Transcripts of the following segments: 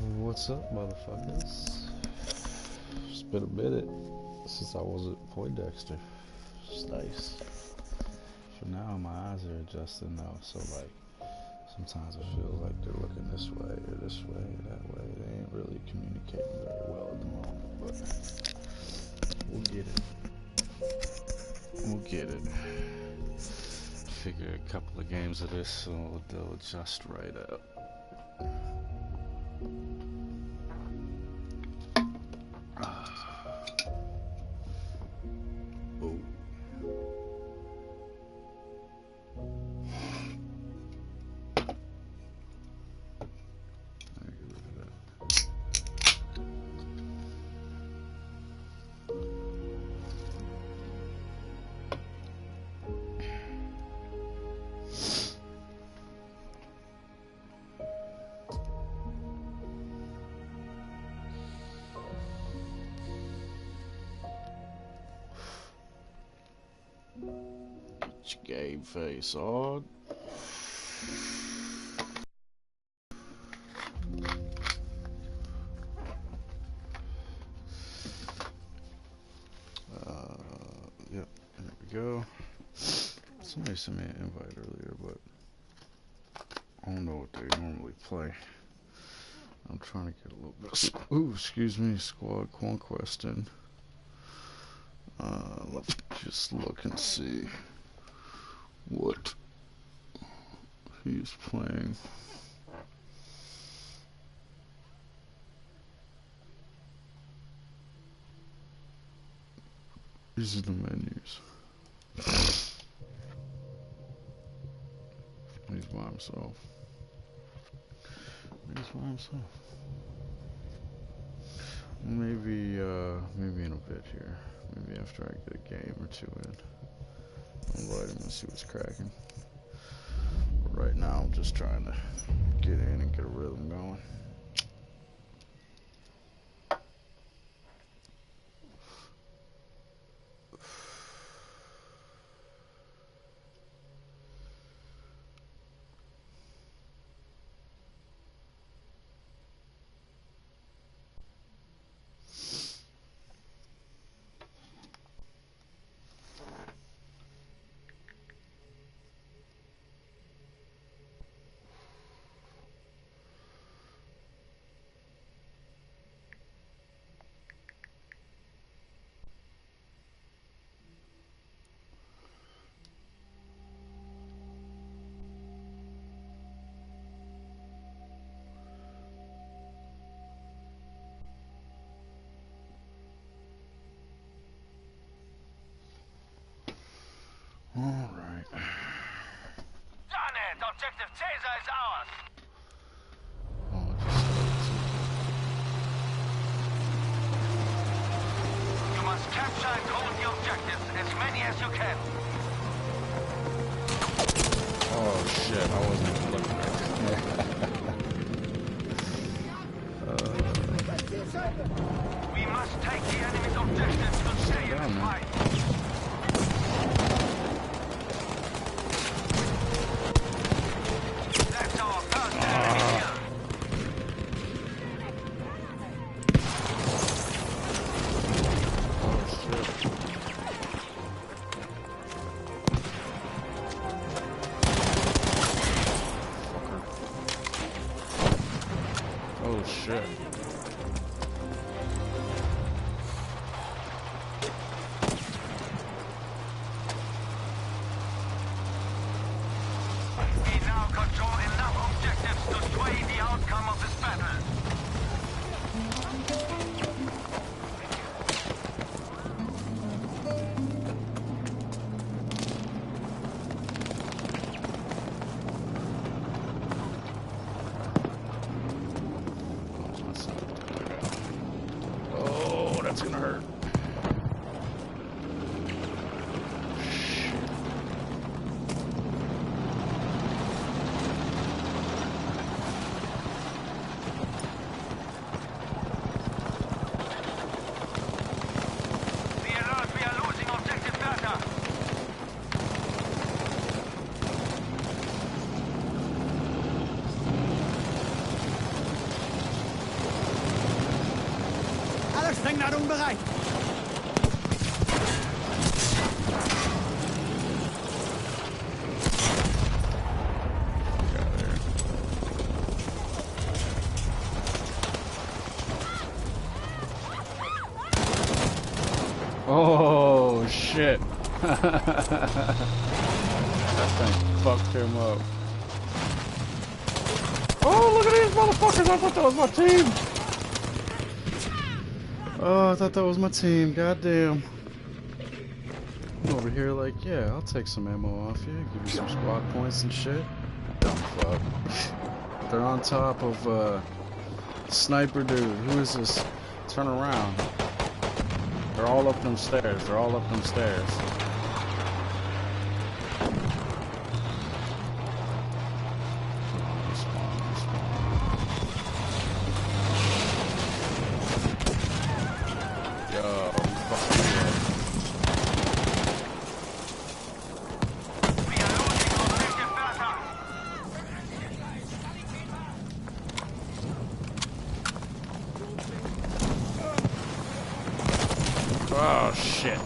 What's up, motherfuckers? It's been a minute since I was at Poindexter. It's nice. For now, my eyes are adjusting though, so like sometimes it feels like they're looking this way or that way. They ain't really communicating very well at the moment, but we'll get it. We'll get it. Figure a couple of games of this, so they'll adjust right up. Game face on. Yep, there we go. Somebody sent me an invite earlier, but I don't know what they normally play. I'm trying to get a little bit of, excuse me, squad conquest in. Let's just look and see what he's playing. These are the menus. He's by himself. He's by himself. Maybe in a bit here. Maybe after I get a game or two in. I'll invite him and see what's cracking. But right now I'm just trying to get in and get a rhythm going. All right. Done it! Objective Caesar is ours! Oh, I just You must capture and hold the objectives, as many as you can. oh shit, I wasn't even looking at it. We must take the enemy's objectives to stay in the fight. That's our first enemy here. Oh shit. Fucker. Oh shit. We now control enough objectives to sway the outcome of this battle. That's my son. Sprengladung bereit. Oh shit. That thing fucked him up. Oh, look at these motherfuckers! I thought that was my team! Oh, I thought that was my team. Goddamn. I'm over here like, yeah, I'll take some ammo off you. Give you some squad points and shit. Dumb fuck. They're on top of, sniper dude. Who is this? Turn around. They're all up them stairs. They're all up them stairs. Oh shit.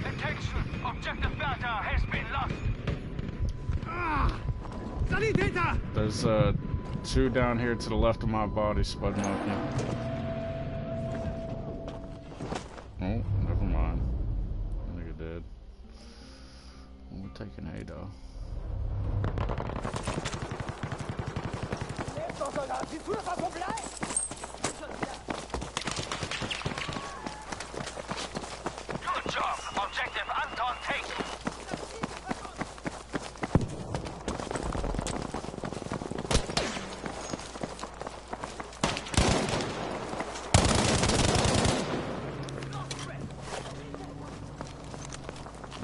Attention! Objective Vega has been lost. There's two down here to the left of my body, Spud Monkey. Oh, never mind. Nigga dead. We're taking A though. Good job. Objective Anton taken.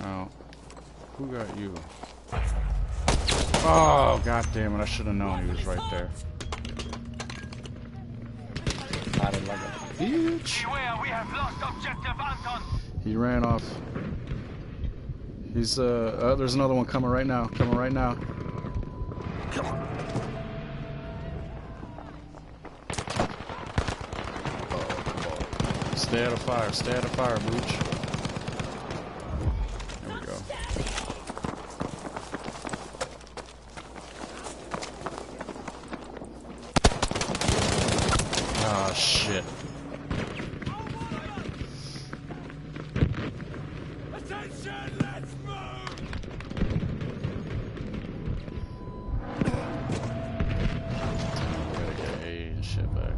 Now, who got you? Oh, god damn it, I should have known he was right there. Bitch! Beware, we have lost objective Anton. He ran off. He's, there's another one coming right now. Coming right now. Stay out of fire. Stay out of fire, Booch. There we go. Ah, shit. Attention, let's move! Gotta get A and shit back.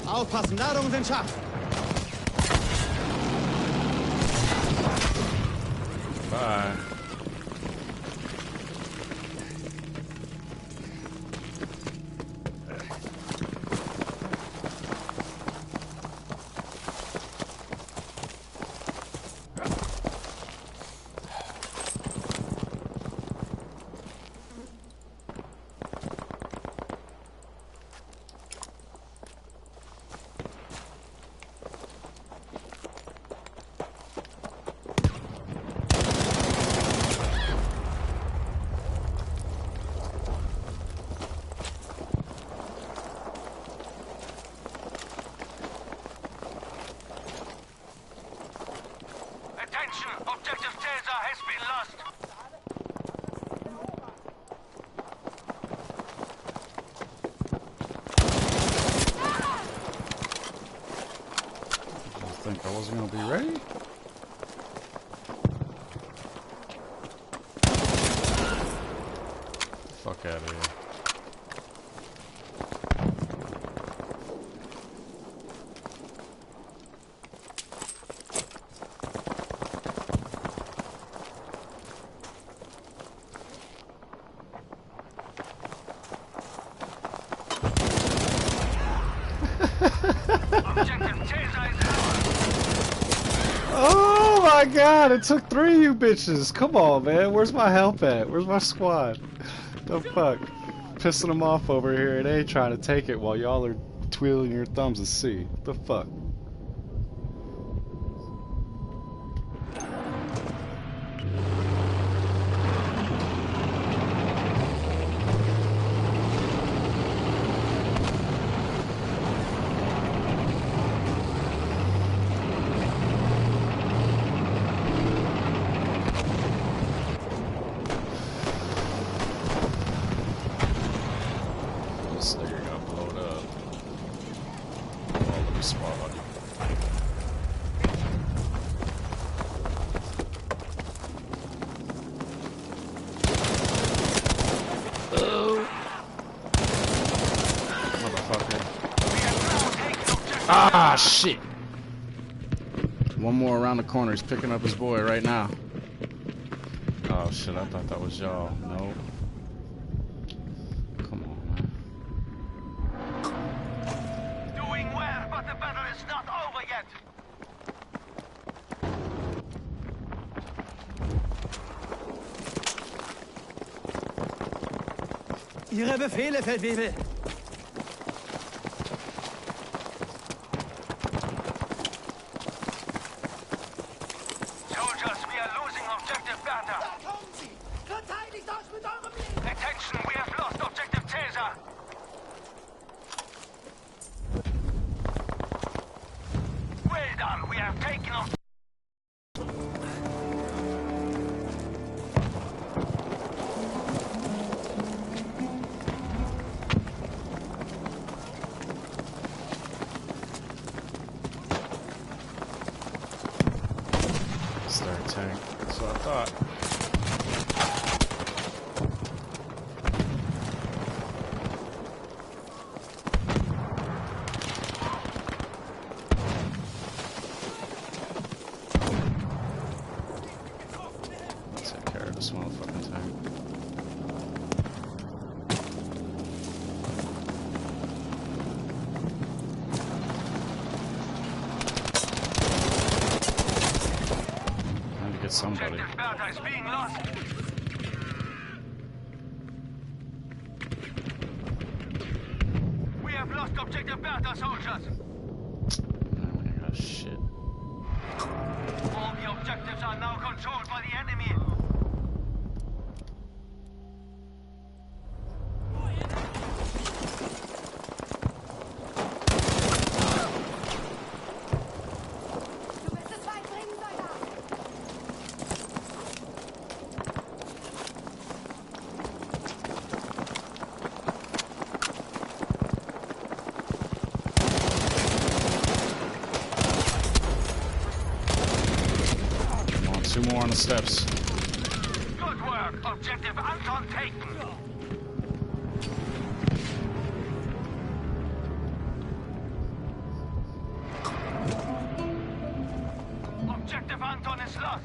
Aufpassen, Ladungen sind scharf. Bye. Attention! Objective Caesar has been lost. I think I wasn't gonna be ready. Fuck out of here. god, it took 3 of you bitches. Come on, man. Where's my help at? Where's my squad? The fuck? Pissing them off over here and they ain't trying to take it while y'all are twiddling your thumbs to see. The fuck? This nigga got blown up. Oh, let me spawn on you. Oh. Motherfucker. Ah, shit. One more around the corner. He's picking up his boy right now. Oh, shit. I thought that was y'all. Nope. Ihre Befehle, Feldwebel! Soldiers, we are losing objective Bertha. Da kommen Sie! Verteidigt euch mit eurem Leben! Attention, we have lost objective Caesar. Well done, we have taken off. It's their tank. That's what I thought. Take care of this motherfucking tank. Get somebody. Objective Bertha is being lost. We have lost objective Bertha, soldiers. Oh my gosh, shit. All the objectives are now controlled by the enemy. Du wirst es weit bringen, Soldat! Come on, 2 more on the steps. Good work. Objective Anton taken. Objective Anton is lost.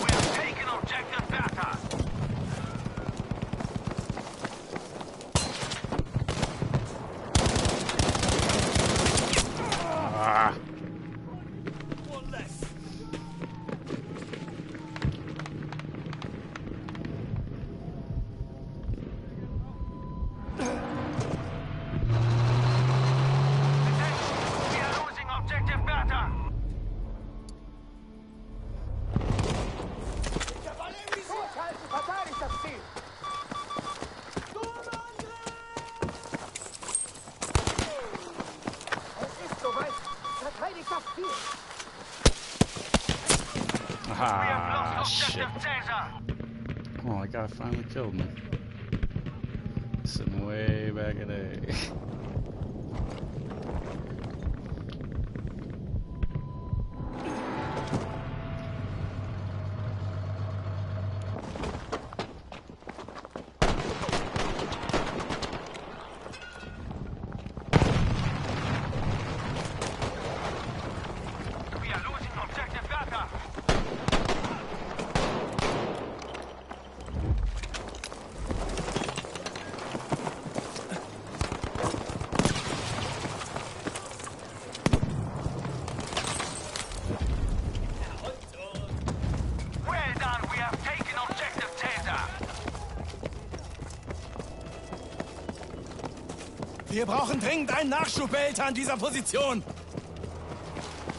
We have taken objective Bertha. Ah. One less! We are losing objective Bertha. Kavallerie zurückhalten! Verteidigt das Ziel! Es ist soweit! Verteidigt das Ziel! We have Ah, lost shit. objective Caesar. Oh, that guy finally killed me. Sitting way back at A. Wir brauchen dringend einen Nachschubehälter an dieser Position.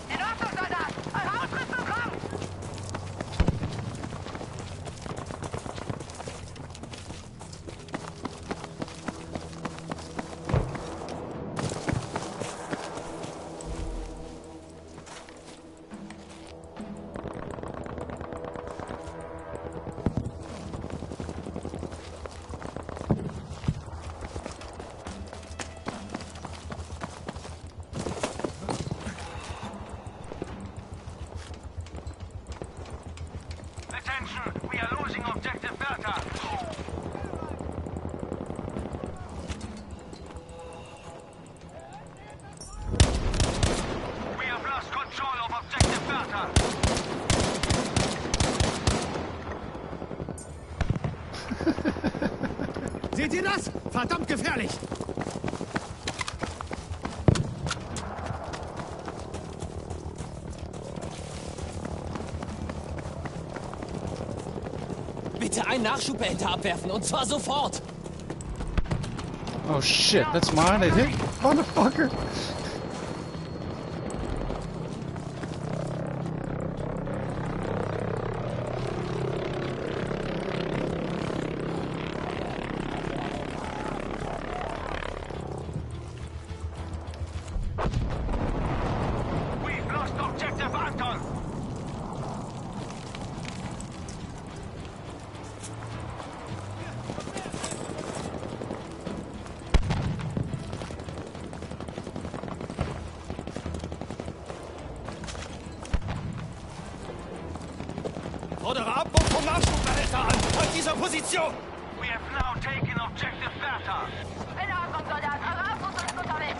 In Ordnung, Soldat! Eure Ausrüstung kommt! Attention, we are losing objective Vega. We have lost control of objective Vega. Seht ihr das? Verdammt gefährlich! Bitte einen Nachschubehälter abwerfen, und zwar sofort! Oh shit, that's mine. It hit, motherfucker. We've lost objective Anton. Fordere Abbruch vom Nachschubehälter an dieser Position! We have now taken objective Vega. In Ordnung, Soldat! Eure Ausrüstung ist unterwegs!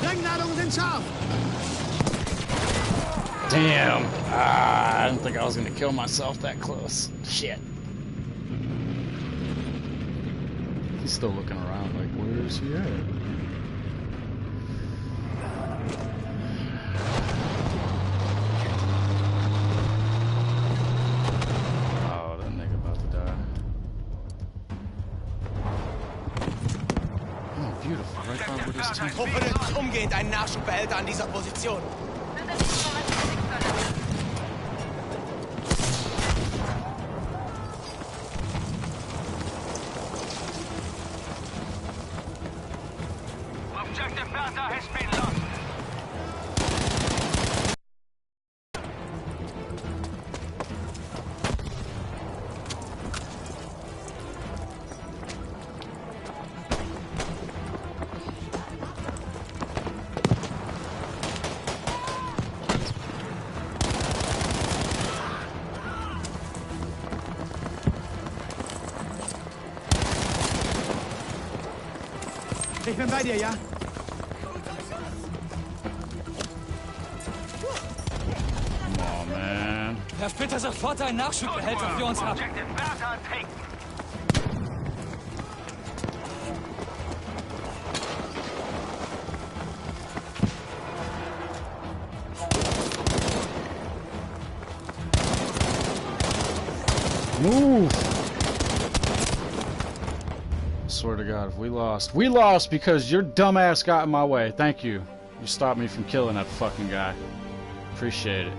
Sprengladungen sind scharf! Damn. Ah, I didn't think I was gonna kill myself that close. Shit. He's still looking around like, where is he at? Oh, that nigga about to die. Oh, beautiful. Right by where this tank. Truppe nimmt umgehend einen Nachschubehälter an dieser Position. Wir sind nicht so weit unterwegs, Soldat! Objective Vega has been lost. Ich bin bei dir, ja? Come on, man. Werft bitte sofort einen Nachschubehälter für uns ab. Objective Vega taken. Move! Swear to God, if we lost because your dumbass got in my way. Thank you. You stopped me from killing that fucking guy. Appreciate it.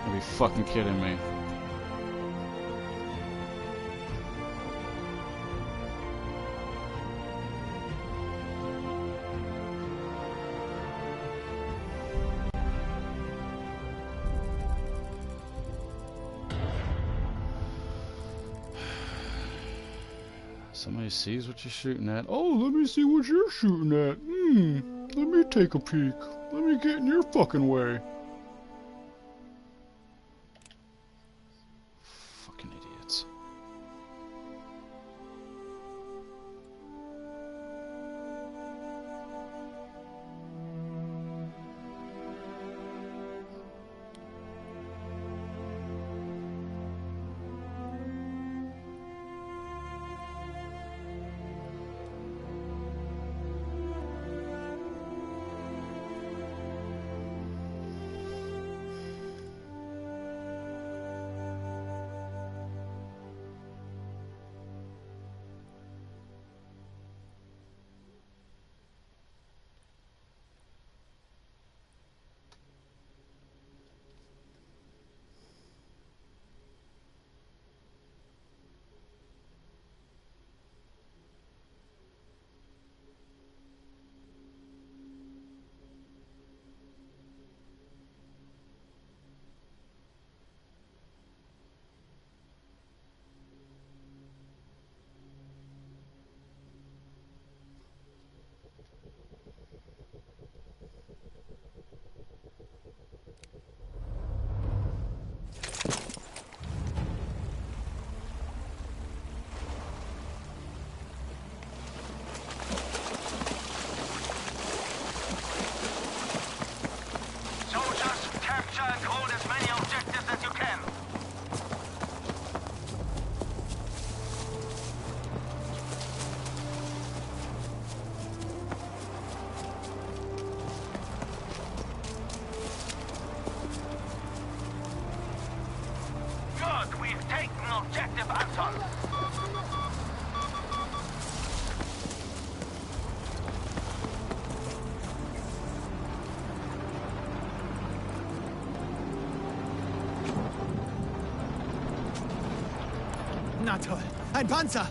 You'll be fucking kidding me. Somebody sees what you're shooting at. Oh, let me see what you're shooting at. Let me take a peek. Let me get in your fucking way. Fucking idiots. Na toll. Ein Panzer.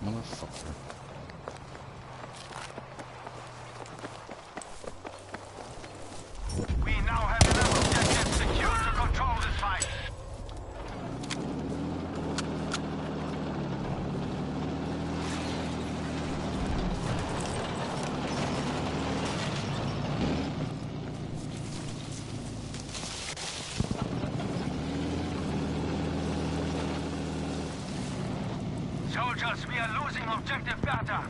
Motherfucker. We now have enough objectives secure to control this fight. Soldiers, we are losing objective Bertha.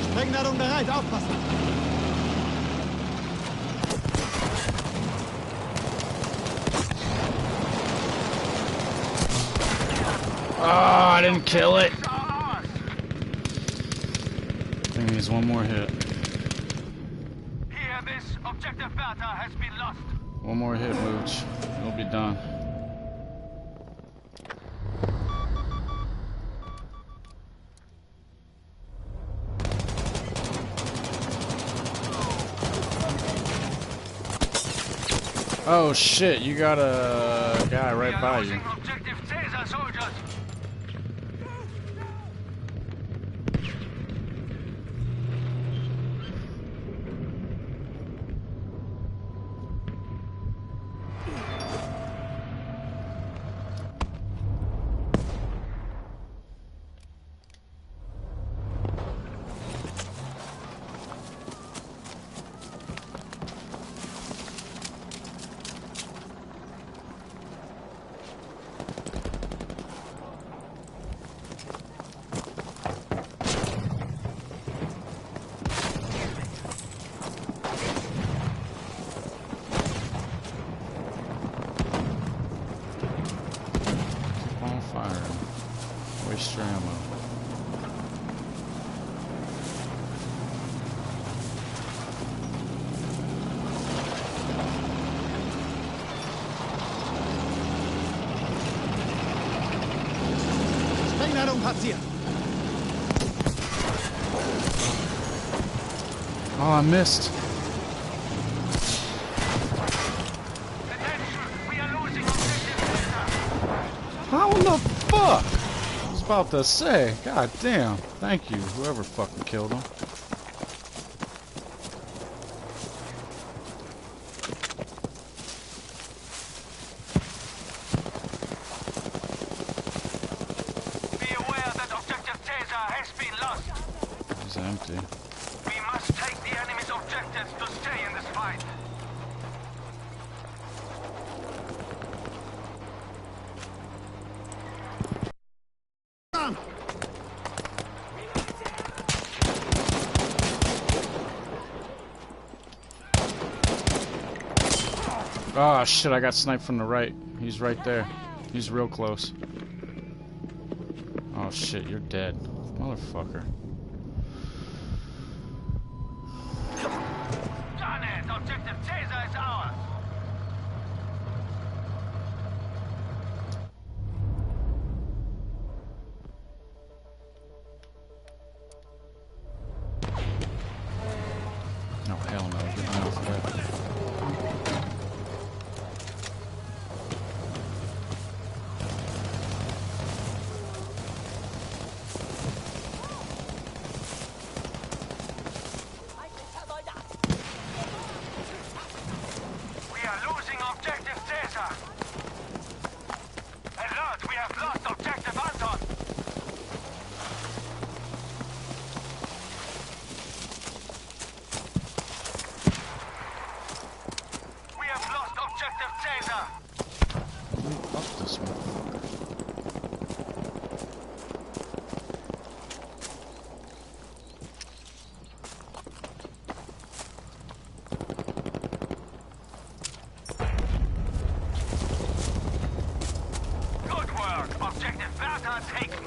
Sprengladung bereit, aufpassen. Oh, I didn't kill it. I think he needs one more hit. Hear this, objective Bertha has been lost. One more hit, Mooch. It'll be done. Oh shit, you got a guy right by you. Objective Caesar, soldiers. Waste your ammo. Sprengladung platziert. Oh, I missed. Attention, we are losing objective Bertha. How in the fuck? I was about to say, god damn. Thank you, whoever fucking killed him. Be aware that objective Caesar has been lost. It's empty. We must take the enemy's objectives to stay in this fight. Oh shit, I got sniped from the right. He's right there. He's real close. Oh shit, you're dead. Motherfucker. Done it! Objective Caesar is ours! Oh hell no, get me off of that. We are losing objective Caesar! Alert! We have lost objective Anton! We have lost objective Caesar! Fuck this motherfucker. Good work! Objective Bertha taken!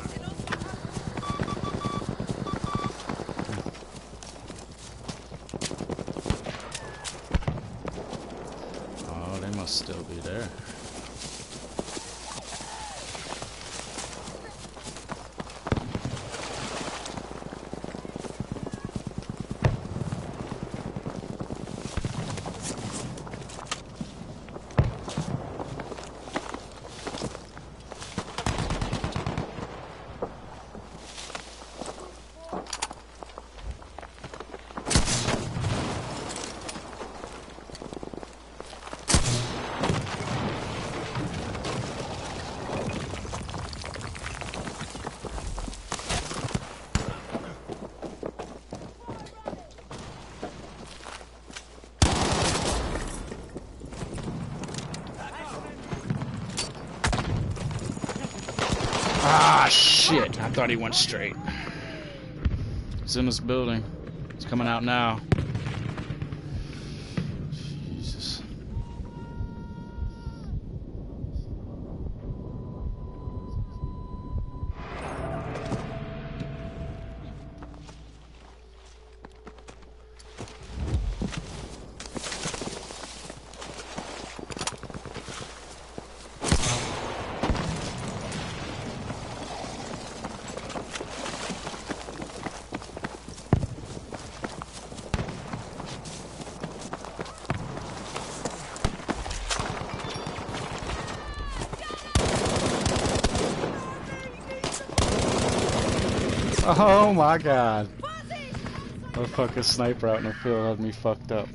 Ah, shit. I thought he went straight. He's in this building. He's coming out now. Jesus. Oh my god. Motherfucking sniper out in the field had me fucked up.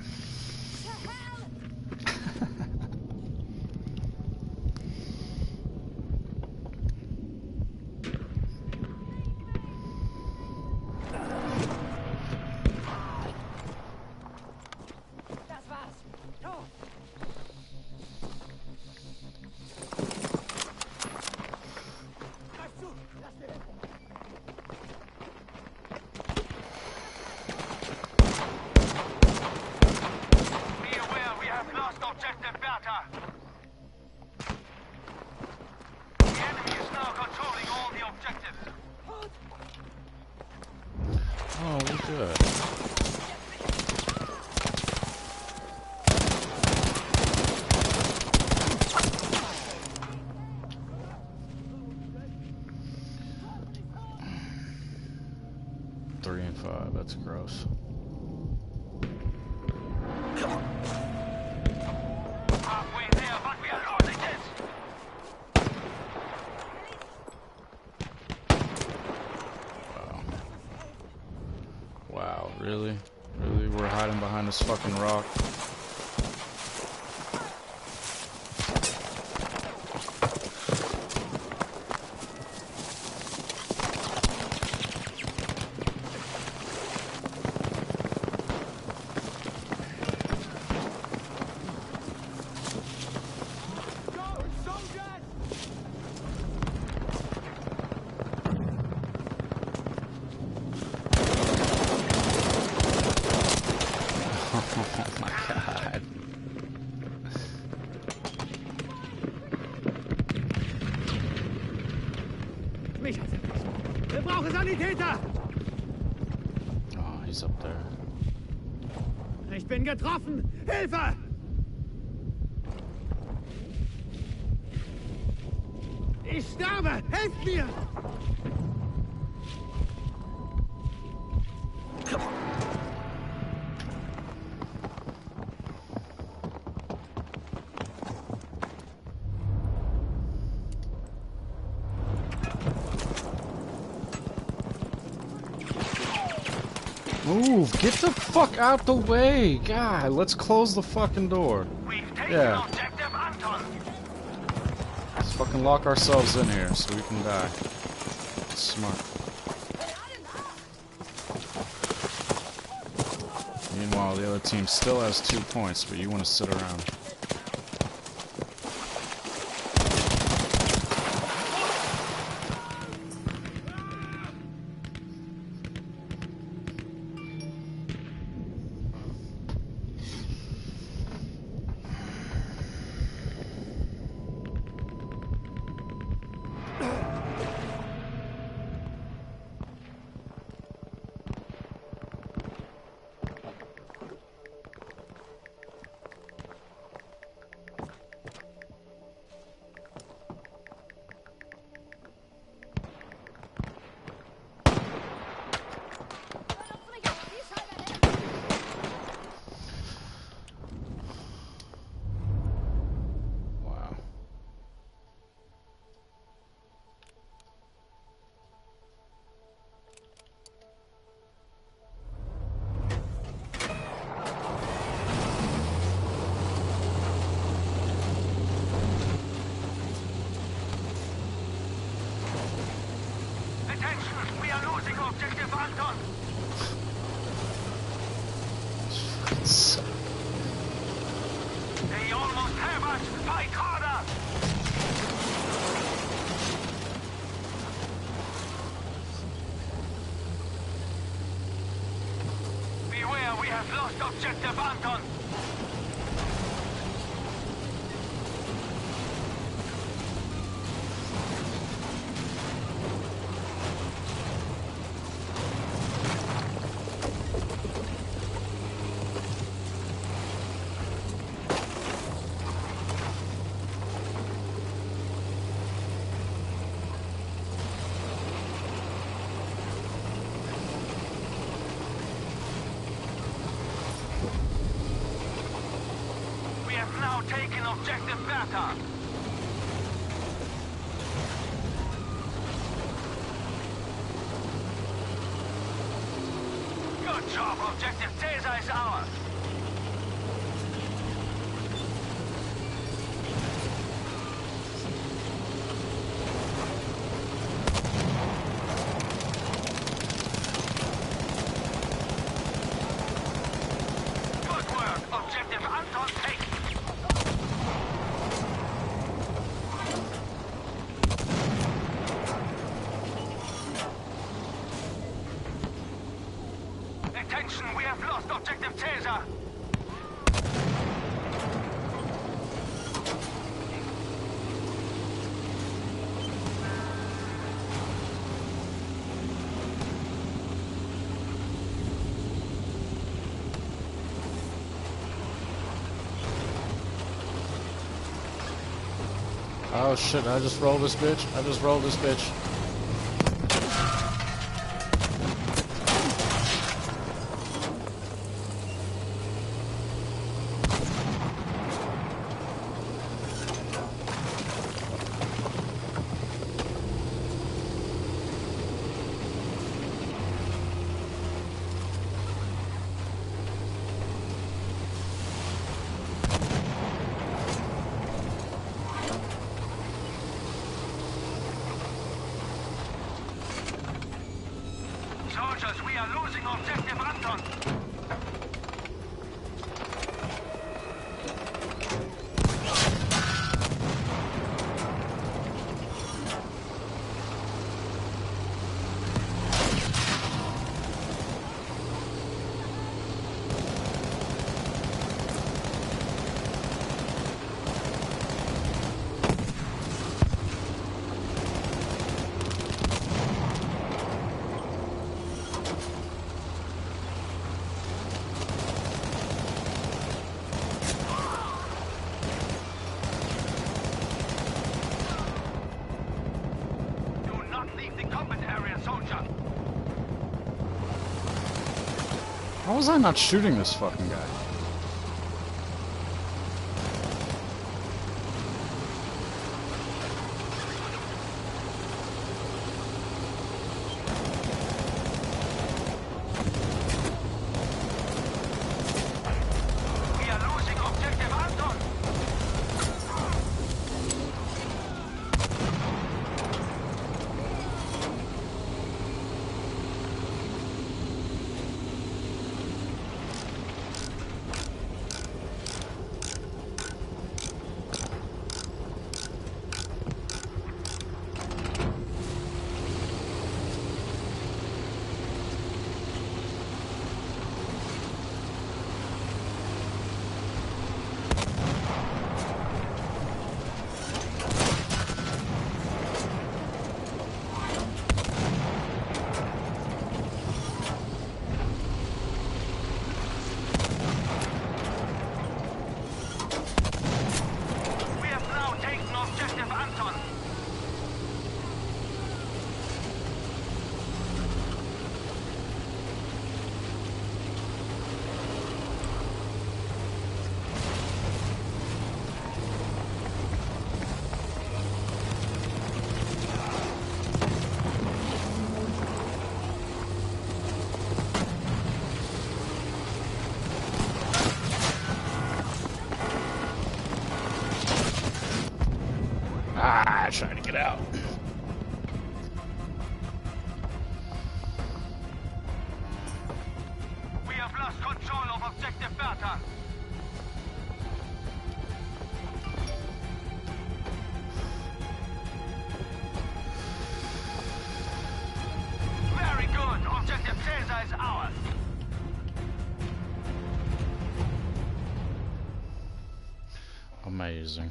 Be aware, we have lost objective Vega. The enemy is now controlling all the objectives. Oh, we good. Three and 5, that's gross. Halfway there, but we are losing this. Wow. Wow, really? Really? We're hiding behind this fucking rock? Oh my god. Mich hat's erwischt. Wir brauchen Sanitäter! Oh, he's up there. Ich bin getroffen! Hilfe! Ich sterbe! Helft mir! Move! Get the fuck out the way! God, let's close the fucking door. We've taken Yeah. objective Anton. Let's fucking lock ourselves in here so we can die. Smart. Meanwhile, the other team still has 2 points, but you want to sit around. Wow. Attention, we are losing objective Anton. It's- They almost have us. Fight harder. lost objective Anton. Now taking objective Vega. Good job, objective Caesar is ours. Good work, objective Anton taken. Attention, we have lost objective Caesar. Oh shit, I just rolled this bitch. I just rolled this bitch. Soldiers, we are losing objective Anton. How was I not shooting this fucking guy? We are losing objective Anton. Trying to get out. We have lost control of objective Vega. Very good. Objective Caesar is ours. amazing.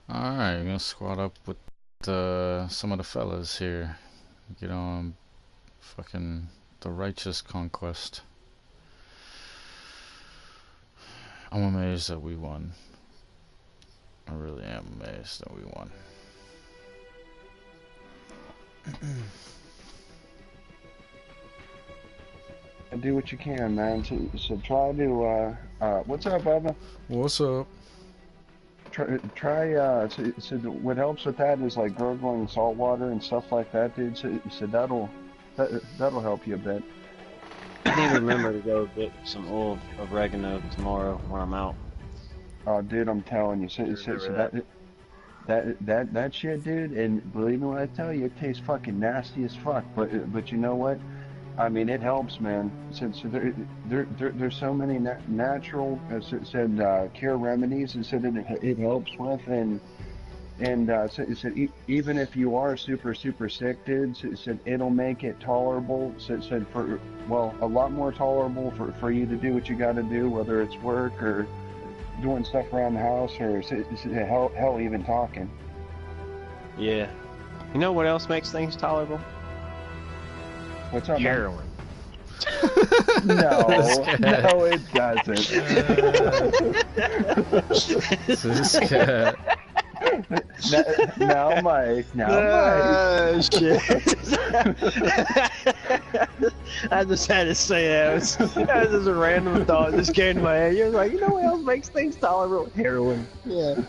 Alright, I'm gonna squad up with some of the fellas here. Get on fucking the righteous conquest. I'm amazed that we won. I really am amazed that we won. Do what you can, man. So try to, what's up, Bubba? What's up? So what helps with that is like gurgling salt water and stuff like that, dude. So that'll help you a bit. I need to remember to go get some oil oregano tomorrow when I'm out. Oh, dude, I'm telling you. That shit, dude. And believe me when I tell you, it tastes fucking nasty as fuck. But you know what? I mean, it helps, man. So there's so many natural, as it said, cure remedies. It said it helps with, and so it said even if you are super sick, dude, so it said it'll make it tolerable. So it said a lot more tolerable for you to do what you got to do, whether it's work or doing stuff around the house or hell even talking. Yeah. You know what else makes things tolerable? What's up, heroin. No, it doesn't. This cat. Now, Mike. Shit. I just had to say that. That was just a random thought that just came to my head. You're like, you know what else makes things tolerable? Heroin. Yeah.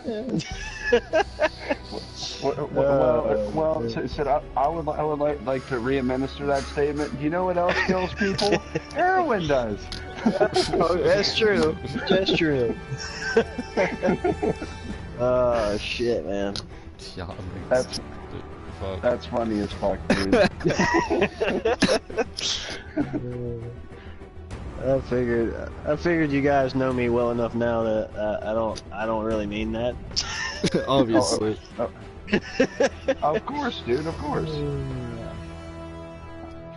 Well, so I would like to re-administer that statement. Do you know what else kills people? Heroin does. Oh, that's true. That's true. Oh shit, man. That's funny as fuck, dude. I figured you guys know me well enough now that I don't really mean that. Obviously. Of course, dude. Of course.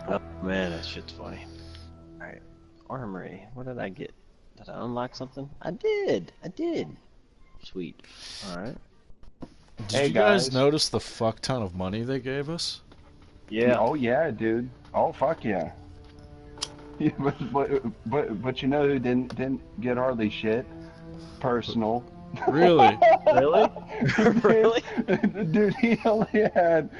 Oh man, that shit's funny. All right, armory. What did I get? Did I unlock something? I did. Sweet. All right. Did you guys notice the fuck ton of money they gave us? Yeah. Oh yeah, dude. Oh fuck yeah. Yeah, but you know who didn't get hardly shit? Personal. Really? Really? Really? Dude, he only had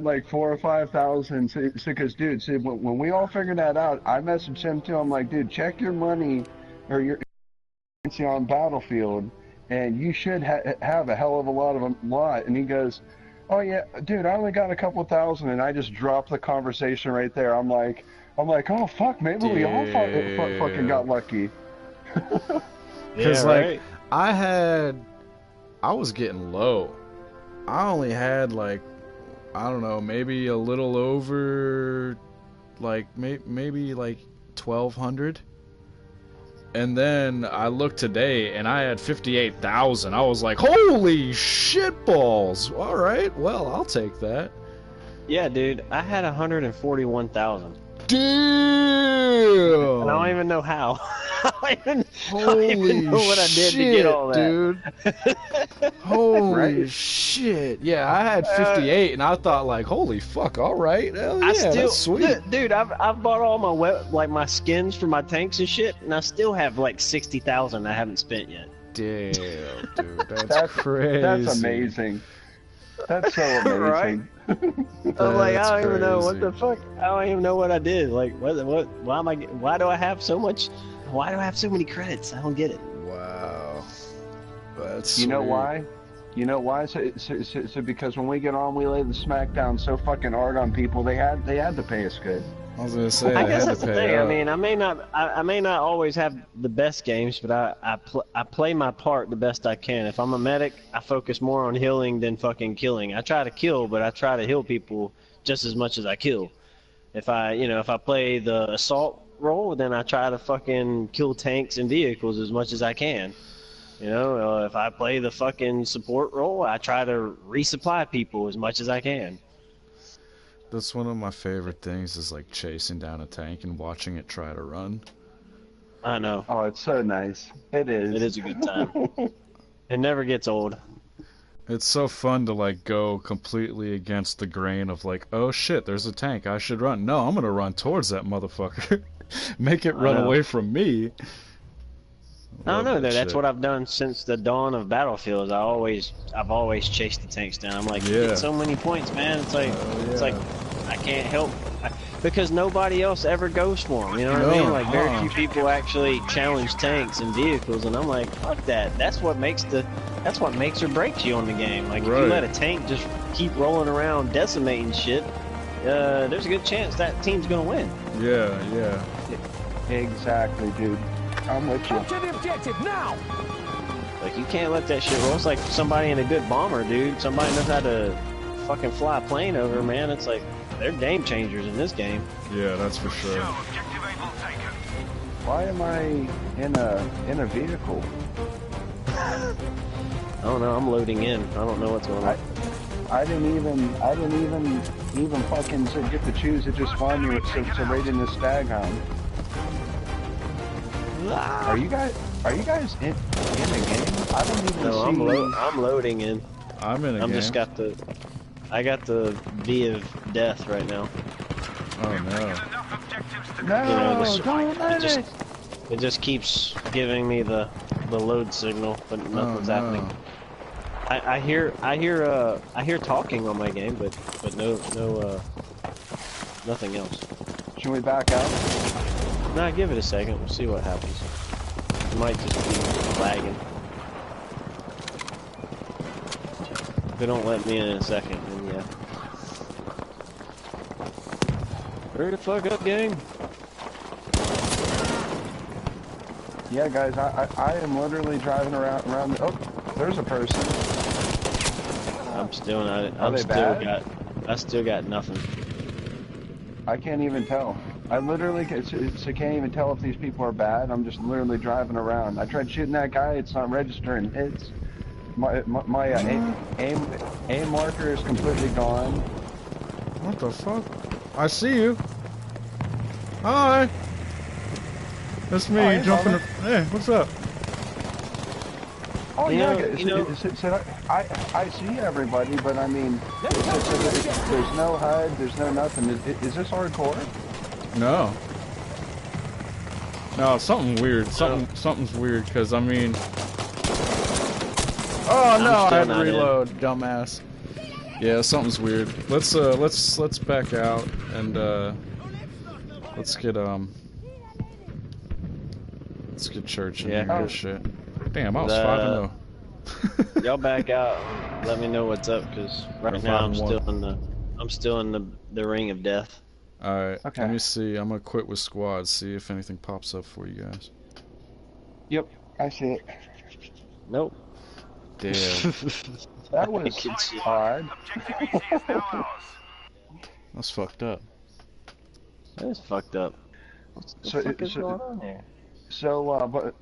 like 4,000 or 5,000. So, cause dude, see, when we all figured that out, I messaged him too. I'm like, dude, check your money or your currency on Battlefield, and you should have a hell of a lot. And he goes, oh yeah, dude, I only got a couple thousand, and I just dropped the conversation right there. I'm like, oh fuck, maybe we all fucking got lucky. Because like I was getting low. I only had like, I don't know, maybe a little over, like maybe like 1,200. And then I looked today and I had 58,000. I was like, holy shit balls! All right, well I'll take that. Yeah, dude, I had 141,000. Damn! And I don't even know how. I don't Holy even know what I did shit, to get all that. dude. Holy Right? shit. Yeah, I had 58 and I thought like, holy fuck, alright. Hell yeah, I still, that's sweet. dude, I've bought all my my skins for my tanks and shit, and I still have like 60,000 I haven't spent yet. Damn, dude, that's crazy. That's amazing. That's so amazing. Right? I'm like, I don't even know what crazy. the fuck. I don't even know what I did. Like, what? Why do I have so much? Why do I have so many credits? I don't get it. Wow. That's You know sweet. why? You know why? So because when we get on, we lay the smackdown so fucking hard on people. They had to pay us good. I was gonna say I they guess had that's to the pay thing. up. I mean, I may not always have the best games, but I play my part the best I can. If I'm a medic, I focus more on healing than fucking killing. I try to kill, but I try to heal people just as much as I kill. If I play the assault role, then I try to fucking kill tanks and vehicles as much as I can. If I play the fucking support role, I try to resupply people as much as I can. That's one of my favorite things is like chasing down a tank and watching it try to run. I know. Oh, it's so nice. It is. It is a good time. It never gets old. It's so fun to like go completely against the grain of like, oh shit, there's a tank, I should run. No, I'm gonna run towards that motherfucker. Make it run know. away from me. I don't know Love though. that That's shit. what I've done since the dawn of Battlefields. I've always chased the tanks down. I'm like, you Yeah. get so many points, man. It's like, Oh, it's yeah. like, I can't help, because nobody else ever goes for them. You know what I mean? No, Like very few people actually challenge tanks and vehicles, and I'm like, fuck that. That's what makes or breaks you on the game. Like if Right. you let a tank just keep rolling around decimating shit, there's a good chance that team's gonna win. Yeah. Exactly, dude. I'm with you. Up to the objective now! Like, you can't let that shit roll. It's like somebody in a good bomber, dude. Somebody knows how to fucking fly a plane over, man. It's like, they're game changers in this game. Yeah, that's for Show sure. objective Able taken. Why am I in a vehicle? I don't know. I'm loading in. I don't know what's going on. I didn't even fucking get to choose. It just spawned me to raid in the stag hound. Are you guys in the game? I don't even No, see. I'm loading in. I'm in a I'm game. just I got the V of death right now. Oh no. Enough objectives to No, don't let it. It just keeps giving me the load signal, but nothing's no. happening. I hear talking on my game, but no nothing else. Should we back out? Nah, give it a second. We'll see what happens. It might just be lagging. If they don't let me in a second, then yeah. Hurry the fuck up, gang. Yeah, guys, I am literally driving around. Oh, there's a person. I'm still not. Are they bad? I still got nothing. I can't even tell. I literally can't even tell if these people are bad. I'm just literally driving around. I tried shooting that guy. It's not registering. It's my aim marker is completely gone. What the fuck? I see you. Hi. That's me. Hi, You jumping? Mama. Hey, what's up? Oh You yeah, know- I see everybody, but I mean, there's no HUD, there's no nothing. Is this hardcore? No. No, something weird. Something's weird because I mean. Oh no! I still had to not in. reload, dumbass. Yeah, something's weird. Let's back out and let's get church in Yeah. here. Good shit. Damn, I was The- 5-0. Y'all back out. Let me know what's up, cause right We're now I'm 5-1. still in the ring of death. Alright, Okay. let me see. I'm gonna quit with squad, see if anything pops up for you guys. Yep, I see it. Nope. Damn. That was can see it. odd. objective easy is now ours. That's fucked up. That is fucked up. What the So- fuck is so- going on here? So,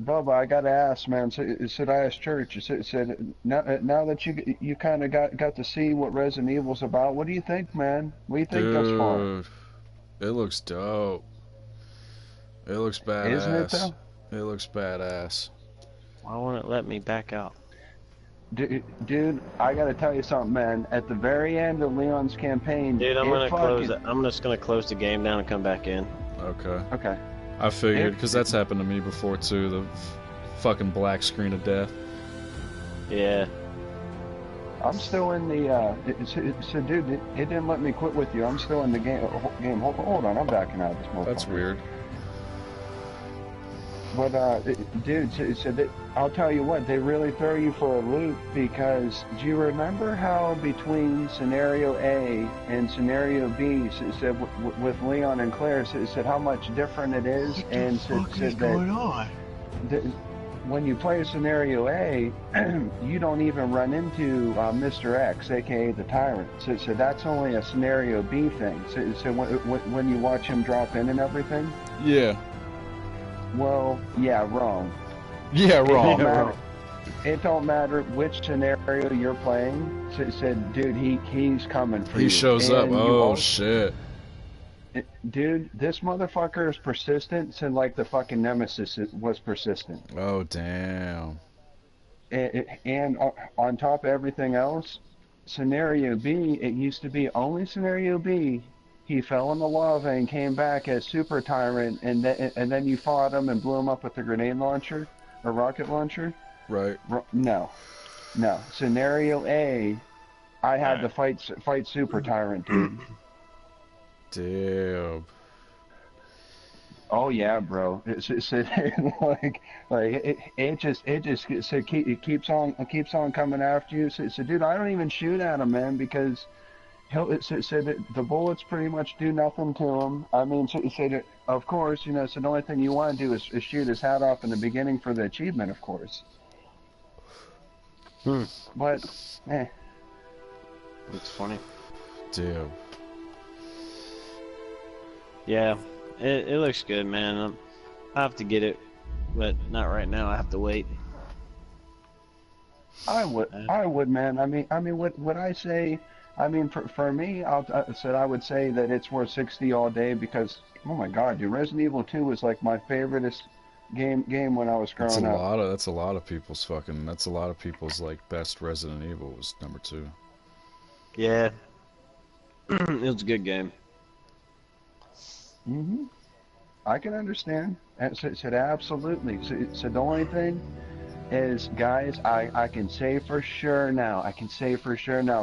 Bubba, I gotta ask, man. So, I asked Church. Said now that you kind of got to see what Resident Evil's about, what do you think, man? What do you think thus far? Dude. It looks dope. It looks badass. Isn't it though? It looks badass. Why won't it let me back out? Dude, I gotta tell you something, man. At the very end of Leon's campaign, Dude, I'm gonna close it. I'm just gonna close the game down and come back in. Okay. Okay. I figured, because that's happened to me before too. The fucking black screen of death. Yeah. I'm still in the. So, dude, it didn't let me quit with you. I'm still in the game. Hold on, I'm backing out of this motherfucker. That's weird. But, dude, I'll tell you what, they really throw you for a loop because do you remember how between scenario A and scenario B, said with Leon and Claire, said how much different it is, and said that when you play scenario A, you don't even run into Mr. X, aka the Tyrant. So that's only a scenario B thing. So when you watch him drop in and everything. Yeah. Well, yeah, wrong. Yeah, wrong. It don't matter which scenario you're playing. So it said, dude, he's coming for you. He shows up. Oh, shit. Dude, this motherfucker is persistent since like the fucking Nemesis was persistent. Oh, damn. And on top of everything else, scenario B, it used to be only scenario B. He fell in the lava and came back as Super Tyrant, and then you fought him and blew him up with the grenade launcher, or rocket launcher. Right. No. Scenario A, I had to fight Super Tyrant, dude. Damn. Oh yeah, bro. It keeps on coming after you. So dude, I don't even shoot at him, man, because. It said that the bullets pretty much do nothing to him. I mean, so it said, of course, so the only thing you want to do is shoot his hat off in the beginning for the achievement, of course. But, It's funny. Damn. Yeah, it looks good, man. I have to get it, but not right now. I have to wait. I would, man. I mean, what I say. I mean, for me, I would say that it's worth 60 all day because, oh my God, dude, Resident Evil 2 was like my favoriteest game when I was growing up. That's a lot of people's like best Resident Evil was number 2. Yeah, it was a good game. I can understand. Said absolutely. So the only thing is, guys, I can say for sure now.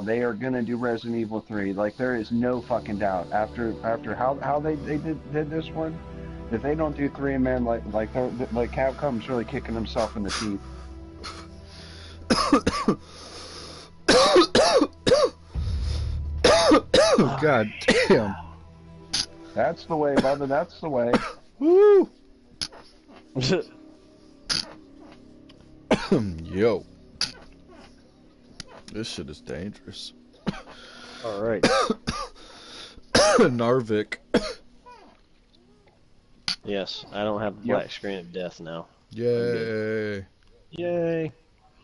They are gonna do Resident Evil 3. Like there is no fucking doubt. After how they did this one, if they don't do 3, man, like Capcom's really kicking himself in the teeth. God damn. That's the way, brother. That's the way. Woo. Yo. This shit is dangerous. Alright. Narvik. Yes, I don't have black screen of death now. Yay. Yay.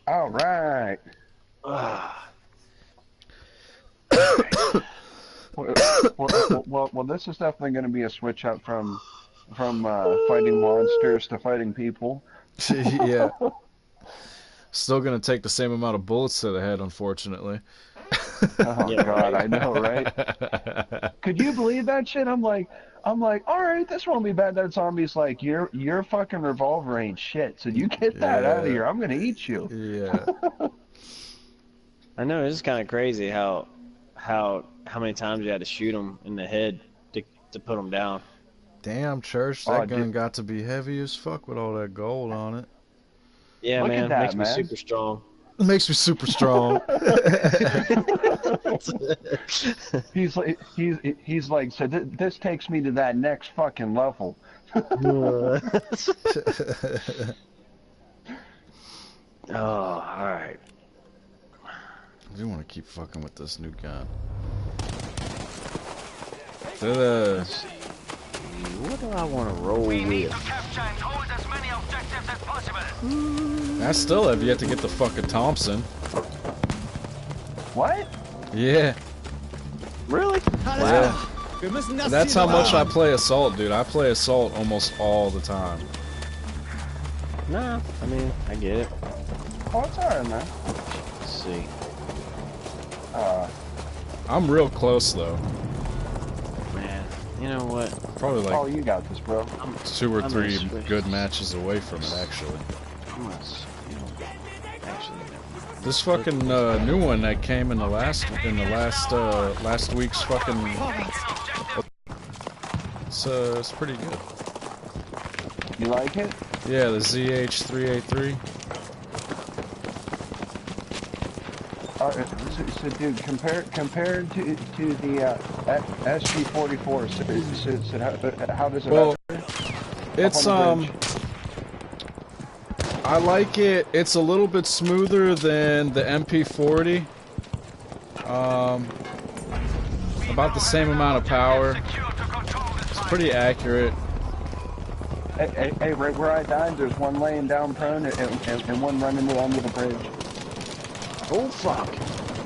Alright. Well, this is definitely going to be a switch up from fighting monsters to fighting people. Yeah. Still gonna take the same amount of bullets to the head, unfortunately. Oh yeah, God, I know, right? Could you believe that shit? I'm like, all right, this won't be bad. That zombie's like, your fucking revolver ain't shit, so you get that out of here. I'm gonna eat you. Yeah. I know, it's kind of crazy how many times you had to shoot him in the head to put him down. Damn, Church, that gun got to be heavy as fuck with all that gold on it. Yeah, Look man, at that, makes me man. super strong. It makes me super strong. he's like, so this takes me to that next fucking level. Oh, alright. I do want to keep fucking with this new gun. What do I want to roll We need with? to capture and hold as many objectives as possible. I still have yet to get the fucking Thompson. What? Yeah. Really? Yeah. Wir müssen das And that's Ziel how much I bewahren. play Assault, dude. I play Assault almost all the time. Nah, I mean, I get it. Oh, it's alright, man. Let's see. I'm real close though. Man, you know what? Probably Oh, like you got this, bro. 2 or I'm 3 gonna switch. good matches away from it, actually. I'm gonna, you know, actually, This fucking new one that came in the last week's fucking. It's pretty good. You like it? Yeah, the ZH383. So, dude, compared to the SG44, so how does it? Well, up it's on the bridge? I like it. It's a little bit smoother than the MP40. About the same amount of power. It's pretty accurate. Hey, right where I died, there's one laying down prone and one running under the bridge. oh fuck!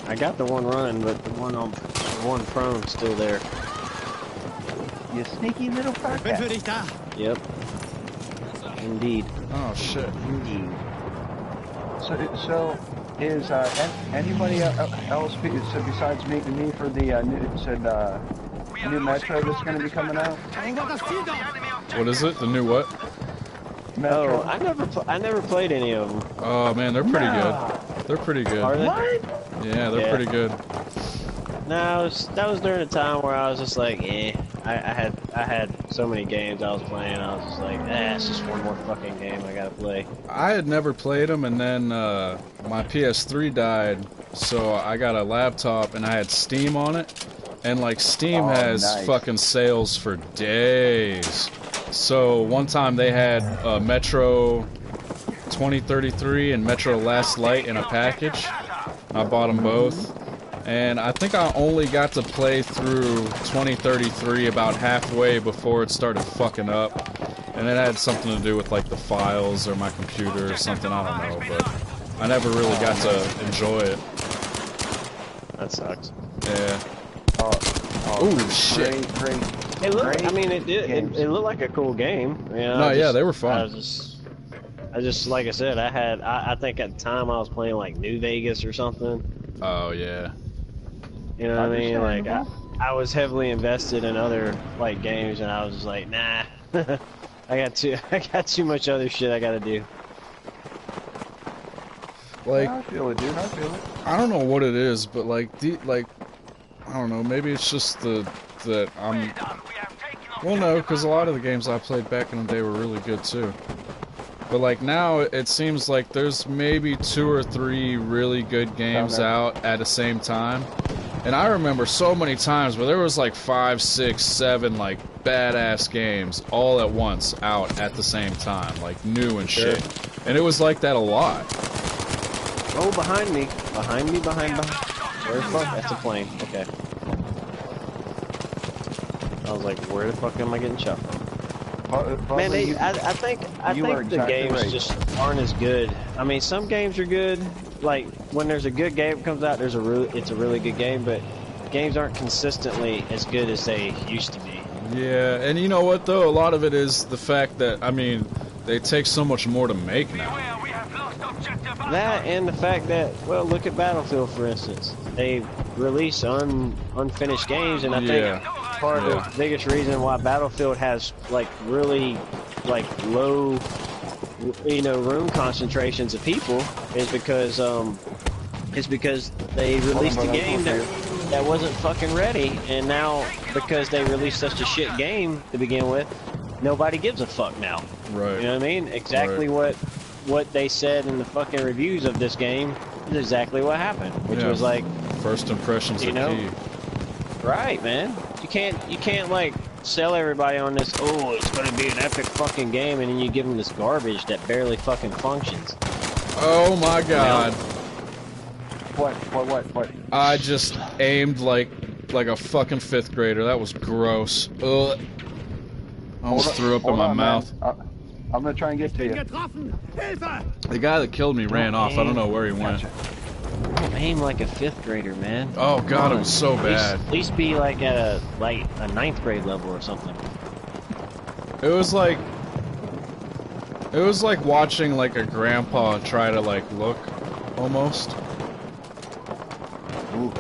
I got the one running, but the one prone still there. You sneaky little Ich bin für fucker. dich da. Yep. Indeed. Oh shit. Indeed. So is anybody else besides me for the new Metro that's going to be coming out? Erobert das Ziel dort. What is it? The new what? Metro. Oh, I never played any of them. Oh man, they're pretty good. They're pretty good. Are they? Yeah, they're Yeah. pretty good. No, that was during a time where I was just like, eh. I had so many games I was playing. I was just like, it's just one more fucking game I gotta play. I had never played them, and then my PS3 died, so I got a laptop, and I had Steam on it, and like Steam has nice. fucking sales for days. So one time they had Metro 2033 and Metro Last Light in a package. I bought them both. And I think I only got to play through 2033 about halfway before it started fucking up. And it had something to do with like the files or my computer or something, I don't know, but I never really got to enjoy it. That sucks. Yeah. Oh, Ooh, shit. Great. It looked. Great I mean, it looked like a cool game. You know, No, yeah, they were fun. I just like I said, I think at the time I was playing like New Vegas or something. Oh, yeah. You know what I mean? Like Understandable. I was heavily invested in other like games, and I was just like, nah. I got too much other shit I gotta do. Like, I feel it, dude. I feel it. I don't know what it is, but like, I don't know, maybe it's just that I'm... Well, no, because a lot of the games I played back in the day were really good, too. But like now, it seems like there's maybe 2 or 3 really good games out at the same time. And I remember so many times where there was like 5, 6, 7 like badass games all at once out at the same time, like new and shit. And it was like that a lot. Oh, behind me. Behind me. Where the fuck? That's a plane. Okay. I was like, where the fuck am I getting shot from? Man, I think the games just aren't as good. I mean, some games are good. Like when there's a good game comes out, it's a really good game. But games aren't consistently as good as they used to be. Yeah, and you know what though? A lot of it is the fact that, I mean, they take so much more to make now. That and the fact that, well, look at Battlefield for instance. They release unfinished games, and I think part of the biggest reason why Battlefield has like really like low, you know, room concentrations of people is because they released a game that wasn't fucking ready, and now because they released such a shit game to begin with, nobody gives a fuck now. Right. You know what I mean? Exactly what they said in the fucking reviews of this game is exactly what happened, which was like first impressions are key. Right, man. You can't like sell everybody on this, oh, it's gonna be an epic fucking game, and then you give them this garbage that barely fucking functions. Oh my god. What? I just aimed like a fucking 5th grader. That was gross. Ugh. I almost threw up in my mouth. I'm gonna try and get to you. Getroffen! Hilfe! The guy that killed me ran off. I don't know where he went. aim like a 5th grader, man. Oh god, it was so bad. At least be like at a 9th grade level or something. It was like watching like a grandpa try to like look, almost. Ooh.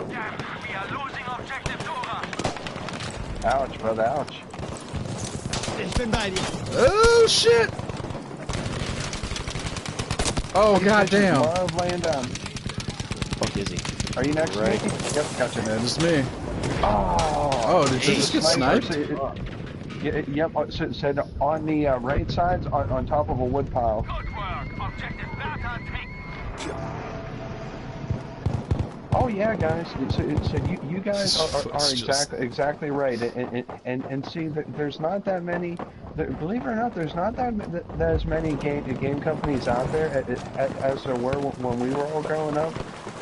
Damn, we are losing objective Dora. Ouch, brother, ouch. Ich bin bei dir. Oh shit! Oh goddamn! Love laying down. Fuck is he? Are you next Right. to me? Yep, gotcha, man. It's me. Oh, Did you just get sniper, sniped? Yep, so it said on the right side, on top of a wood pile. Good work. Objective Vega taken. Oh yeah, guys. So you guys are Just- exactly right. And see, there's not that many. Believe it or not, there's not that as many game companies out there as there were when we were all growing up.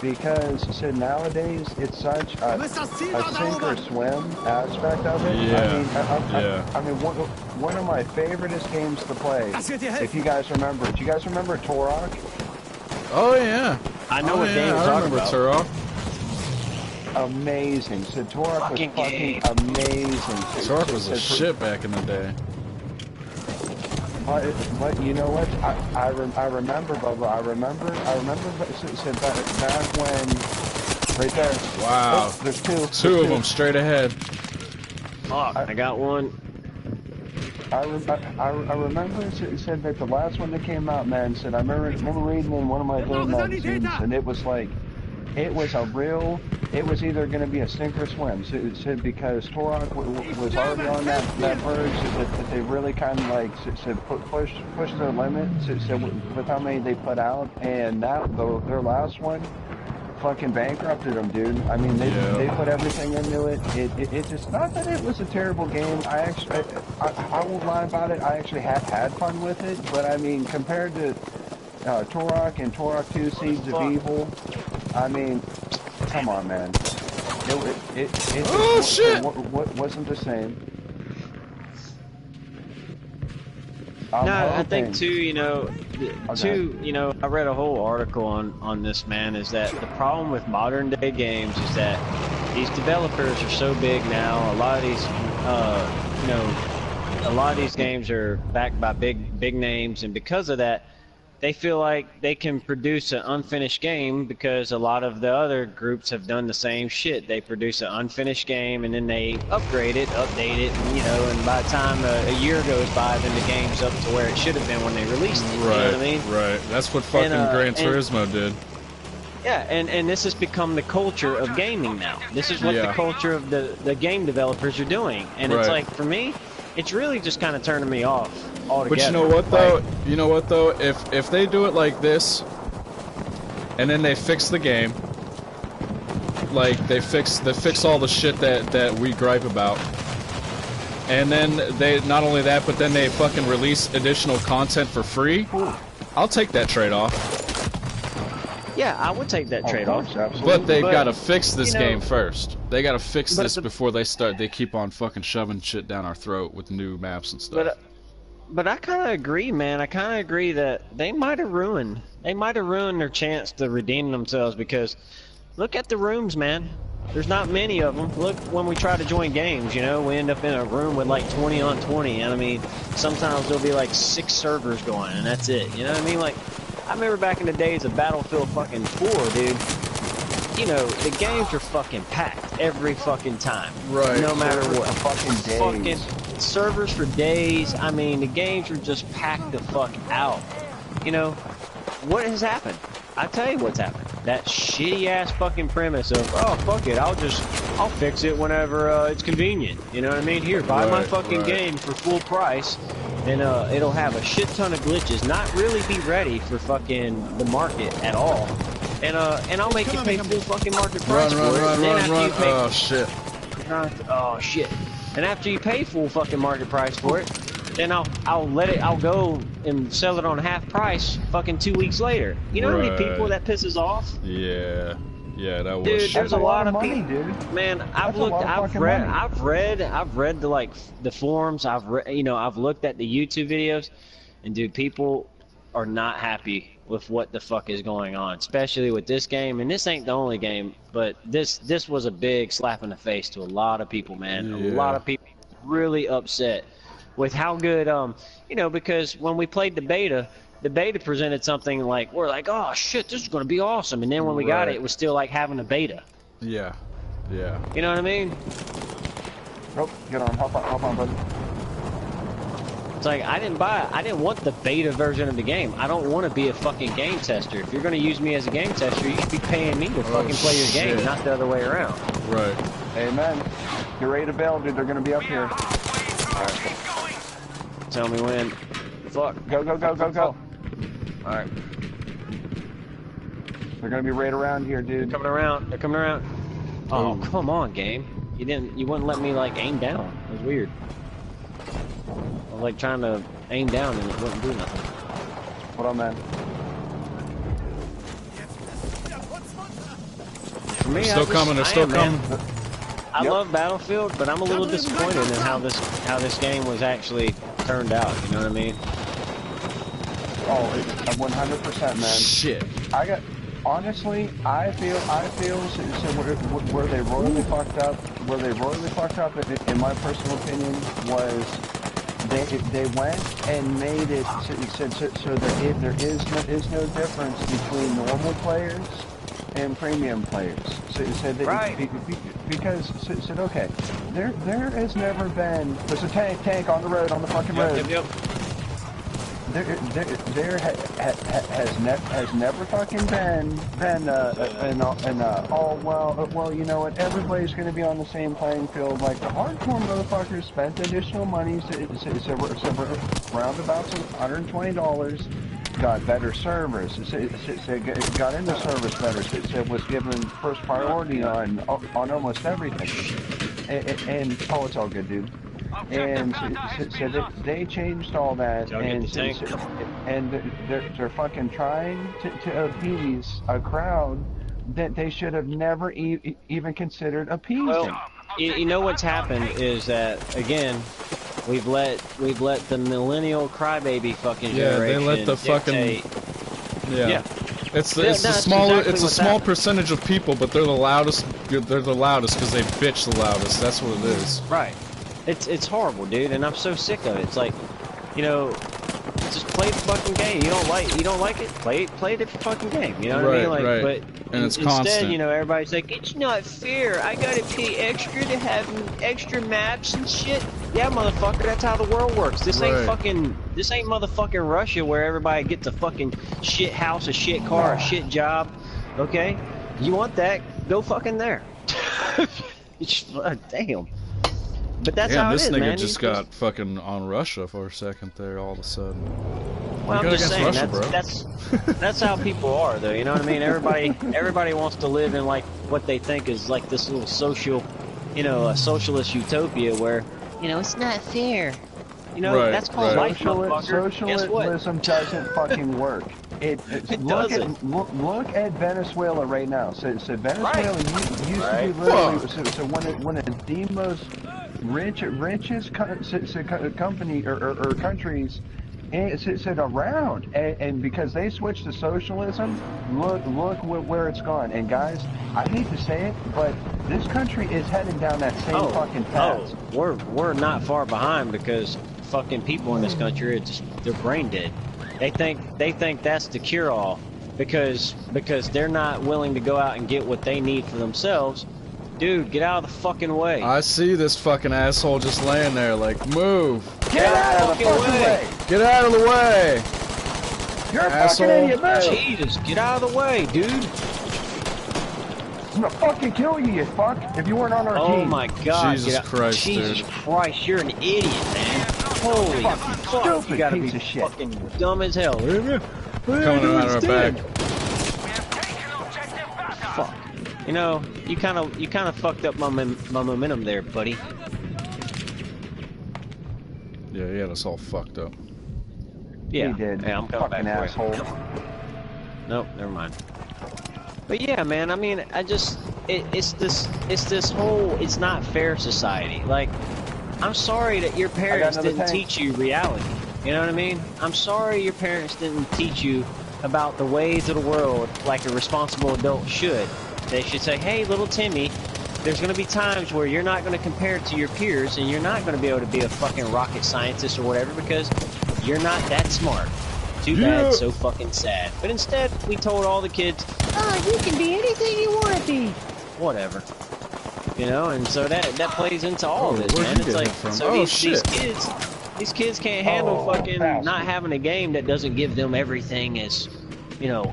Because so nowadays it's such a sink or swim aspect of it. Yeah. I mean, one of my favoriteest games to play. If you guys remember, do you guys remember Turok? Oh yeah. I know what game you're I talking remember about. Turok. Amazing. So Turok was Fucking fucking game. amazing. Turok was a shit back in the day. But you know what? I remember, Bubba. I remember so back when, right there. Wow. Oh, there's two. Two of them straight ahead. Fuck, I got one. I remember it said that the last one that came out, man, said I remember reading in one of my game magazines, and it was like, it was either going to be a sink or swim. So it said because Turok was already on that verge, that they really kind of like said push their limit. So with how many they put out, and now their last one fucking bankrupted them, dude. I mean, they put everything into it. It just, not that it was a terrible game. I won't lie about it. I actually had fun with it, but I mean, compared to Turok and Turok 2 Seeds of Evil, I mean, come on, man. It shit! Wasn't the same. I think too, you know, I read a whole article on this, man, is that the problem with modern day games is that these developers are so big now. A lot of these, a lot of these games are backed by big names, and because of that, they feel like they can produce an unfinished game because a lot of the other groups have done the same shit. They produce an unfinished game and then they upgrade it, update it, and by the time a year goes by, then the game's up to where it should have been when they released it. Right, you know what I mean? right. That's what fucking Gran Turismo did. Yeah, and this has become the culture of gaming now. This is what the culture of the game developers are doing. And it's like, for me, it's really just kind of turning me off altogether. But you know what though? If they do it like this, and then they fix the game, like they fix all the shit that we gripe about, and then they not only that, but then they fucking release additional content for free, I'll take that trade-off. Yeah, I would take that trade-off. But they've got to fix this game first. They got to fix this before they start. They keep on fucking shoving shit down our throat with new maps and stuff. But I kind of agree, man. I kind of agree that they might have ruined their chance to redeem themselves, because look at the rooms, man. There's not many of them. Look, when we try to join games, we end up in a room with like 20 on 20, and I mean, sometimes there'll be like 6 servers going, and that's it. You know what I mean? Like, I remember back in the days of Battlefield fucking 4, dude. The games are fucking packed every fucking time. Right. No matter what. Fucking days. Fucking servers for days. I mean, the games are just packed the fuck out. What has happened? I tell you what's happened. That shitty ass fucking premise of, oh fuck it, I'll fix it whenever it's convenient. You know what I mean? Here, buy my fucking game for full price, and it'll have a shit ton of glitches, not really be ready for fucking the market at all. And I'll make you pay full fucking market price for it. Run. Oh shit. Oh shit. And after you pay full fucking market price for it, then I'll go and sell it on half price fucking 2 weeks later. You know how many people that pisses off? Yeah, that was. Dude, shit. there's a lot of money, people. dude. Man, I've read the forums. I've read, I've looked at the YouTube videos, and dude, people are not happy with what the fuck is going on, especially with this game. And this ain't the only game, but this was a big slap in the face to a lot of people, man. Yeah. A lot of people really upset with how good, you know, because when we played the beta presented something like, we're like, oh shit, this is gonna be awesome, and then when we got it, it was still like having a beta. Yeah. Yeah. You know what I mean? Oh, get on, hop on, buddy. It's like, I didn't want the beta version of the game. I don't want to be a fucking game tester. If you're gonna use me as a game tester, you should be paying me to fucking play your game, not the other way around. Right. Amen. Get ready to bail, dude. They're gonna be up here. Alright. Tell me when. Fuck. Go. Alright. They're gonna be right around here, dude. They're coming around. Oh, come on, game. You wouldn't let me, like, aim down. It was weird. I was, like, trying to aim down and it wouldn't do nothing. What on, man? For me, They're still coming. I love Battlefield, but I'm a little disappointed in how this game was actually turned out. You know what I mean? Oh, 100%, man. Shit. Honestly, I feel so where they royally fucked up. Where they royally fucked up, in my personal opinion, was they went and made it so there is no difference between normal players and premium players. Because okay, there has never been. There's a tank on the road, on the fucking road. Yep. There has never fucking been well, you know what, everybody's going to be on the same playing field. Like, the hardcore motherfuckers spent additional money, so roundabouts of $120, got better servers, got into service better, so was given first priority on almost everything, and oh, it's all good, dude. And so they changed all that, and they're fucking trying to appease a crowd that they should have never even considered appeasing. Well, you know what's happened is that, again, we've let the millennial crybaby fucking generation. They let the fucking It's a small percentage of people, but they're the loudest. They're the loudest because they bitch the loudest. That's what it is. Right. It's horrible, dude, and I'm so sick of it. It's like, you know, just play the fucking game. You don't like it? Play a different fucking game. You know what I mean? Like, right. But and it's instead, constant. you know, everybody's like, it's not fair. I gotta pay extra to have extra maps and shit. Yeah, motherfucker, that's how the world works. This ain't motherfucking Russia where everybody gets a fucking shit house, a shit car, a shit job. Okay? You want that? Go fucking there. Damn. But that's how it is, man. This nigga just got fucking on Russia for a second there, all of a sudden. Well, I'm just saying, that's how people are, though. You know what I mean? Everybody wants to live in, like, what they think is like this little social, you know, a socialist utopia where, you know, it's not fair. You know, that's called life, motherfucker. Socialism doesn't fucking work. Look at Venezuela right now. So Venezuela used to be literally so one of the most richest company or countries around, and because they switched to socialism, look where it's gone. And guys, I hate to say it, but this country is heading down that same fucking path. We're not far behind because fucking people in this country they're brain dead. They think that's the cure-all because they're not willing to go out and get what they need for themselves. Dude, get out of the fucking way. I see this fucking asshole just laying there like, move. Get out of the fucking way. Get out of the way. You're a fucking idiot, man. Jesus, get out of the way, dude. I'm gonna fucking kill you, you fuck, if you weren't on our team. Oh my god. Jesus Christ, Jesus Christ, you're an idiot, man. Holy fuck. Stupid You gotta piece be of shit. fucking dumb as hell. Coming out of our back. Fuck. You know, you kind of fucked up my momentum there, buddy. Yeah, he had us all fucked up. Yeah, He did. Yeah, I'm coming fucking back asshole. for you. Nope, never mind. But yeah, man, I mean, it's this whole it's not fair society. Like, I'm sorry that your parents didn't teach you reality. You know what I mean? I'm sorry your parents didn't teach you about the ways of the world like a responsible adult should. They should say, hey, little Timmy, there's going to be times where you're not going to compare to your peers and you're not going to be able to be a fucking rocket scientist or whatever because you're not that smart. Too bad, so fucking sad. But instead, we told all the kids, oh, you can be anything you want to be. Whatever. You know, and so that plays into all of this, man. It's like, so these kids can't handle fucking not having a game that doesn't give them everything as, you know,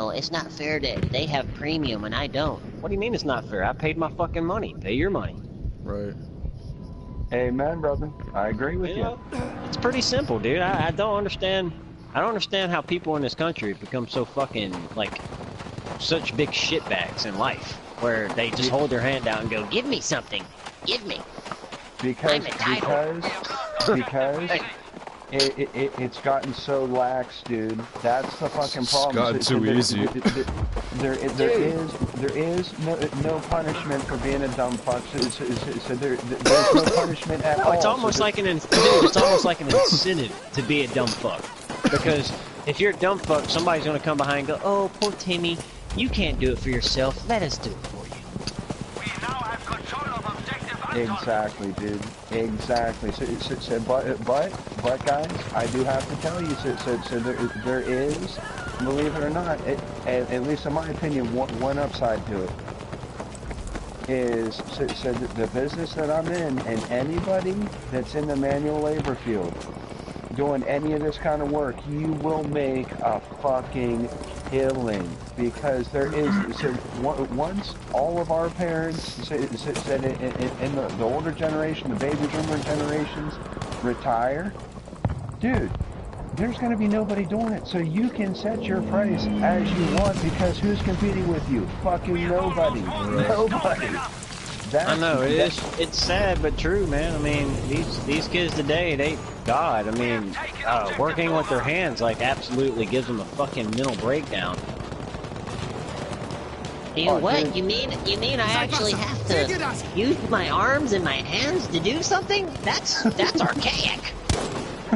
it's not fair that they have premium and I don't. What do you mean it's not fair? I paid my fucking money. Pay your money. Right. Amen, brother. I agree with you. It's pretty simple, dude. I don't understand. I don't understand how people in this country become so fucking, like, such big shitbags in life, where they just hold their hand out and go, give me something. Give me. Because it's gotten so lax, dude. That's the fucking problem. It's gotten too easy. There is no punishment for being a dumb fuck. So there's no punishment at all. It's almost like it's almost like an incentive to be a dumb fuck. Because if you're a dumb fuck, somebody's gonna come behind and go, oh, poor Timmy, you can't do it for yourself. Let us do it for you. We now have control of objective Anton. Exactly, dude. Exactly. But guys, I do have to tell you, so there is, believe it or not, at least in my opinion, one upside to it. Is so the business that I'm in, and anybody that's in the manual labor field doing any of this kind of work, you will make a fucking killing, because there is, so once all of our parents said in the older generation, the baby boomer generations retire, dude, there's going to be nobody doing it. So you can set your price as you want, because who's competing with you? Fucking nobody. Nobody. I know, it's sad but true, man. I mean, these kids today, God, I mean, working with their hands, like, absolutely gives them a fucking mental breakdown. What? You mean I actually have to use my arms and my hands to do something? That's archaic.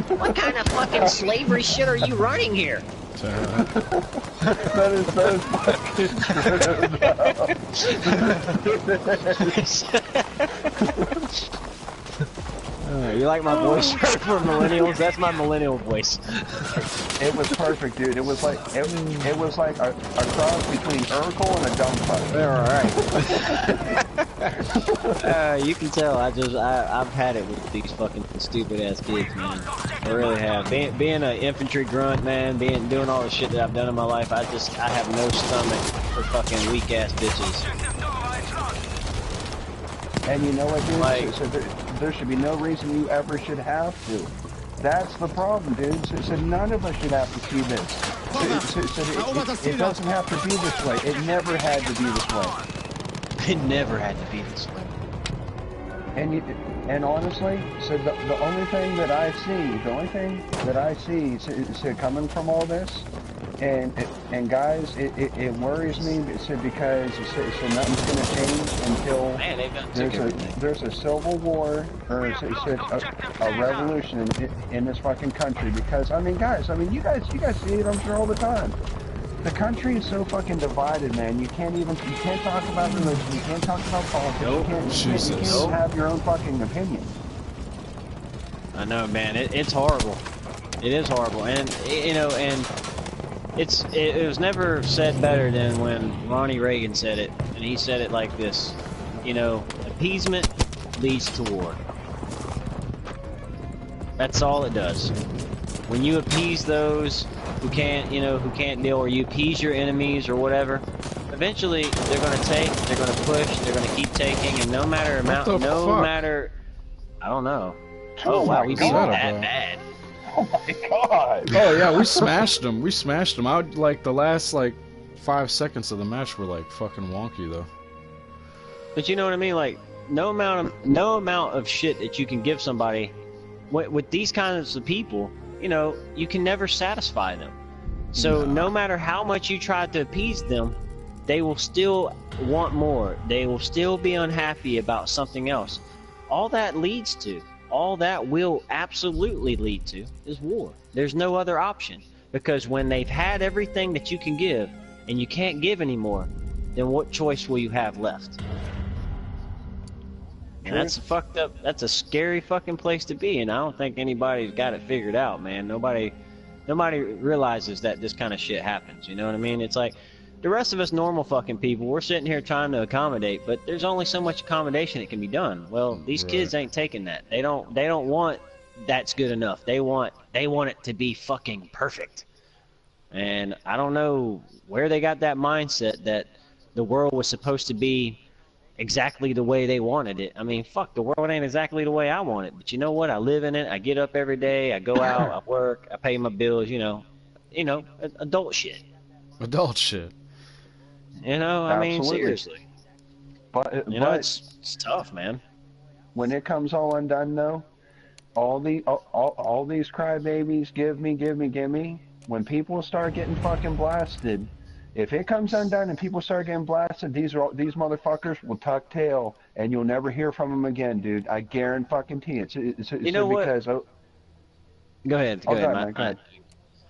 What kind of fucking slavery shit are you running here? That is so fucking you like my voice for millennials? That's my millennial voice. It was perfect, dude. It was like it was like a cross between Urkel and a dumb fuck. Alright. You can tell I've had it with these fucking stupid ass kids, man. I really have. Being an infantry grunt, man, doing all the shit that I've done in my life, I have no stomach for fucking weak ass bitches. And you know what, dude? Like, so there should be no reason you ever should have to. That's the problem, dude. So none of us should have to see this. It doesn't have to be this way. It never had to be this way. It never had to be this way. And honestly, so the only thing that I see, so coming from all this, and guys, it worries me because nothing's going to change until there's a civil war or a revolution in this fucking country. Because I mean, guys, you guys see it, I'm sure, all the time. The country is so fucking divided, man. You can't talk about religion. You can't talk about politics. You can't even have your own fucking opinion. I know, man. It's horrible. It is horrible, and and it was never said better than when Ronnie Reagan said it, and he said it like this: appeasement leads to war. That's all it does. When you appease those who can't deal, or you appease your enemies or whatever, eventually they're going to take, they're going to push, they're going to keep taking, and no matter I don't know. Oh wow, we beat them that bad. Oh my god. Oh yeah, we smashed them. We smashed them. Like the last 5 seconds of the match were fucking wonky though. But you know what I mean? Like no amount of shit that you can give somebody with these kinds of people, you can never satisfy them. So no matter how much you try to appease them, they will still want more. They will still be unhappy about something else. All that leads to all that will absolutely lead to is war. There's no other option. Because when they've had everything that you can give, and you can't give anymore, then what choice will you have left? And that's fucked up. That's a scary fucking place to be, and I don't think anybody's got it figured out, man. Nobody realizes that this kind of shit happens. You know what I mean? It's like the rest of us normal fucking people, we're sitting here trying to accommodate, but there's only so much accommodation that can be done. Well, these kids ain't taking that. They don't want that's good enough. They want it to be fucking perfect. And I don't know where they got that mindset that the world was supposed to be exactly the way they wanted it. I mean, fuck, the world ain't exactly the way I want it. But you know what? I live in it. I get up every day. I go out. I work. I pay my bills. You know, adult shit. Adult shit. You know, I mean, seriously. But it's tough, man. When it comes all undone, though, all these crybabies, give me. When people start getting fucking blasted, if it comes undone and people start getting blasted, these motherfuckers will tuck tail, and you'll never hear from them again, dude. I guarantee it. You know what? Go ahead. Go ahead.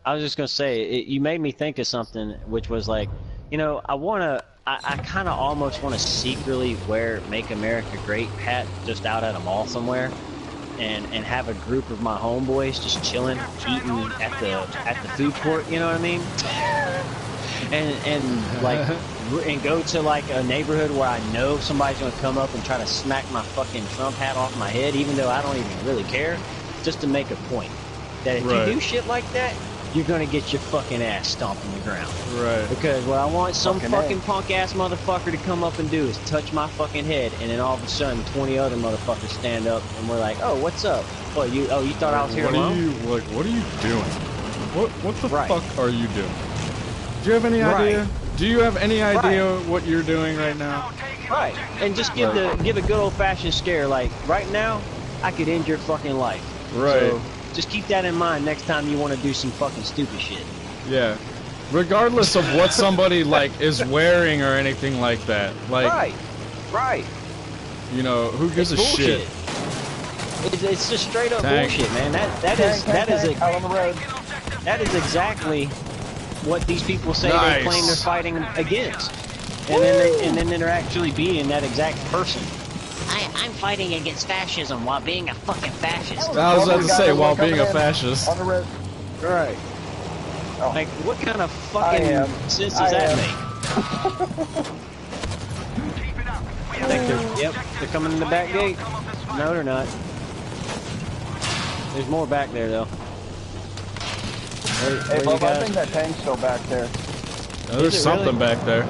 I was just gonna say, you made me think of something, which was like, you know, I kind of almost want to secretly wear "Make America Great" hat just out at a mall somewhere, and have a group of my homeboys just chilling, eating at the food court. You know what I mean? And go to like a neighborhood where I know somebody's gonna come up and try to smack my fucking Trump hat off my head, even though I don't even really care, just to make a point that if you do shit like that, you're gonna get your fucking ass stomped on the ground. Right. Because what I want some fucking punk ass motherfucker to come up and do is touch my fucking head, and then all of a sudden 20 other motherfuckers stand up and we're like, oh, what's up? What, you thought I was here alone? What are you doing? What the fuck are you doing? Do you have any idea? Do you have any idea what you're doing right now? Right. And just give a good old-fashioned scare. Like, right now, I could end your fucking life. Right. So just keep that in mind next time you want to do some fucking stupid shit. Yeah. Regardless of what somebody, like, is wearing or anything like that. Like, Right. You know, who gives a shit? It's just straight up bullshit, man. That is exactly what these people say they claim they're fighting against, and then they're actually being that exact person. I'm fighting against fascism while being a fucking fascist. I was about to say while being a fascist. Right. Oh. Like, what kind of fucking sense does that make? They're coming in the back gate. No, they're not. There's more back there, though. Hey, Bob, I think that tank's still back there. No, there's something back there.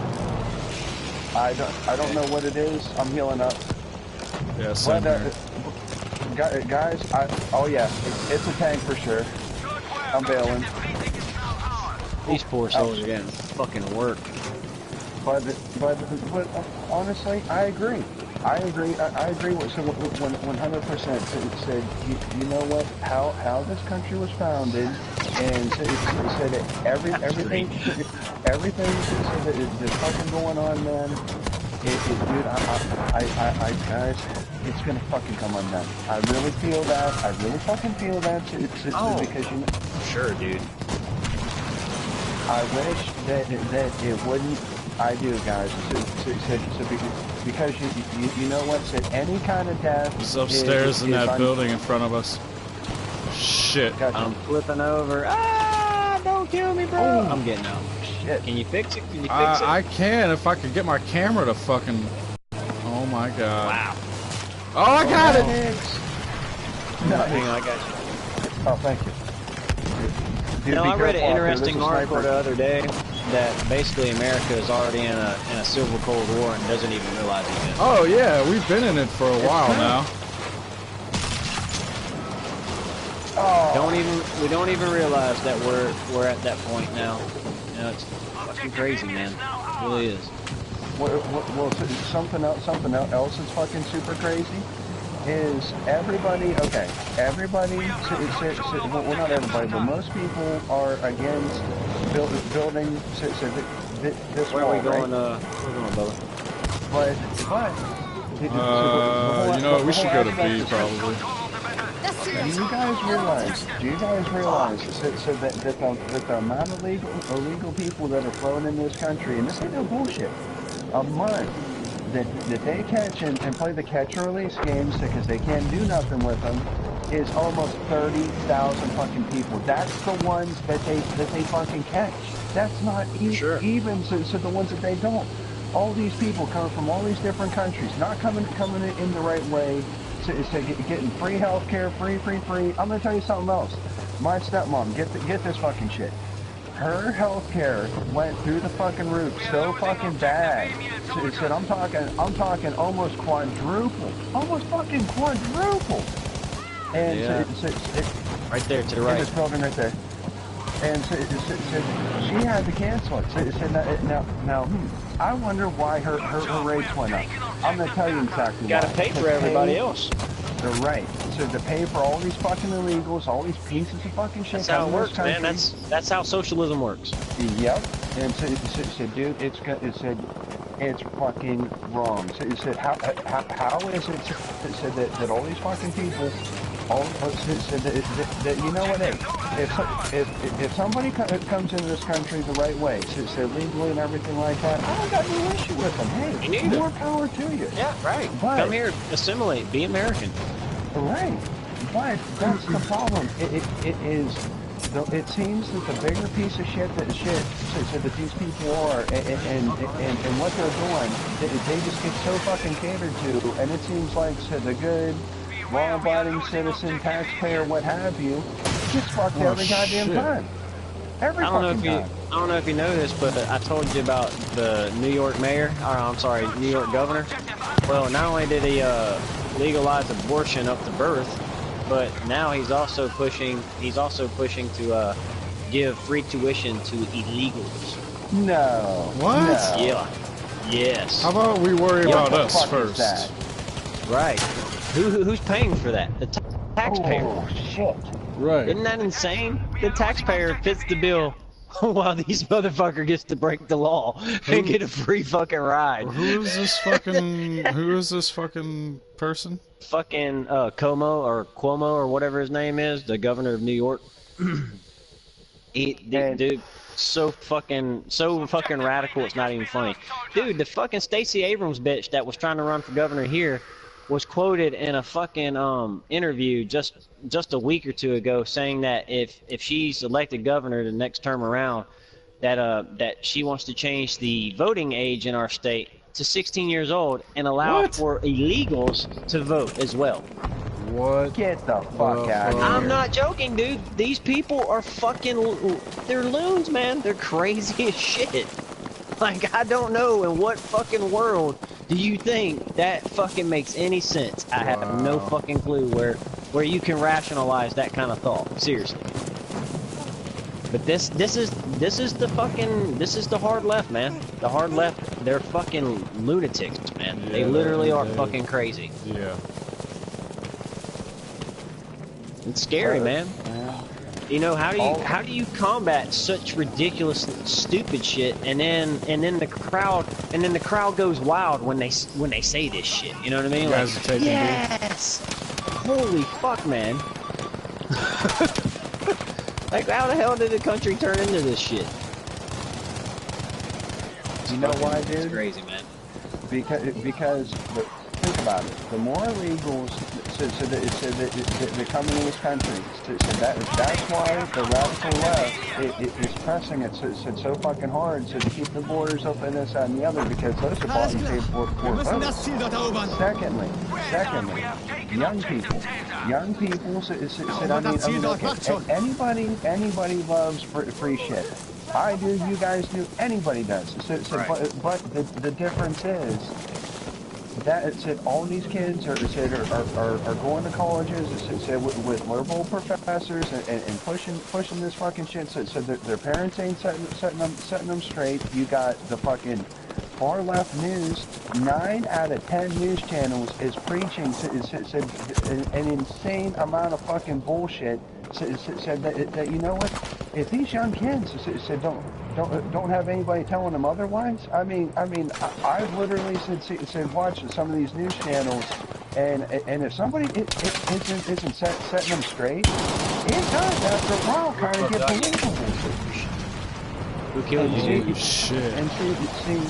I don't know what it is. I'm healing up. Yeah, same here. Guys, oh yeah, it's a tank for sure. I'm bailing. These poor souls are getting fucking worked. But honestly, I agree. I agree with 100%. Said you know what? How this country was founded, and said that everything that's fucking going on, man. Dude, guys, it's gonna fucking come undone. I really feel that. I really fucking feel that. It's because you know. Sure, dude. I wish that it wouldn't. I do, guys. Because you know what? Said any kind of death. It's upstairs in that building in front of us. Shit. Gotcha. I'm flipping over. Ah! Don't kill me, bro. Oh. I'm getting out. Shit. Can you fix it? I can if I could get my camera to fucking. Oh my god. Wow. Oh, I got it. No, hang on, I got you. Oh, thank you. You know, I read an interesting article the other day that basically America is already in a civil Cold War and doesn't even realize it yet. Oh yeah, we've been in it for a while now. Oh. We don't even realize that we're at that point now. You know, it's fucking crazy, man. It really is. Well, something else that's fucking super crazy is everybody, well, not everybody, but most people are against building this wall, wall, Where are we going, But you know, we should go to B, probably. you guys realize? Do you guys realize that the amount of illegal people that are flowing in this country, and this ain't no bullshit, a month that they catch and play the catch or release games because they can't do nothing with them, is almost 30,000 fucking people. That's the ones that they fucking catch. That's not even so the ones that they don't. All these people coming from all these different countries, not coming in the right way, getting free healthcare, free. I'm gonna tell you something else. My stepmom, get this fucking shit. Her healthcare went through the fucking roof so fucking bad. So said I'm talking almost quadruple, almost fucking quadruple. And right there to the right. In this building right there. And so she had to cancel it. So it said now, I wonder why her rates went up. I'm gonna tell you exactly why. Gotta pay for everybody else. They're right. So to pay for all these fucking illegals, all these pieces of fucking shit. That's how it works, man. That's how socialism works. Yep. And so it said, dude, it's fucking wrong. So it said, how is it? It said that all these fucking people. Said that you know what? Hey, if somebody comes into this country the right way, so legally and everything like that, I don't got no issue with them. Hey, more power to you. Yeah, right. But, come here, assimilate, be American. Right. But that's the problem. It seems that the bigger piece of shit that these people are and what they're doing, they just get so fucking catered to, and it seems like the good, law-abiding citizen, taxpayer, what have you, gets fucked every goddamn time. Every fucking time. I don't know if you know this, but I told you about the New York mayor, New York governor. Well, not only did he legalize abortion up to birth, but now he's also pushing to give free tuition to illegals. No. What? No. Yeah. Yes. How about we worry about us first? Right. Who's paying for that? The taxpayer. Oh, shit. Right. Isn't that insane? The taxpayer fits the bill while these motherfucker gets to break the law and get a free fucking ride. Who is this fucking person? Fucking Cuomo or whatever his name is, the governor of New York. Dude, so fucking radical, it's not even funny. Dude, the fucking Stacey Abrams bitch that was trying to run for governor here was quoted in a fucking interview just a week or two ago, saying that if she's elected governor the next term around, that she wants to change the voting age in our state to 16 years old and allow for illegals to vote as well. What? Get the fuck out of here. I'm not joking, dude. These people are they're loons, man. They're crazy as shit. Like, I don't know in what fucking world do you think that fucking makes any sense. I have no fucking clue where you can rationalize that kind of thought. Seriously. But this is the hard left, man. The hard left, they're fucking lunatics, man. Yeah, they literally are fucking crazy. Yeah. It's scary, man. You know, how do you combat such ridiculous, stupid shit, and then the crowd goes wild when they say this shit. You know what I mean? You guys are taking yes. Holy fuck, man. Like, how the hell did the country turn into this shit? You know why, dude? It's crazy, man. Because think about it. The more illegals that come into this country, that's why the radical left is pressing it so fucking hard to keep the borders open, this, that, and the other, because those are bought and paid for votes. Secondly, young people. Anybody loves free shit. I do, you guys do, anybody does. But the difference is that all these kids are going to colleges with liberal professors and pushing this fucking shit. So their parents ain't setting them straight. You got the fucking far left news. 9 out of 10 news channels is preaching an insane amount of fucking bullshit. Said that you know what? If these young kids don't have anybody telling them otherwise, I mean, I've literally said watch some of these news channels And if somebody isn't setting them straight, it does after a while kind of get believable. Who killed you? Holy shit. And see,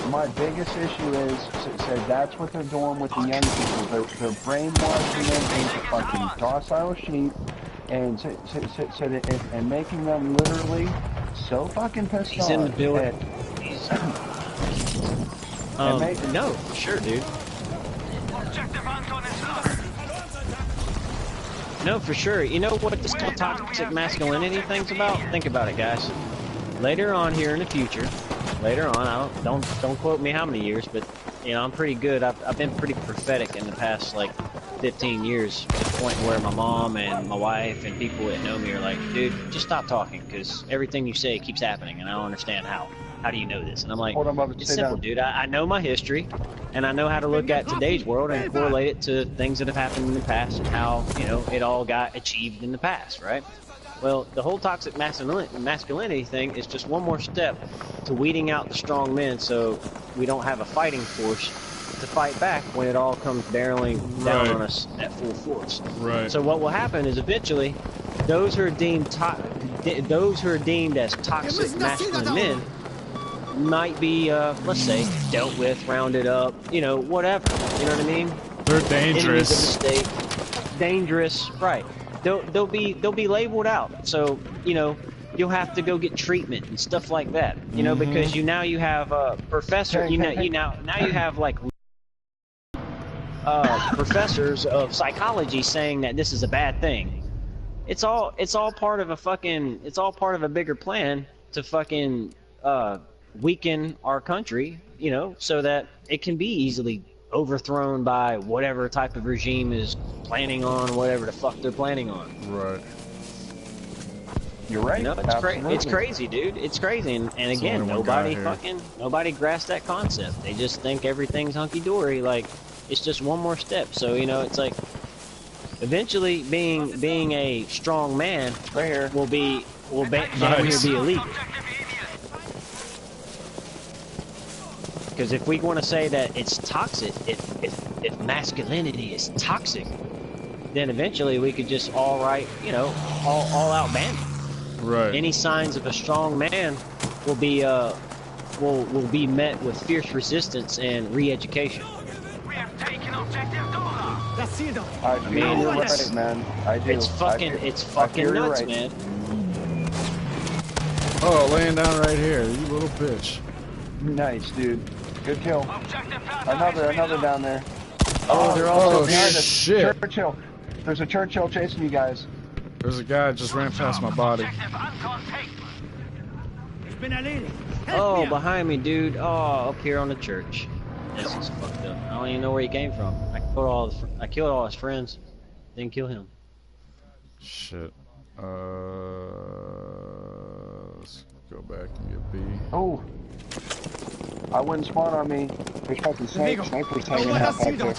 my biggest issue is said that's what they're doing with the young people. They're brainwashing them into fucking docile sheep, and making them literally so fucking pissed off. He's in the building. No, for sure, dude. Objective Anton is lost. No, for sure. You know what this whole toxic masculinity thing's about? Think about it, guys. Later on here in the future, later on, don't quote me how many years, but you know I'm pretty good. I've been pretty prophetic in the past like 15 years, to the point where my mom and my wife and people that know me are like, dude, just stop talking, because everything you say keeps happening, and I don't understand how. How do you know this? And I'm like, it's simple, dude. I know my history, and I know how to look at today's world and correlate it to things that have happened in the past and how, you know, it all got achieved in the past, right? Well, the whole toxic masculinity thing is just one more step to weeding out the strong men so we don't have a fighting force to fight back when it all comes barreling down on us at full force. Right. So what will happen is eventually those who are deemed as toxic masculine men might be, let's say, dealt with, rounded up, you know, whatever. You know what I mean? They're dangerous. Enemies of the state. Dangerous, right? They'll be labeled out. So you know you'll have to go get treatment and stuff like that. You know, because you have a professor. Now you have like professors of psychology saying that this is a bad thing. It's all part of a fucking. It's all part of a bigger plan to fucking weaken our country, you know, so that it can be easily overthrown by whatever type of regime is planning on whatever the fuck they're planning on. Right. You're right. You know, it's crazy, dude. It's crazy, and again, nobody grasps that concept. They just think everything's hunky dory, like it's just one more step. So you know, it's like eventually being a strong man will be illegal. Because if we want to say that it's toxic, if masculinity is toxic, then eventually we could just all out ban it. Right. Any signs of a strong man will be met with fierce resistance and re-education. We have taken objective Dora. I mean, you're right, man. I do. It's fucking nuts, right. man. Oh, laying down right here, you little bitch. Nice, dude. Good kill. Another down there. Oh, they're all behind us. Shit. Churchill. There's a Churchill chasing you guys. There's a guy that just ran past my body. Oh, behind me, dude. Oh, up here on the church. This is fucked up. I don't even know where he came from. I killed all his friends. Didn't kill him. Shit. Let's go back and get B. Oh. I wouldn't spawn on me. There's fucking snipers hanging out back there.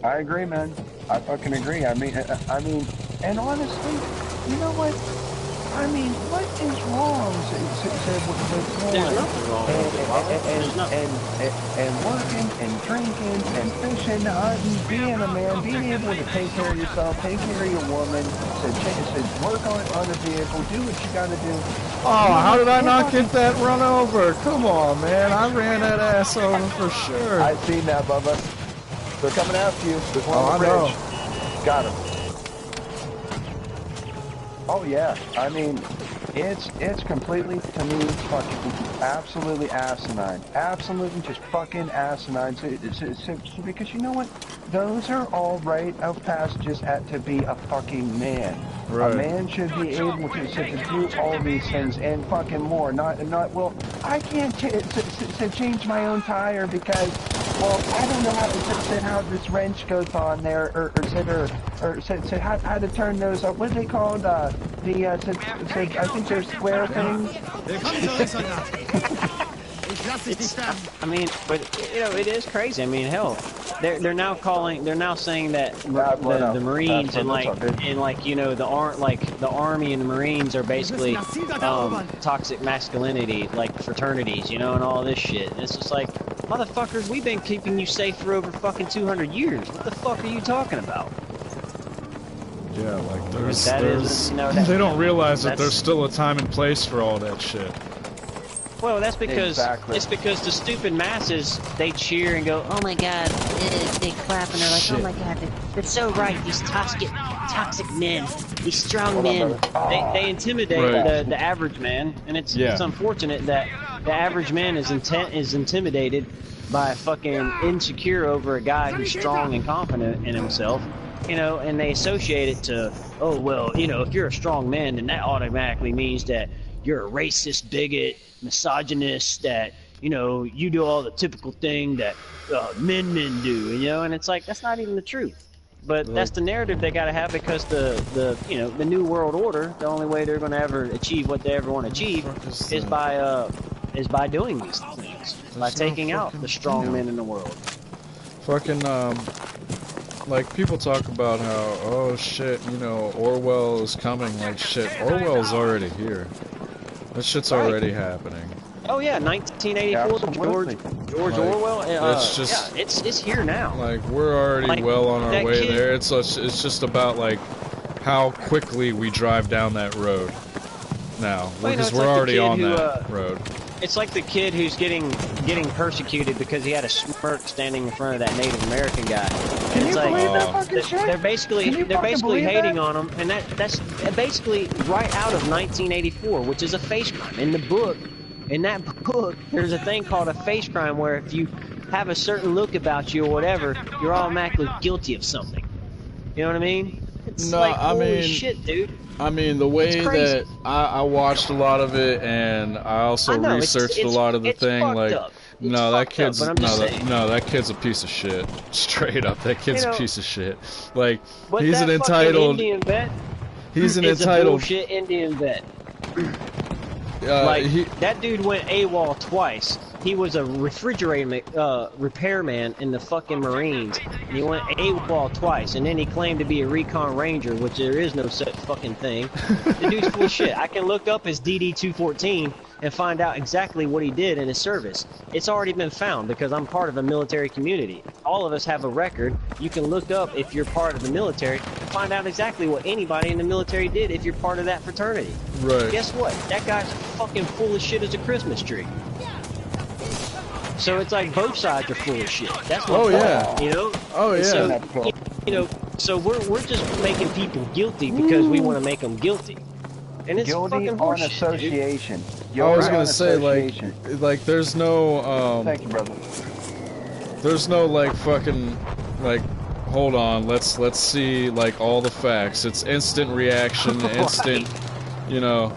I agree, man. I fucking agree. I mean, and honestly, you know what? I mean, what is wrong with There's nothing wrong with it. and working and drinking and fishing, hunting, being a man, being able to take care of yourself, take care of your woman, to work on a vehicle, do what you gotta do. Oh, how did I not get that run over? Come on, man. I ran that ass over for sure. I've seen that, Bubba. They're coming after you. There's one on the bridge. Got him. Oh yeah, I mean, it's completely, to me, fucking absolutely asinine. Absolutely just fucking asinine. So, because you know what? Those are all rite of passages to be a fucking man. Right. A man should be able to do all these things and fucking more. Not well, I can't change my own tire because, well, I don't know how this wrench goes on there, or how to turn those up. What are they called? I think they're square things. Lass dich nicht sterben. I mean, but you know, it is crazy. I mean, hell, they're now saying that the Marines and like you know the Army and the Marines are basically toxic masculinity, like fraternities, you know, and all this shit. And it's just like, motherfuckers, we've been keeping you safe for over fucking 200 years. What the fuck are you talking about? Yeah, like there's they don't realize that there's still a time and place for all that shit. Well, that's because it's because the stupid masses, they cheer and go, oh my god, they clap and they're like, oh my god, they're so right, these toxic men, these strong men. They intimidate the average man, and it's unfortunate that the average man is intimidated by fucking insecure over a guy who's strong and confident in himself. You know, and they associate it to, oh, well, you know, if you're a strong man, then that automatically means that you're a racist, bigot, misogynist, that, you know, you do all the typical thing that men do, you know, and it's like, that's not even the truth. But that's the narrative they gotta have because the you know, the New World Order, the only way they're gonna ever achieve what they ever want to achieve is by doing these things, by taking out the strong men in the world. Fucking, like, people talk about how, oh shit, you know, Orwell is coming, like shit. Orwell's already here. That shit's already happening. Oh yeah, 1984, George Orwell. It's just, yeah, it's here now. Like, we're already well on our way there. It's just about, like, how quickly we drive down that road now. Because we're already on that road. It's like the kid who's getting persecuted because he had a smirk standing in front of that Native American guy. Can you believe that fucking shit? They're basically hating on him, and that's basically right out of 1984, which is a face crime. In that book, there's a thing called a face crime where if you have a certain look about you or whatever, you're automatically guilty of something. You know what I mean? It's holy shit, dude. I mean, the way that I watched a lot of it, and I also researched a lot of the thing. Like, that kid's a piece of shit. Straight up, that kid's a piece of shit. Like, he's an entitled Indian vet. He's an entitled a bullshit Indian vet. That dude went AWOL twice. He was a refrigerator repairman in the fucking Marines. And he went AWOL twice, and then he claimed to be a recon ranger, which there is no such fucking thing. The dude's full of shit. I can look up his DD-214 and find out exactly what he did in his service. It's already been found because I'm part of a military community. All of us have a record. You can look up if you're part of the military and find out exactly what anybody in the military did if you're part of that fraternity. Right. Guess what? That guy's fucking full of shit as a Christmas tree. So it's like both sides are full of shit. That's what you know? Oh yeah. So, you know, so we're just making people guilty because we want to make them guilty. And it's guilty fucking on bullshit, association. I was gonna say, like there's no thank you, brother. There's no like fucking like, hold on, let's see like all the facts. It's instant reaction, instant, you know,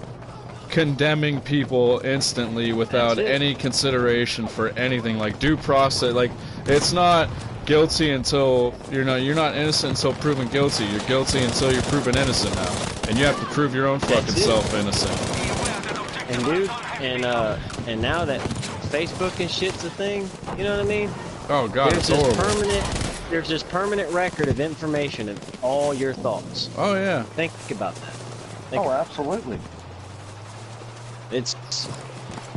condemning people instantly without any consideration for anything, like due process. Like, it's not guilty until you're not innocent until proven guilty. You're guilty until you're proven innocent now, and you have to prove your own fucking self innocent. And dude, and now that Facebook and shit's a thing, you know what I mean? Oh god, it's horrible. There's this permanent record of information of all your thoughts. Oh yeah. Think about that. Absolutely.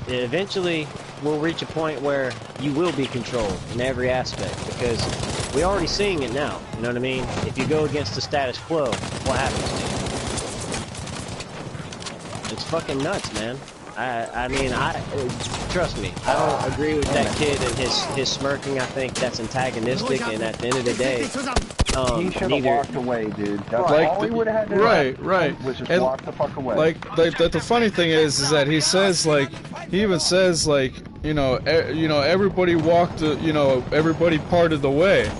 Eventually we'll reach a point where you will be controlled in every aspect, because we're already seeing it now. You know what I mean? If you go against the status quo, what happens to you? It's fucking nuts, man. I mean, trust me, I don't agree with that kid and his smirking. I think that's antagonistic, and at the end of the day, he should have walked away, dude. That's like all he would have had to do. Was just walk the fuck away. Like the funny thing is that he says, like, he even says, like, you know, everybody walked, everybody parted the way.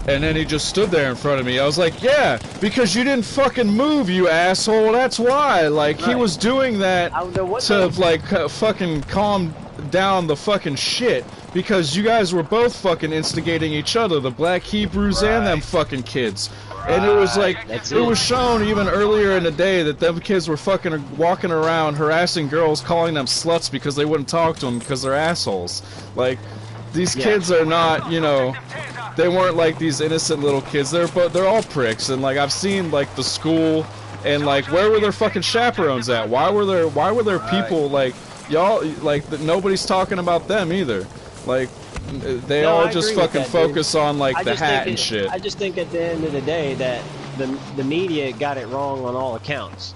And then he just stood there in front of me. I was like, yeah, because you didn't fucking move, you asshole. That's why. Like, he was doing that to, like, fucking calm down the fucking shit. because you guys were both fucking instigating each other, the black Hebrews and them fucking kids. And it was like, it was shown even earlier in the day that them kids were fucking walking around harassing girls, calling them sluts because they wouldn't talk to them because they're assholes. Like, these kids are not, you know, they weren't like these innocent little kids. They're all pricks. And like, I've seen like the school, and like, where were their fucking chaperones at? Why were there people like y'all? Like, nobody's talking about them either. Like, they all just fucking focus on like the hat and shit. I just think at the end of the day that the media got it wrong on all accounts,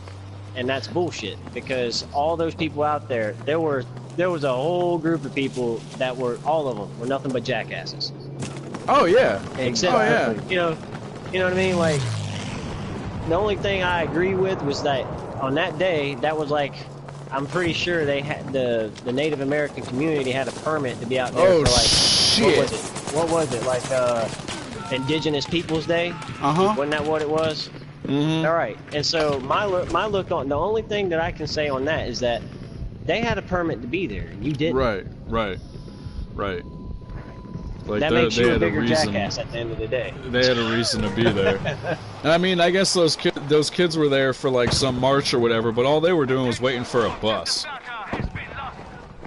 and that's bullshit. Because all those people out there, there was a whole group of people that were, all of them were nothing but jackasses. Oh yeah. Except you know what I mean? Like, the only thing I agree with was that on that day, that was like, I'm pretty sure they had the Native American community had a permit to be out there for like, shit. What was it? Like Indigenous Peoples Day? Wasn't that what it was? All right. And so my look on, the only thing that I can say on that is that they had a permit to be there, and you didn't. Right. Like, that makes you a bigger jackass at the end of the day. They had a reason to be there. And I mean, I guess those kids were there for like some march or whatever, but all they were doing was waiting for a bus.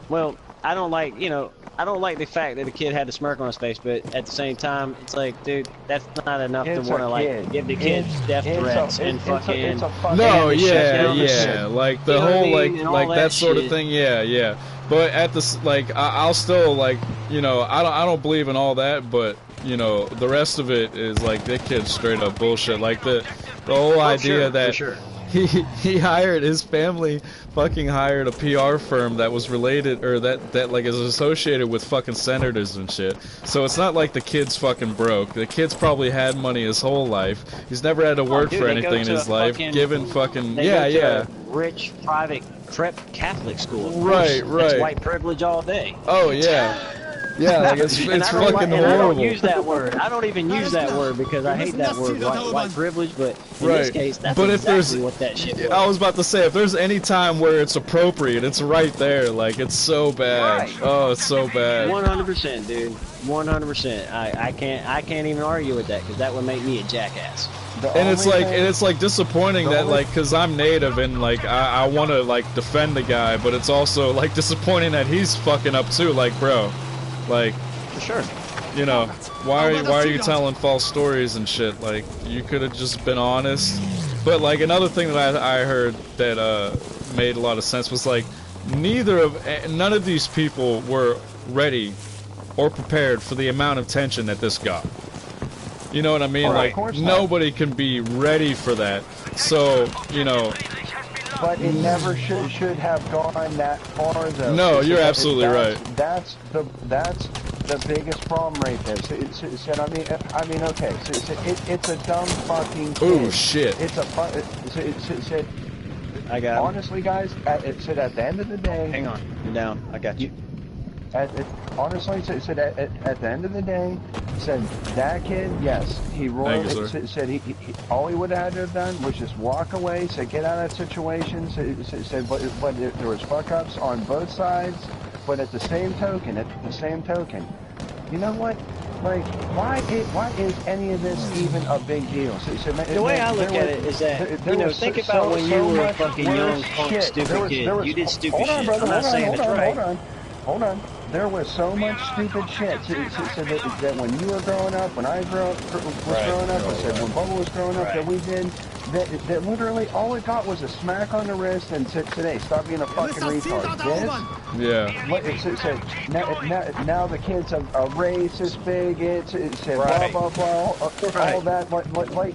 Well, I don't like the fact that the kid had a smirk on his face, but at the same time, it's like, dude, that's not enough to want to like give the kids death threats and fucking. No, yeah, like the whole like that sort of thing, yeah. But at the like, I'll still like, you know, I don't believe in all that, but you know, the rest of it is like, that kid's straight up bullshit. Like the whole idea that he hired, his family fucking hired a PR firm that was related, or that like is associated with fucking senators and shit. So it's not like the kid's fucking broke. The kid's probably had money his whole life. He's never had to work for anything in his life. Given fucking rich private prep Catholic school. Right. It's white privilege all day. Oh yeah. Yeah, like it's fucking horrible. I don't use that word. I don't even use that word because I hate that word, white privilege. But in this case, that's exactly what that shit was. I was about to say, if there's any time where it's appropriate, it's right there. Like, it's so bad. Oh, it's so bad. 100%, dude. 100%. I can't even argue with that because that would make me a jackass. And it's like disappointing that like, cause I'm native and like I want to like defend the guy, but it's also like disappointing that he's fucking up too. Like, bro. Like, for sure, you know, why are you telling false stories and shit? Like, you could have just been honest. But like, another thing that I heard that made a lot of sense was like, none of these people were ready or prepared for the amount of tension that this got. You know what I mean? Like, nobody can be ready for that. So, you know. But it never should have gone that far, though. No, you're absolutely right. That's the biggest problem right there. So I mean, okay. So it's a dumb fucking kid. Oh shit! It's a I got. Honestly, guys, at the end of the day. Hang on, you're down. I got you. Honestly, said at the end of the day, said that kid, yes, he rolled. Said he all he would have had to have done was just walk away. Said get out of that situation. Said but there was fuck ups on both sides. But at the same token, you know what? Like, why is any of this even a big deal? The way I look at it is that, you know, think about when you were a fucking young, punk, stupid kid. You did stupid shit. I'm not saying it's right. Hold on. There was so much stupid shit. So that when you were growing up, when I was growing up, I said when Bubba was growing up, that we did, that literally all it got was a smack on the wrist and said, today, stop being a fucking retard. Now the kids are racist, bigots, blah, blah, blah, all that. Like,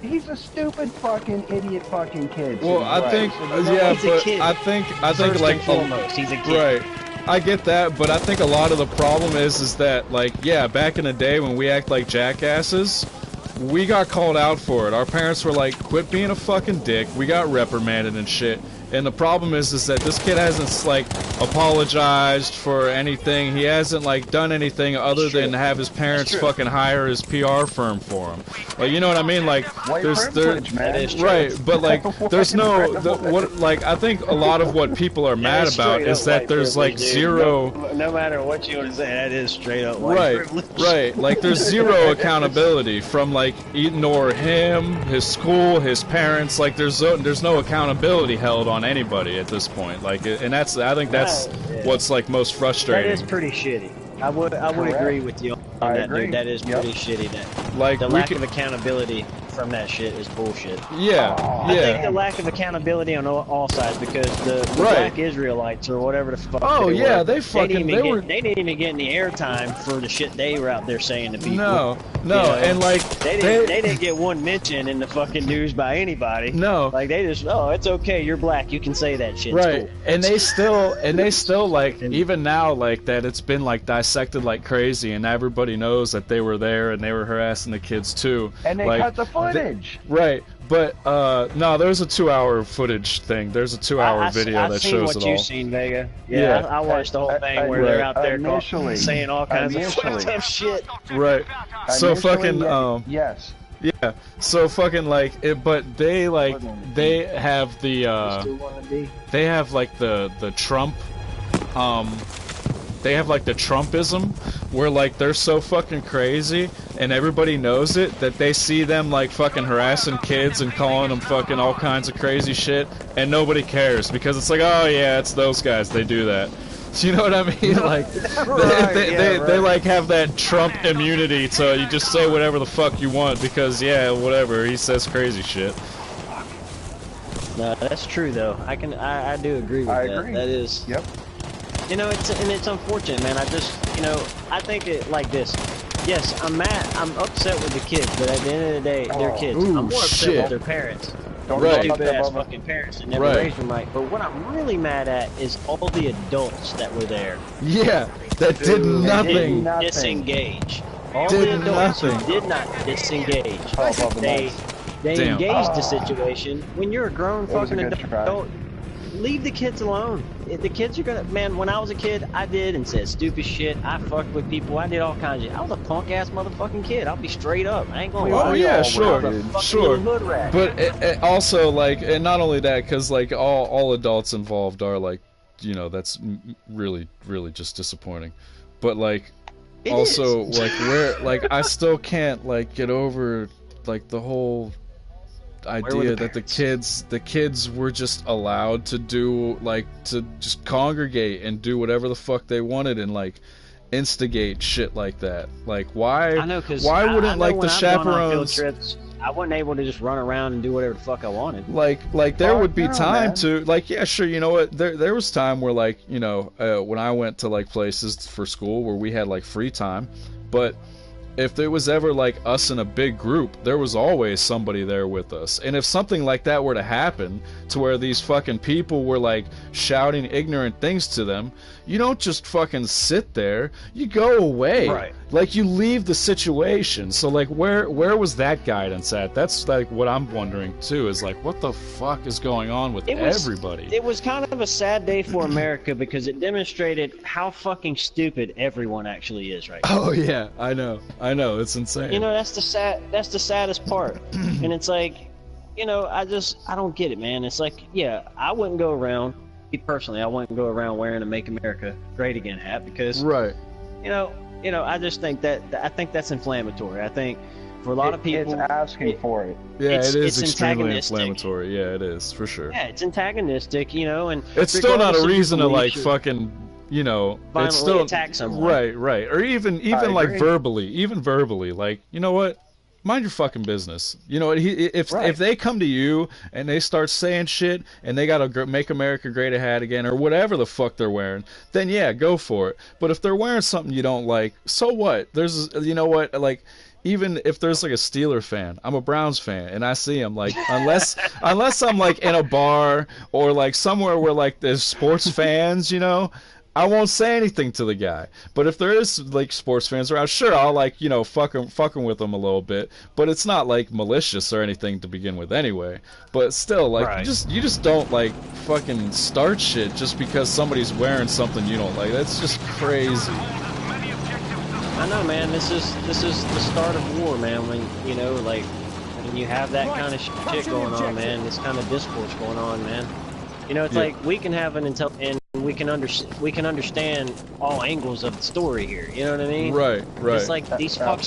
he's a stupid fucking idiot fucking kid. Well, I think, I think like, foremost, he's a kid. Right. I get that, but I think a lot of the problem is that, like, yeah, back in the day when we act like jackasses, we got called out for it. Our parents were like, quit being a fucking dick. We got reprimanded and shit. And the problem is that this kid hasn't, like, apologized for anything. He hasn't, like, done anything other than have his parents fucking hire his PR firm for him. Like, you know what I mean? Like, right, but, like, there's no, like, I think a lot of what people are mad about is that there's, like, zero... No matter what you want to say, that is straight up white privilege. Right, like, there's zero accountability from, like, nor him, his school, his parents. Like, there's no accountability held on anybody at this point, like, and I think that's what's like most frustrating. That is pretty shitty. I would agree with you on that, dude. That is pretty shitty. That like the lack of accountability from that shit is bullshit. Yeah, I think the lack of accountability on all sides, because the black Israelites or whatever the fuck. They didn't even get any airtime for the shit they were out there saying to people. No, and like they didn't get one mention in the fucking news by anybody. No, like they just, oh, it's okay, you're black, you can say that shit. Right, cool. and they still like, even now, like, that it's been like dissected like crazy, and everybody knows that they were there and they were harassing the kids too. And they cut the footage. Right, but no, there's a 2-hour footage thing. There's a 2-hour video that shows it all. I've seen what you've seen, Vega. Yeah, I watched the whole thing where they're out there saying all kinds of fucked up shit. Right. So fucking yes. Yeah. So fucking like it, but they like they have the they have like the Trump they have like the Trumpism, where like they're so fucking crazy and everybody knows it, that they see them like fucking harassing kids and calling them fucking all kinds of crazy shit, and nobody cares because it's like, oh yeah, it's those guys, they do that. So you know what I mean? Like, they like have that Trump immunity, so you just say whatever the fuck you want because, yeah, whatever, he says crazy shit. No, that's true though. I do agree with that. Agree. That is. Yep. You know, it's unfortunate, man. I just, I think it like this. Yes, I'm upset with the kids, but at the end of the day, they're kids. I'm more upset with their parents. Stupid ass fucking parents that never raised them right. But what I'm really mad at is all the adults that were there. Yeah, that did nothing. Didn't disengage. All the adults who did not disengage. They engaged the situation. When you're a grown fucking adult, leave the kids alone. The kids are gonna, man, when I was a kid, I did and said stupid shit. I fucked with people. I did all kinds of shit. I was a punk ass motherfucking kid. I'll be straight up. I ain't gonna lie. Oh yeah, sure. But it also, like, and not only that, because like all adults involved are like, that's really just disappointing. But like, also like where, like, I still can't like get over like the whole idea that the kids were just allowed to do, like, to just congregate and do whatever the fuck they wanted and like instigate shit like that. Like, why? I know, cause why wouldn't like the chaperones? I wasn't able to just run around and do whatever the fuck I wanted. Like there would be time to, like, yeah, sure, you know what? There was time where, like, when I went to like places for school where we had like free time, but if there was ever like us in a big group, there was always somebody there with us. And if something like that were to happen, to where these fucking people were like shouting ignorant things to them, you don't just fucking sit there. You go away. Right. Like, you leave the situation. So like, where was that guidance at? That's like what I'm wondering too, is like, what the fuck is going on with everybody? It was kind of a sad day for America because it demonstrated how fucking stupid everyone actually is right now. Oh yeah, I know, it's insane. That's the saddest part. And it's like, I don't get it, man. It's like, yeah, I wouldn't go around, me personally, I wouldn't go around wearing a Make America Great Again hat because, I just think I think that's inflammatory. I think for a lot of people, it's asking for it. Yeah, it is extremely inflammatory. Yeah, it is, for sure. Yeah, it's antagonistic, and it's still not a reason to like fucking, violently it's still attack someone. Right, or even like verbally, like, you know what? Mind your fucking business. If they come to you and they start saying shit and they gotta Make America Great Again or whatever the fuck they're wearing, then yeah, go for it. But if they're wearing something you don't like, so what? There's, like, even if there's like a Steeler fan, I'm a Browns fan, and I see him, like, unless I'm like in a bar or like somewhere where like there's sports fans, I won't say anything to the guy. But if there is like sports fans around, sure, I'll like, you know, fucking with them a little bit. But it's not like malicious or anything to begin with anyway. But still, like, Right. you just don't like fucking start shit just because somebody's wearing something you don't like. That's just crazy. I know, man. This is the start of war, man. When you know, like, when you have that kind of shit going on, man. This kind of discourse going on, man. You know, it's like we can have an and we can understand all angles of the story here. You know what I mean? Right. It's like these fuck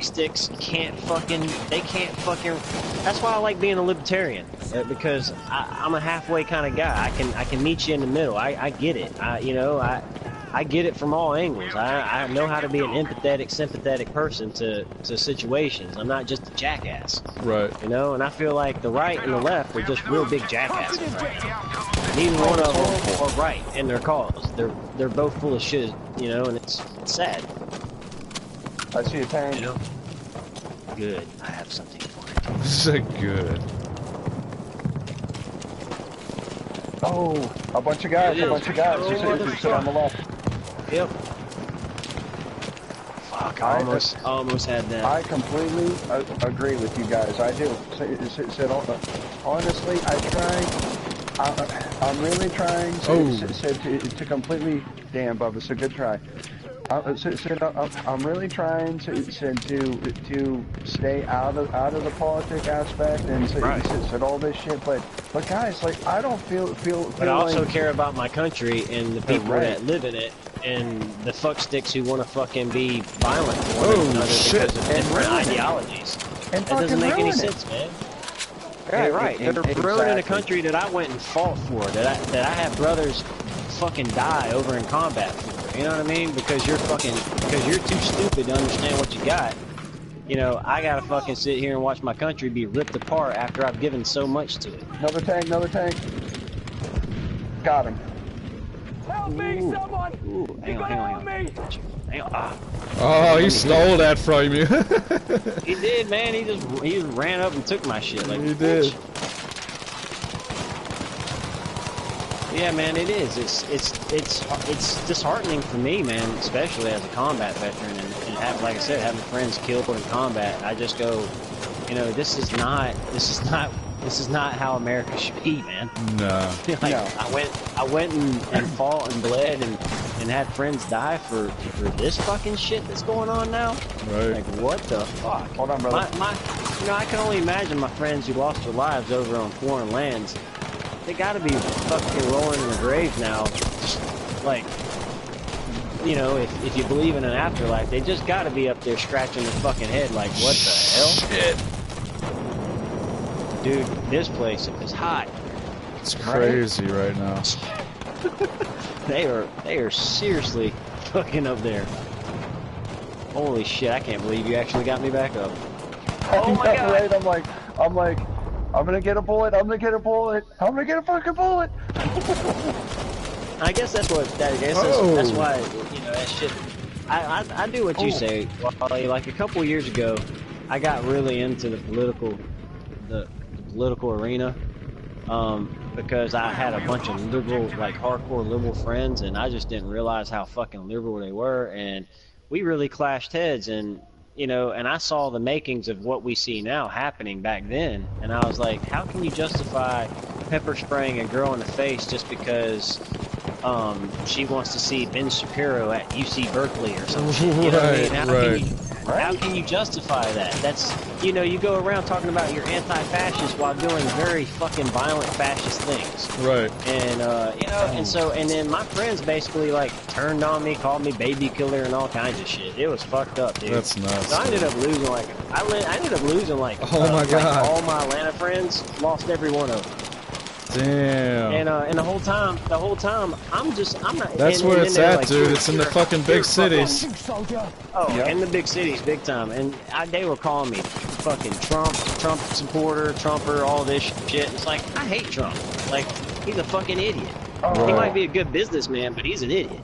sticks can't fucking. That's why I like being a libertarian, because I'm a halfway kind of guy. I can meet you in the middle. I get it. I get it from all angles. I know how to be an empathetic, sympathetic person to situations. I'm not just a jackass. Right. You know, and I feel like the right and the left are just real big jackasses right now. Neither one of them are right in their cause. They're both full of shit, you know, and it's sad. I see a tank. You know? Good. I have something for you. Good. Oh, a bunch of guys. Just on the left. Yep. Fuck, I almost had that. I completely agree with you guys. I do. Honestly, I'm really trying to completely. Damn, Bubba, so good try. I'm really trying to stay out of the politic aspect and said all this shit, but guys, like, I don't feel. But I also like, care about my country and the people that live in it, and the fucksticks who want to fucking be violent for one another because of different ideologies. And that doesn't make any sense, man. Yeah, right. They're ruining a country that I went and fought for, that I had brothers fucking die over in combat for. You know what I mean? Because you're too stupid to understand what you got. You know, I gotta fucking sit here and watch my country be ripped apart after I've given so much to it. Another tank. Got him. Help me, someone! Ooh, hang on. Ah. Oh, he stole that from you. He did, man. He just ran up and took my shit. Like, he did. Yeah, man, it is. It's disheartening for me, man, especially as a combat veteran, and have, like I said, having friends killed in combat. I just go, you know, this is not how America should be, man. No. Like, no. I went and fought and bled and had friends die for this fucking shit that's going on now. Right. Like, what the fuck? Hold on, brother. You know, I can only imagine my friends who lost their lives over on foreign lands. They gotta be fucking rolling in the grave now. Like, you know, if you believe in an afterlife, they just gotta be up there scratching their fucking head like, what the hell? Shit. Dude, this place is hot. It's crazy right now. They are seriously fucking up there. Holy shit, I can't believe you actually got me back up. Oh my god. Right, I'm like, I'm gonna get a bullet. I'm gonna get a fucking bullet. I guess that's what that's why, you know, that shit. I do what you say. Wally. Like a couple years ago, I got really into the political arena because I had a bunch of liberal, like hardcore liberal friends, and I just didn't realize how fucking liberal they were, and we really clashed heads. And you know, and I saw the makings of what we see now happening back then, and I was like, how can you justify pepper spraying a girl in the face just because she wants to see Ben Shapiro at UC Berkeley or something? You know what I mean? How can you justify that? That's, you know, you go around talking about you're anti-fascist while doing very fucking violent fascist things. Right. And, you know, and then my friends basically, like, turned on me, called me baby killer and all kinds of shit. It was fucked up, dude. That's nuts. So I ended up losing, like, oh my god. Like, all my Atlanta friends, lost every one of them. Damn. And the whole time, I'm not. That's where it's at, like, dude. It's in the fucking big cities. In the big cities, big time. And they were calling me fucking Trump supporter, Trumper, all this shit. It's like, I hate Trump. Like, he's a fucking idiot. Oh. He might be a good businessman, but he's an idiot.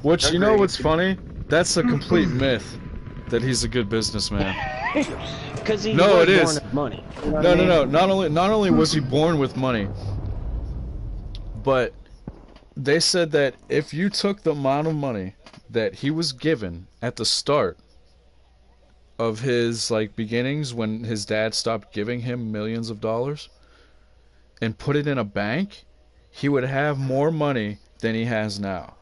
Which, you know what's funny? That's a complete myth that he's a good businessman. Because he was born with money. You know no. Not only was he born with money, but they said that if you took the amount of money that he was given at the start of his like beginnings when his dad stopped giving him millions of dollars and put it in a bank, he would have more money than he has now.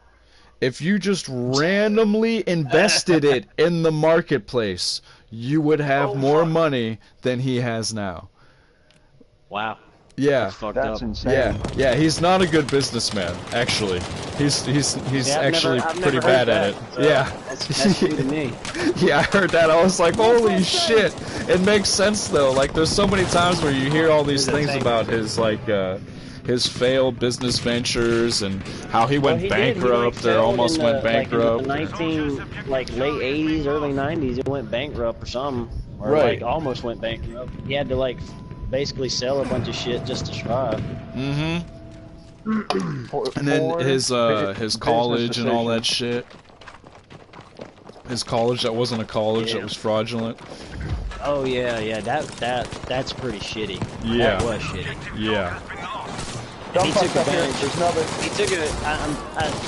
If you just randomly invested it in the marketplace, you would have more money than he has now. Wow. Yeah, that's insane. Yeah. He's not a good businessman. Actually, he's actually I've pretty never bad heard at it. that, Yeah, that's new to me. Yeah, I heard that. I was like, holy shit! It makes sense though. Like, there's so many times where you hear all these things about his like his failed business ventures and how he went bankrupt or almost went bankrupt. Like in the late 80s, early 90s, it went bankrupt or something, or Right. like almost went bankrupt. He had to like basically sell a bunch of shit just to survive. And then his college and all that shit. His college that wasn't a college, that was fraudulent. Oh yeah, that's pretty shitty. Yeah. That was shitty. Yeah. He took advantage. He took it.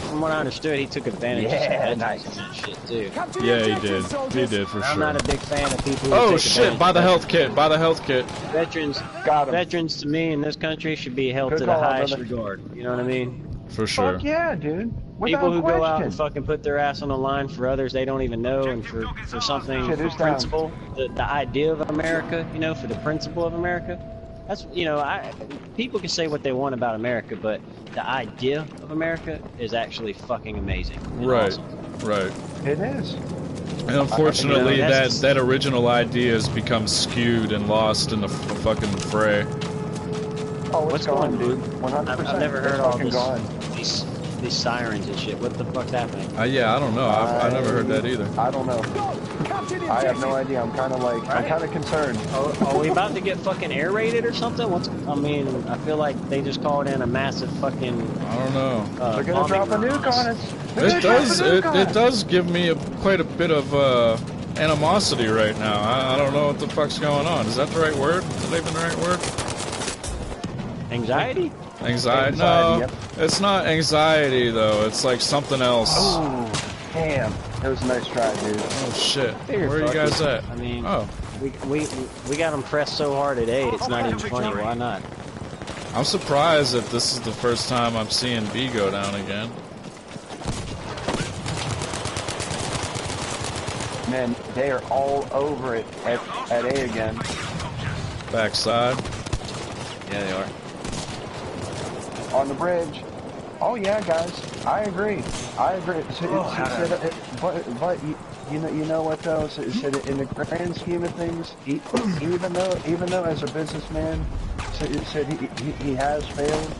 From what I understood, he took advantage of that shit too. Yeah, he did. He did for sure. I'm not a big fan of people who Oh take shit! Buy the health kit. Buy the health kit. Veterans, to me in this country should be held to the highest regard. You know what I mean? For sure. Fuck yeah, dude. People who go out and fucking put their ass on the line for others they don't even know, and for something, for principle, the idea of America, you know, for the principle of America. That's, you know, people can say what they want about America, but the idea of America is actually fucking amazing. Right, awesome. Right. It is. And unfortunately, that original idea has become skewed and lost in the fucking fray. Oh, what's gone, going on, dude? 100%. I've never heard all this. Gone. These sirens and shit. What the fuck's happening? Yeah, I don't know. I never heard that either. I don't know. I have no idea. I'm kind of like, I'm kind of concerned. Are we about to get fucking air raided or something? I mean, I feel like they just called in a massive fucking. I don't know. They're gonna drop a nuke on us. It does give me quite a bit of animosity right now. I don't know what the fuck's going on. Is that the right word? Is that even the right word? Anxiety? Anxiety? No, yep. It's not anxiety though. It's like something else. Oh, damn. That was a nice try, dude. Oh shit. Where are you guys at? I mean, oh. We got them pressed so hard today, it's not even funny. Why not? I'm surprised that this is the first time I'm seeing B go down again. Man, they are all over it at A again. Backside. Yeah, they are. On the bridge. Oh yeah, guys. I agree. But you know what though? So in the grand scheme of things, even though as a businessman, said he has failed.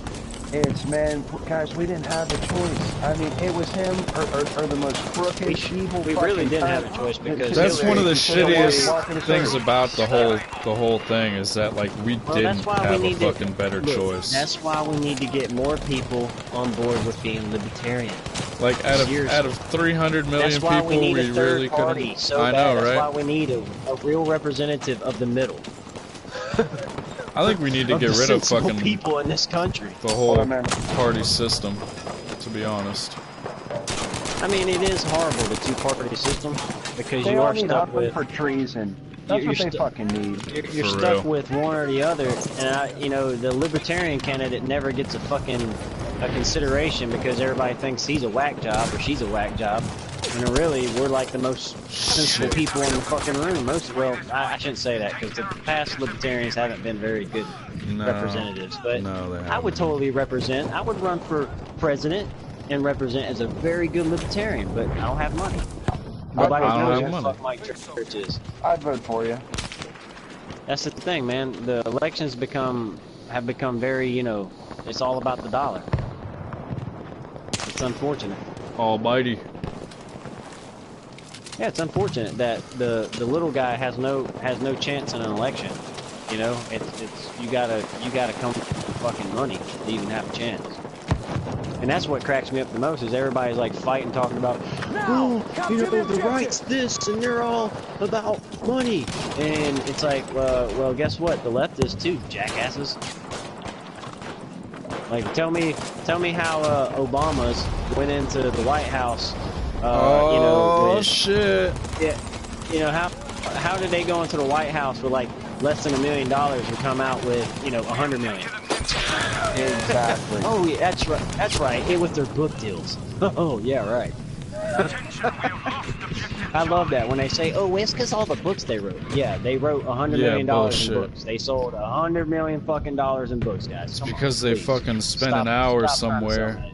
It's, man, guys, we didn't have a choice. I mean, it was him or the most crooked, evil. We really didn't have a choice because that's one of the shittiest things about the whole thing is that like we didn't have a fucking better choice. That's why we need to get more people on board with being libertarian. Like out of 300 million that's why people, we need a third really party could. So I bad. know, right? That's why we need a real representative of the middle. I think we need to get rid of fucking people in this country. The whole party system, to be honest. I mean, it is horrible, the two-party system, because they you are stuck stuck with for treason. That's what they fucking need. You're stuck with one or the other, and you know, the libertarian candidate never gets a consideration because everybody thinks he's a whack job or she's a whack job. And really, we're like the most sensible people in the fucking room. I shouldn't say that because the past libertarians haven't been very good representatives. But I would totally represent. I would run for president and represent as a very good libertarian. But I don't have money. Nobody knows who the fuck Mike Church is. I'd vote for you. That's the thing, man. The elections have become very, you know, it's all about the dollar. It's unfortunate. Almighty. Yeah, it's unfortunate that the little guy has no chance in an election. You know, it's you gotta come with fucking money to even have a chance. And that's what cracks me up the most is everybody's like fighting, talking about, oh, you know, the right's this, and they're all about money. And it's like, well, guess what? The left is too, jackasses. Like, tell me how Obama's went into the White House. Oh, you know, with, shit. Yeah, you know how did they go into the White House with like less than $1 million and come out with, you know, 100 million? Exactly. Oh yeah, that's right. That's right. It was their book deals. Oh yeah, right. I love that when they say, "Oh, it's because all the books they wrote." Yeah, they wrote $100 million in books. They sold $100 million fucking dollars in books, guys. It's because they fucking spent an hour somewhere.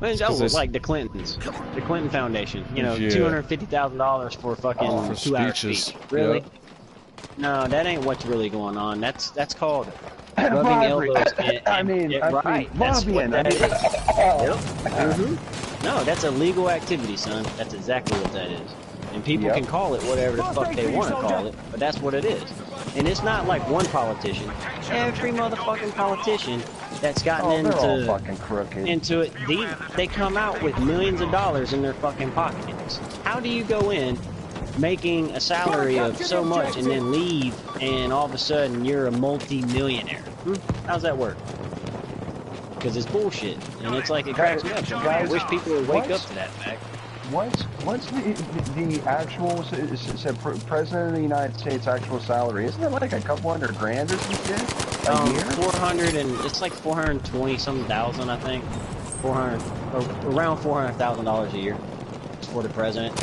Like the Clintons, the Clinton Foundation. You know, $250,000 for fucking 2-hour speech. Really? Yep. No, that ain't what's really going on. That's called rubbing elbows. Lobbying. That's what that is. Yep. No, that's a legal activity, son. That's exactly what that is. And people can call it whatever the fuck they want to call it, but that's what it is. And it's not like one politician. Every motherfucking politician that's gotten into it, they come out with millions of dollars in their fucking pockets. How do you go in making a salary of so much and then leave and all of a sudden you're a multi-millionaire? How's that work? Because it's bullshit, and it's like it cracks me up. I wish people would wake up to that fact. What's the actual President of the United States actual salary? Isn't it like a couple $100 grand or some shit a year? 400 and it's like 420 some thousand, I think. 400 around $400,000 a year for the president.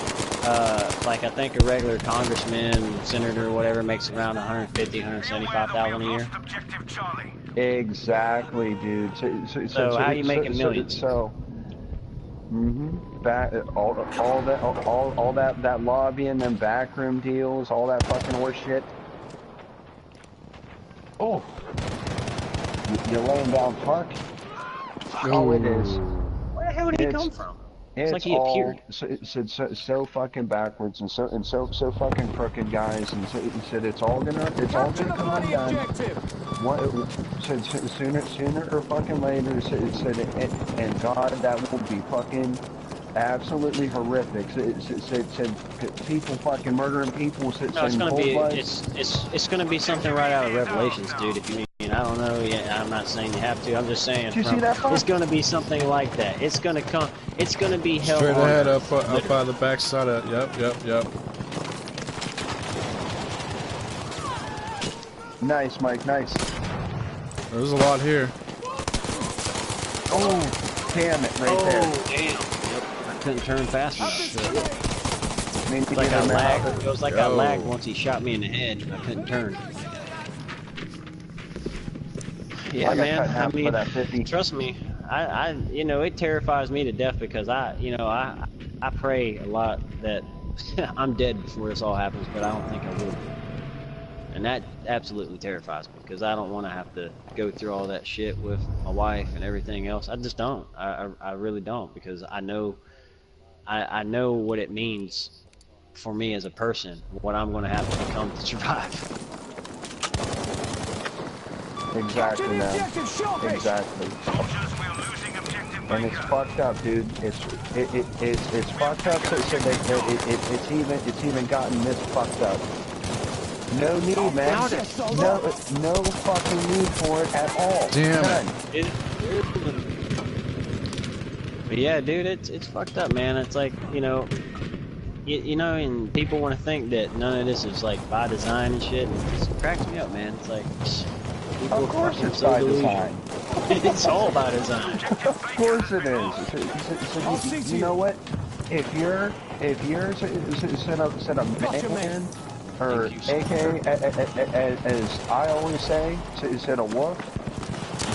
Like I think a regular congressman, senator, or whatever makes around 150, 175,000 a year. Exactly, dude. So how you making millions? All that lobbying, them backroom deals, all that fucking horse shit. Oh, you're laying down fuck. Oh, it is. Where the hell did he come from? It's like he all appeared. so fucking backwards and so fucking crooked, guys. And said it's all gonna come undone. Sooner or fucking later. Said and God, that will be fucking absolutely horrific. Said people fucking murdering people. No, it's gonna be it's gonna be something right out of Revelations, dude. If you mean. I don't know yet. I'm not saying you have to. I'm just saying it's going to be something like that. It's going to come. It's going to be hell. Straight ahead, up by the backside of. Yep. Nice, Mike. Nice. There's a lot here. Oh, damn it! Right there. Oh, damn. Yep. I couldn't turn fast enough. It was like I lagged. It was like I lagged once he shot me in the head. I couldn't turn. Yeah, man. I mean, trust me. I, you know, it terrifies me to death because I pray a lot that I'm dead before this all happens, but I don't think I will. And that absolutely terrifies me because I don't want to have to go through all that shit with my wife and everything else. I just don't. I really don't because I know what it means for me as a person, what I'm going to have to become to survive. Exactly, man. Exactly. And it's fucked up, dude. It's fucked up. So it's even gotten this fucked up. No need, man. No fucking need for it at all. Damn it. But yeah, dude, it's fucked up, man. It's like, you know, and people want to think that none of this is like by design and shit. And it just cracks me up, man. It's like. Of course it's by design. It's all by design. Of course it is. So you know what? If you're set a man, or AK, as I always say, said a wolf,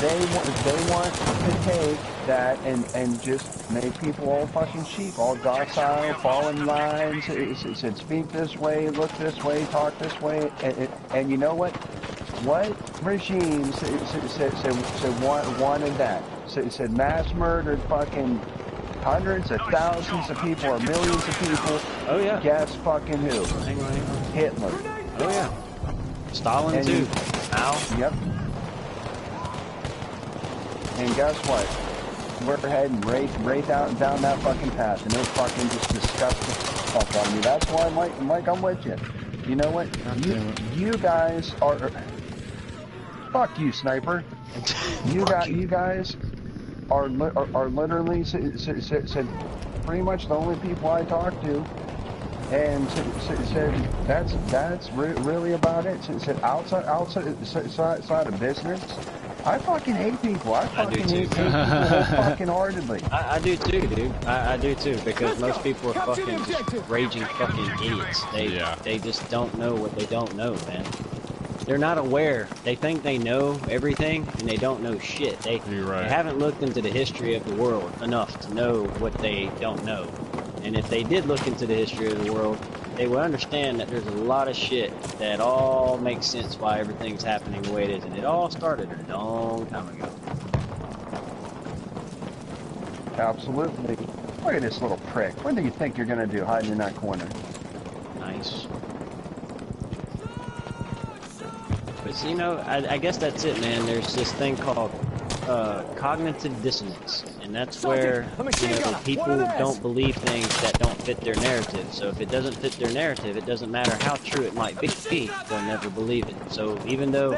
they want to take that and just make people all fucking sheep, all docile, fall in line, said speak this way, look this way, talk this way, and you know what? What regime wanted that? It said mass murdered fucking hundreds of thousands of people or millions of people. Oh yeah. Guess fucking who? Hang on. Hitler. Oh yeah. Stalin too. Mao. Yep. And guess what? We're heading right down that fucking path, and it fucking just disgusts the fuck out of me. That's why, Mike, I'm with you. You know what? You guys are... Fuck you, sniper. You guys are literally said pretty much the only people I talk to, and said that's really about it. Said outside of business, I fucking hate people. I fucking hate people fucking heartedly. I do too, dude. I do too, because most people are fucking just raging fucking idiots. They just don't know what they don't know, man. They're not aware. They think they know everything, and they don't know shit. They haven't looked into the history of the world enough to know what they don't know. And if they did look into the history of the world, they would understand that there's a lot of shit that all makes sense why everything's happening the way it is. And it all started a long time ago. Absolutely. Look at this little prick. What do you think you're gonna do hiding in that corner? Nice. But see, you know, I guess that's it, man. There's this thing called cognitive dissonance, and that's where, you know, people don't believe things that don't fit their narrative. So if it doesn't fit their narrative, it doesn't matter how true it might be, they'll never believe it. So even though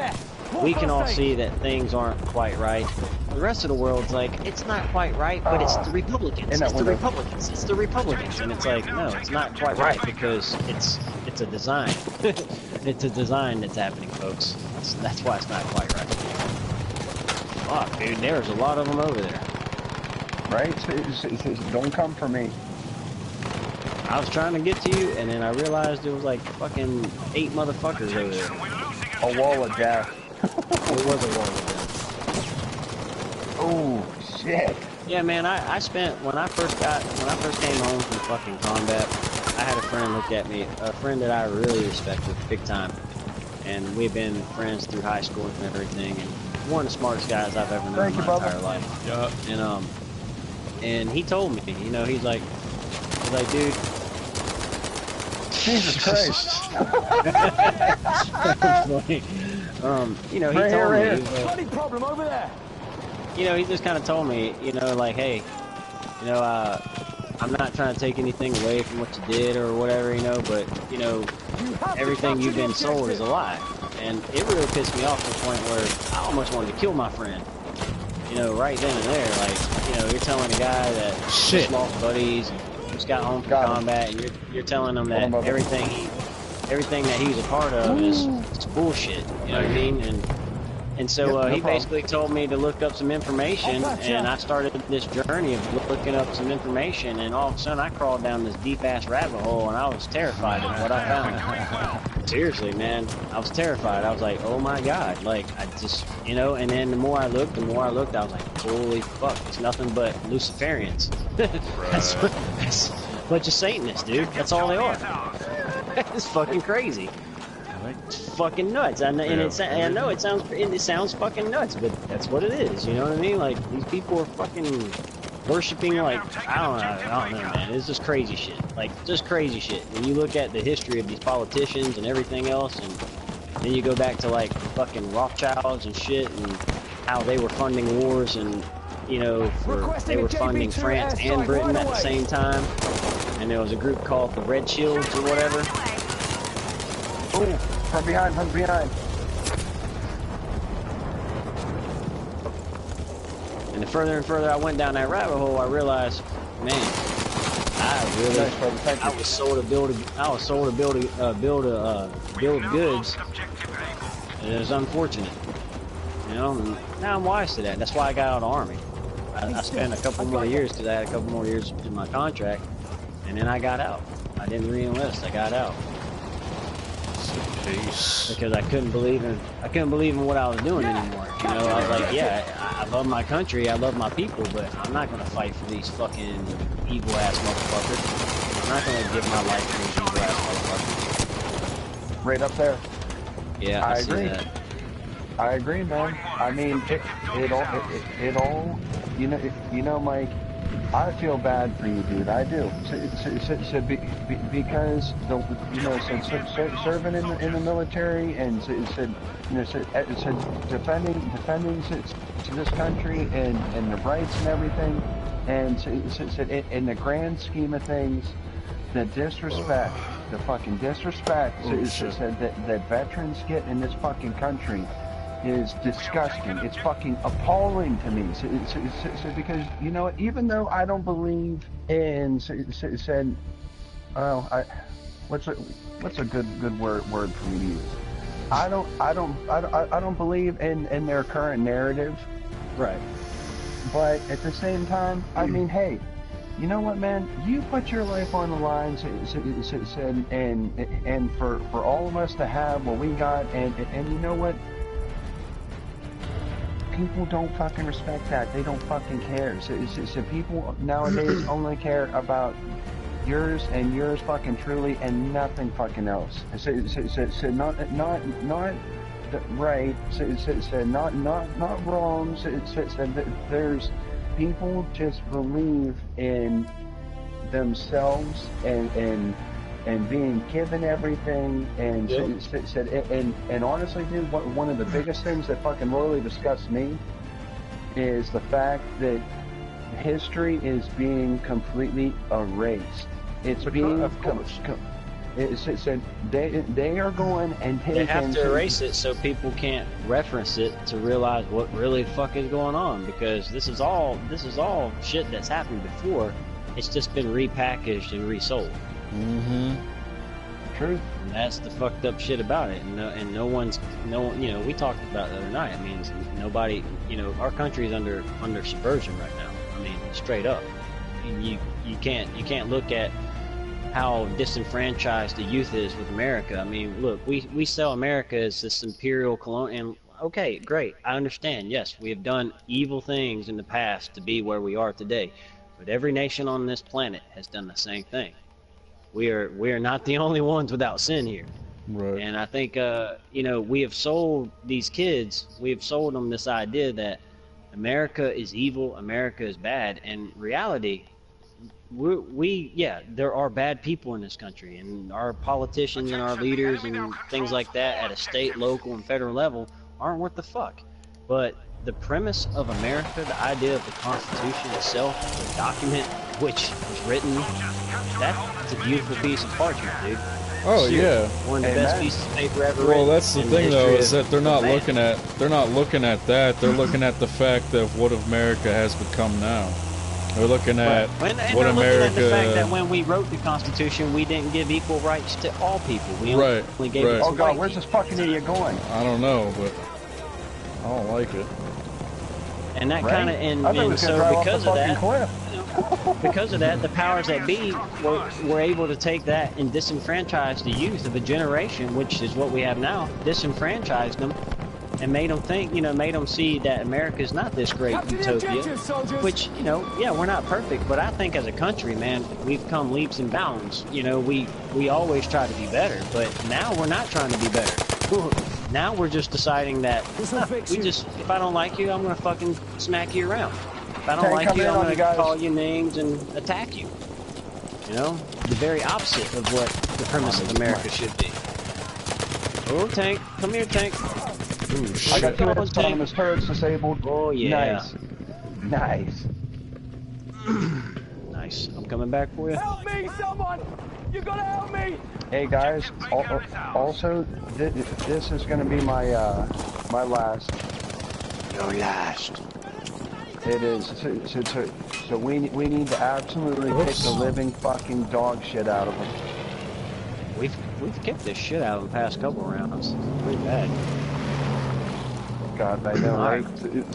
we can all see that things aren't quite right, the rest of the world's like, it's not quite right, but it's the Republicans, it's the Republicans, it's the Republicans. And it's like, no, it's not quite right, because it's a design. It's a design that's happening, folks. That's why it's not quite right. Fuck, dude, there's a lot of them over there. Right? Don't come for me. I was trying to get to you, and then I realized there was like fucking 8 motherfuckers over there. A wall of death. It was a wall of death. Oh shit. Yeah, man, I spent when I first came home from fucking combat, I had a friend look at me, a friend that I really respected big time, and we've been friends through high school and everything, and one of the smartest guys I've ever known in my entire life. Yeah. And he told me, you know, he's like, dude. Jesus Christ. You know, he told me. Funny problem over there. You know, he just kind of told me, you know, like, hey, you know, I'm not trying to take anything away from what you did or whatever, you know, but, you know, everything you've been sold is a lie. And it really pissed me off to the point where I almost wanted to kill my friend. You know, right then and there, like, you know, you're telling a guy that just lost buddies, and just got home from combat, and you're telling him that everything that he's a part of is bullshit. You know what I mean? And so he basically told me to look up some information, and I started this journey of looking up some information, and all of a sudden I crawled down this deep-ass rabbit hole, and I was terrified of what I found. Seriously, man, I was terrified. I was like, oh my god, like, I just, you know, and then the more I looked, I was like, holy fuck, it's nothing but Luciferians. That's a bunch of Satanists, dude. That's all they are. It's fucking crazy. It's fucking nuts. I know it sounds fucking nuts, but that's what it is. You know what I mean? Like, these people are fucking worshiping, like, I don't know, man. It's just crazy shit. Like, just crazy shit. When you look at the history of these politicians and everything else, and then you go back to, like, fucking Rothschilds and shit, and how they were funding wars, and, you know, they were funding France and Britain at the same time. And there was a group called the Red Shields or whatever. Oh, from behind. And the further and further I went down that rabbit hole, I realized, man, I was sold to build goods. And it was unfortunate, you know. And now I'm wise to that. That's why I got out of the army. I spent a couple more years because I had a couple more years in my contract, and then I got out. I didn't re-enlist. I got out. Because I couldn't believe in what I was doing anymore. You know, I was like, yeah, I love my country, I love my people, but I'm not gonna fight for these fucking evil ass motherfuckers. I'm not gonna give my life to these evil ass motherfuckers. Right up there. Yeah, I agree. That. I agree, man. I mean, it all, you know, Mike. I feel bad for you, dude. I do. Because serving in the military and defending this country and the rights and everything, and in the grand scheme of things, the disrespect, the fucking disrespect that veterans get in this fucking country is disgusting. It's fucking appalling to me. So because you know, even though I don't believe in said, oh, what's a good word for me to use? I don't believe in their current narrative. Right. But at the same time, I mean, hey, you know what, man? You put your life on the line, and for all of us to have what we got, and you know what? People don't fucking respect that. They don't fucking care. So people nowadays only care about yours and yours fucking truly, and nothing fucking else. So not right. So not wrong. So there's people just believe in themselves and being given everything, and and honestly, dude, one of the biggest things that fucking royally disgusts me is the fact that history is being completely erased. It's being they are going and taking. They have to erase it so people can't reference it to realize what really the fuck is going on, because this is all shit that's happened before. It's just been repackaged and resold. Mm-hmm. True. And that's the fucked up shit about it. And no one, you know, we talked about it the other night. I mean, nobody, you know, our country is under subversion right now. I mean, straight up. And you can't look at how disenfranchised the youth is with America. I mean, look, we sell America as this imperial colonial. Okay, great. I understand. Yes, we have done evil things in the past to be where we are today. But every nation on this planet has done the same thing. We are not the only ones without sin here. Right. And I think, you know, we have sold these kids, we have sold them this idea that America is evil, America is bad. And reality, there are bad people in this country, and our politicians and our leaders and things like that at a state, local, and federal level aren't worth the fuck. But the premise of America, the idea of the Constitution itself, the document which was written, that's a beautiful piece of parchment, dude. Oh Seriously, yeah, one of the best pieces of paper ever written. Well, that's the thing though, is that they're not looking man. at that. They're looking at the fact of what America has become now. They're looking at what America. Looking at the fact that when we wrote the Constitution, we didn't give equal rights to all people. We only gave it to Oh God, white where's this fucking idiot going? I don't know, but I don't like it. And that kind of, and so because of that, the powers that be were able to take that and disenfranchise the youth of a generation, which is what we have now, disenfranchised them, and made them think, you know, made them see that America is not this great utopia, which, you know, yeah, we're not perfect, but I think as a country, man, we've come leaps and bounds. You know, we always try to be better, but now we're not trying to be better. Now we're just deciding that if I don't like you, I'm gonna fucking smack you around. If I don't like you, I'm gonna call you names and attack you. You know, the very opposite of what the premise of America should be. Oh, Tank, come here, Tank. Ooh, I got 2 autonomous turrets disabled. Oh yeah. Nice. Nice. I'm coming back for you. Help me, someone! You gotta help me! Hey guys, also this is gonna be my my last. Your last. It is. So we need to absolutely kick the living fucking dog shit out of them. We've kicked this shit out of the past couple rounds. It's pretty bad. God, I know, right?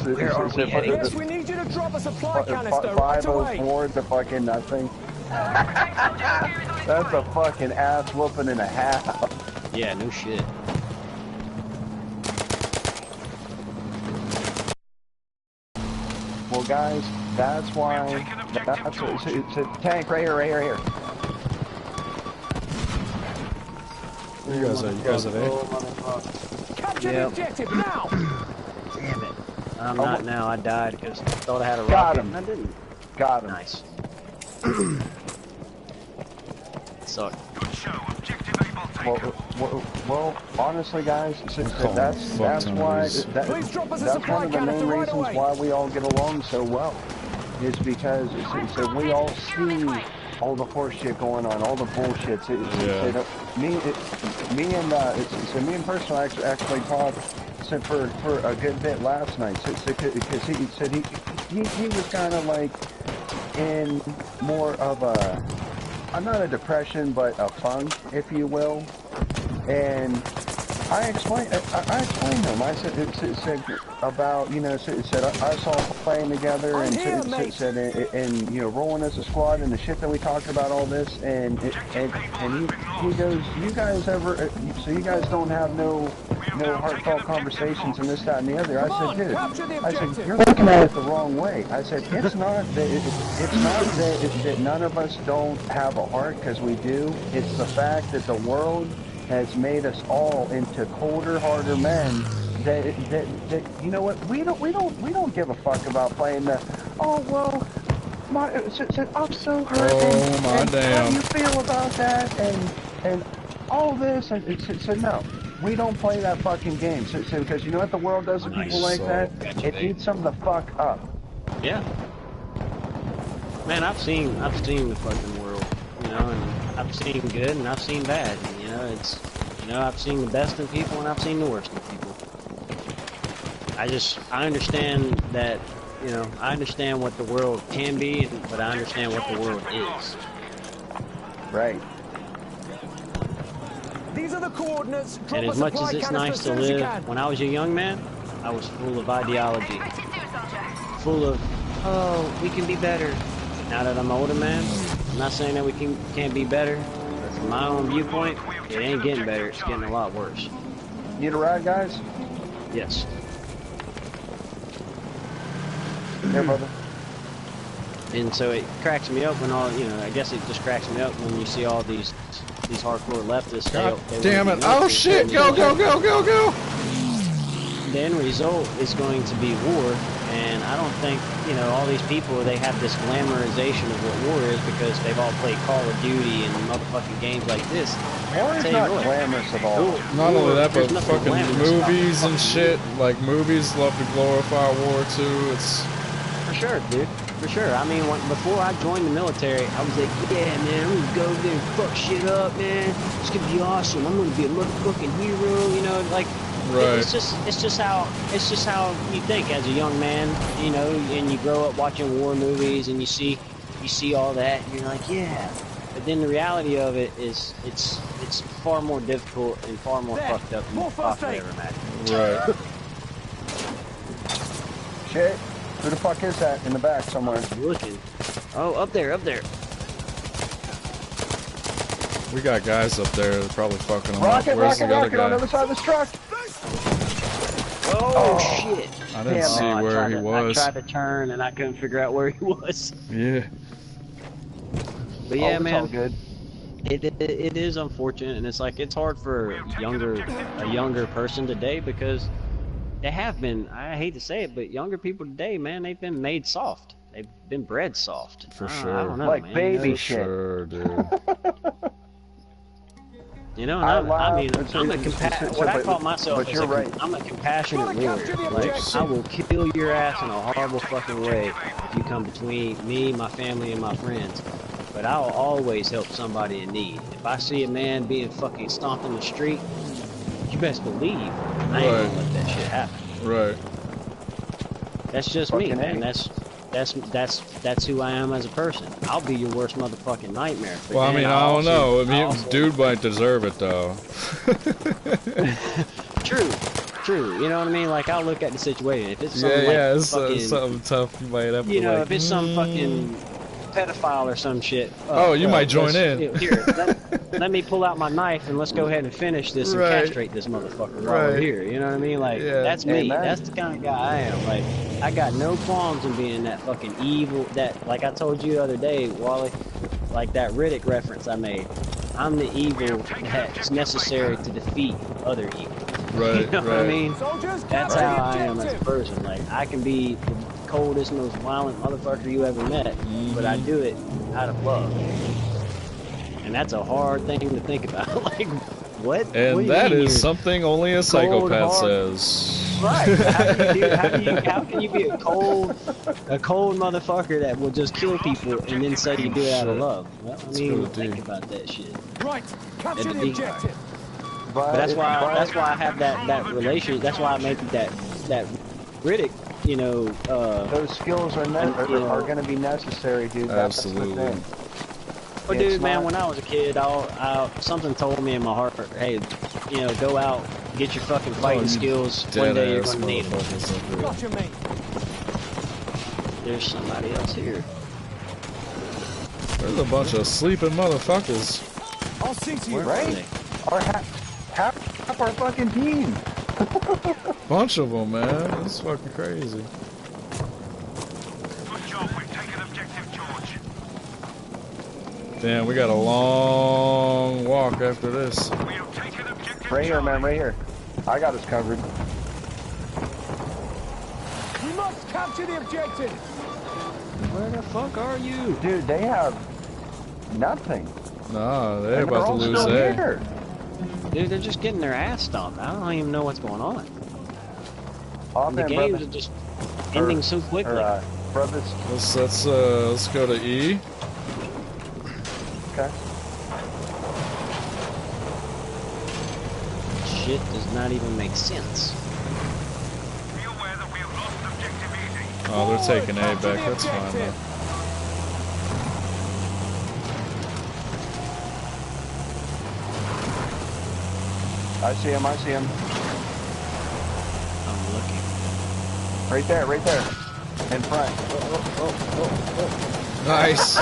Where are we heading? Yes, we need you to drop a supply canister right away. 504 to fucking nothing. That's a fucking ass whooping and a half. Yeah, no shit. Well, guys, that's why. It's a tank right here, right here, right here. You guys are there? Capture the objective now! Damn it. I'm not now. I died because I thought I had a rocket. Got him. And I didn't. Got him. Nice. Sucked. Well, honestly, guys, that's why that's one of the main reasons why we all get along so well. Is because we all see all the horse shit going on, all the bullshit. Me and Personal actually talk said for a good bit last night. Because he said he was kind of like in more of a, not a depression, but a funk, if you will. And I explained to him. I said about, you know, said I saw playing together and said and you know, rolling as a squad and the shit that we talked about, all this, and he goes, you guys ever, so you guys don't have no heartfelt conversations and this, that, and the other. I said, dude, I said, you're looking at it the wrong way. I said, it's not that none of us don't have a heart, because we do. It's the fact that the world has made us all into colder, harder men. That you know what, we don't give a fuck about playing the, oh well, I'm so hurt. Oh my and damn! How do you feel about that? And all this, and so no, we don't play that fucking game. So because you know what the world does to people like that? It eats them the fuck up. Yeah. Man, I've seen the fucking world, you know, and I've seen good and I've seen bad. And, you know, it's, you know, I've seen the best in people and I've seen the worst in people. I understand that, you know, I understand what the world can be, but I understand what the world is. Right. These are the coordinates. And as much as it's nice to live, when I was a young man, I was full of ideology. Full of, oh, we can be better. Now that I'm an older man, I'm not saying that we can't be better, but from my own viewpoint, it ain't getting better, it's getting a lot worse. Need a ride, guys? Yes. Yeah, brother. And so it cracks me up when all, you know, I guess it just cracks me up when you see all these hardcore leftists. God damn it. Oh shit, go! The end result is going to be war, and I don't think, you know, all these people, they have this glamorization of what war is because they've all played Call of Duty and motherfucking games like this. War is not glamorous at all. Not only that, but fucking movies and shit. Like, movies love to glorify war too. It's... For sure, dude. For sure. I mean, before I joined the military, I was like, yeah, man, I'm gonna go there and fuck shit up, man. It's gonna be awesome. I'm gonna be a motherfucking hero, you know, like... Right. It's just how you think as a young man, you know, and you grow up watching war movies and you see all that and you're like, yeah. But then the reality of it is it's far more difficult and far more fucked up than you possibly ever imagined. Right. Shit. Who the fuck is that in the back somewhere? I'm looking. Oh, up there. We got guys up there that are probably fucking them rocket, up. Where's the other on the guy? other side of this truck. Oh shit! I didn't see where he was. I tried to turn and I couldn't figure out where he was. Yeah. But yeah, man. All good. It is unfortunate, and it's like it's hard for a younger person today because they have been. I hate to say it, but younger people today, man, they've been made soft. They've been bred soft. For sure. I don't know, like man. baby shit. Sure, dude. You know, and I mean, I'm a what I call myself is I'm a compassionate warrior. Like, I will kill your ass in a horrible fucking way if you come between me, my family, and my friends. But I'll always help somebody in need. If I see a man being fucking stomped in the street, you best believe I ain't gonna let that shit happen. Right. That's just me, man. That's who I am as a person. I'll be your worst motherfucking nightmare. Well, I mean, I don't know. I mean, dude might deserve it, though. True. You know what I mean? Like, I'll look at the situation. If it's something it's something tough, you might have to, you know, if it's some fucking pedophile or some shit. You might join in. Here, let me pull out my knife and let's go ahead and finish this and castrate this motherfucker right here. You know what I mean? Like, that's me. That's the kind of guy I am. Like, I got no qualms in being that fucking evil. That, like I told you the other day, Wally, like that Riddick reference I made. I'm the evil that's necessary to defeat other evil. Right. You know what I mean? That's how I am as a person. Like, I can be the coldest, most violent motherfucker you ever met, but I do it out of love. And that's a hard thing to think about. Like, what? And what that is here? Something only a psychopath says. Right. How can you be a cold motherfucker that will just kill people and then say you do it out of love? Well, I mean, think about that shit. Right. Capture the objective. But that's why I have that relation. That's why I made that Riddick. You know, those skills are going to be necessary, dude. Absolutely. That's the thing. Well, dude, man, when I was a kid, something told me in my heart, hey, you know, go out, get your fucking fighting skills. One day you're gonna need them. Gotcha, mate. There's somebody else here. There's a bunch of sleeping motherfuckers. I'll see to you. Right? Or half our fucking team. Bunch of them, man. That's fucking crazy. Good job. We've taken objective George. Damn, we got a long walk after this. We have taken objective Right here, man, right here. I got us covered. We must capture the objective. Where the fuck are you? Dude, they have nothing. Nah, they're And about to all lose still A. here. Dude, they're just getting their ass stomped. I don't even know what's going on. Off The in, games brother. are just ending so quickly. Brothers. Let's go to E. Okay. Shit does not even make sense. Be aware that we have lost objective easy. Oh, they're taking A back. That's fine, man. I see him, I see him. I'm looking. Right there, right there. In front. Nice.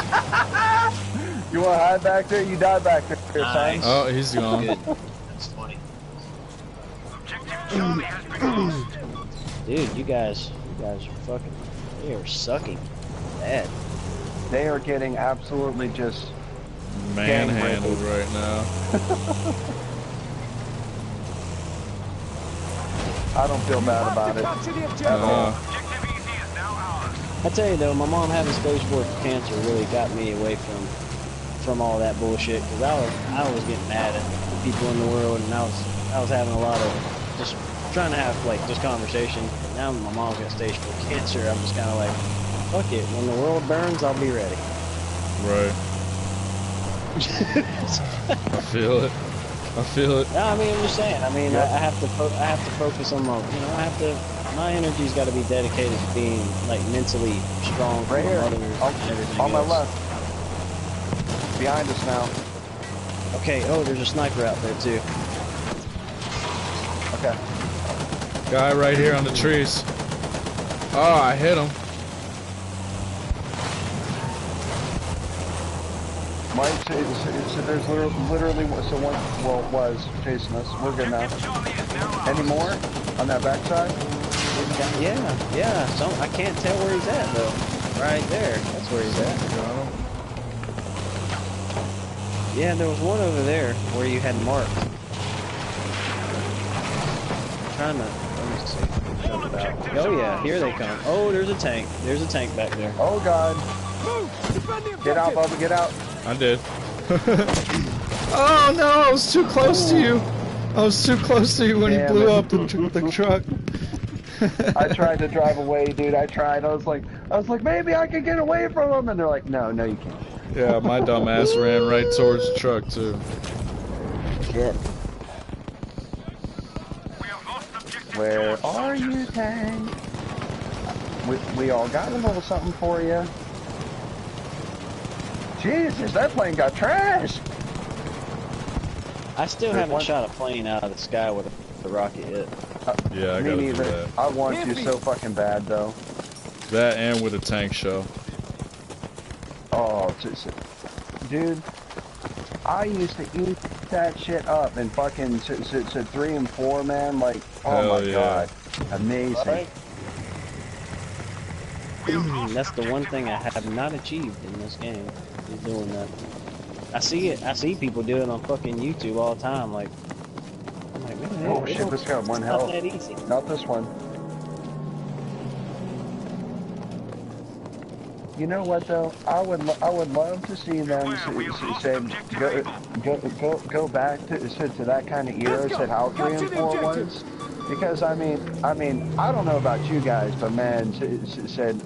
You want to hide back there? You die back there, Nice. son. Oh, he's gone. Good. That's funny. Objective Charlie has been lost. Dude, you guys are fucking, they are sucking bad. They are getting absolutely just Manhandled right now. I don't feel bad about it. Capture the objective. Objective easy is now ours. I tell you though, my mom having stage 4 cancer really got me away from all that bullshit, because I was getting mad at the people in the world, and I was having a lot of just trying to have like just conversation. Now my mom's got stage 4 cancer, I'm just kind of like, fuck it, when the world burns, I'll be ready. Right. I feel it. I feel it. No, I mean, I'm just saying. I mean, I have to focus on my, you know, my energy's got to be dedicated to being like mentally strong for Right my here. mother and everything On my else. left. Behind us now. Okay. Oh, there's a sniper out there too. Okay. Guy right here on the trees. Oh, I hit him. Mike, so there's literally so one was chasing us. We're good now. Charlie is now ours. Any more on that backside? Yeah. So I can't tell where he's at though. Right there. That's where he's at. Got him. Yeah, there was one over there where you had marked. Trying to. Let me see. Oh yeah, here they come. Oh, there's a tank. There's a tank back there. Oh God! Move! Defend the objective! Get out, Bubba! Get out! I did. Oh no, I was too close to you. I was too close to you when Damn you blew it. up the truck. I tried to drive away, dude. I tried. I was like, maybe I could get away from them, and they're like, no, you can't. Yeah, my dumb ass ran right towards the truck too. Shit. We have lost objective Where George. are you, tank? We all got a little something for you. Jesus, that plane got trashed. I still haven't shot a plane out of the sky with a rocket yet. Yeah, I Me gotta do neither. that. I want you so fucking bad, though. That and with a tank show. Oh, dude, I used to eat that shit up and fucking 3 and 4, man. Like, oh Hell my yeah. God, amazing. That's the one thing I have not achieved in this game, is doing that. I see it. I see people do it on fucking YouTube all the time. Like, I'm like, man, Oh shit, this got one it's not health. that easy. Not this one. You know what though? I would love to see them go back to that kind of era, said how 3 and 4 was. Because I mean, I don't know about you guys, but man, said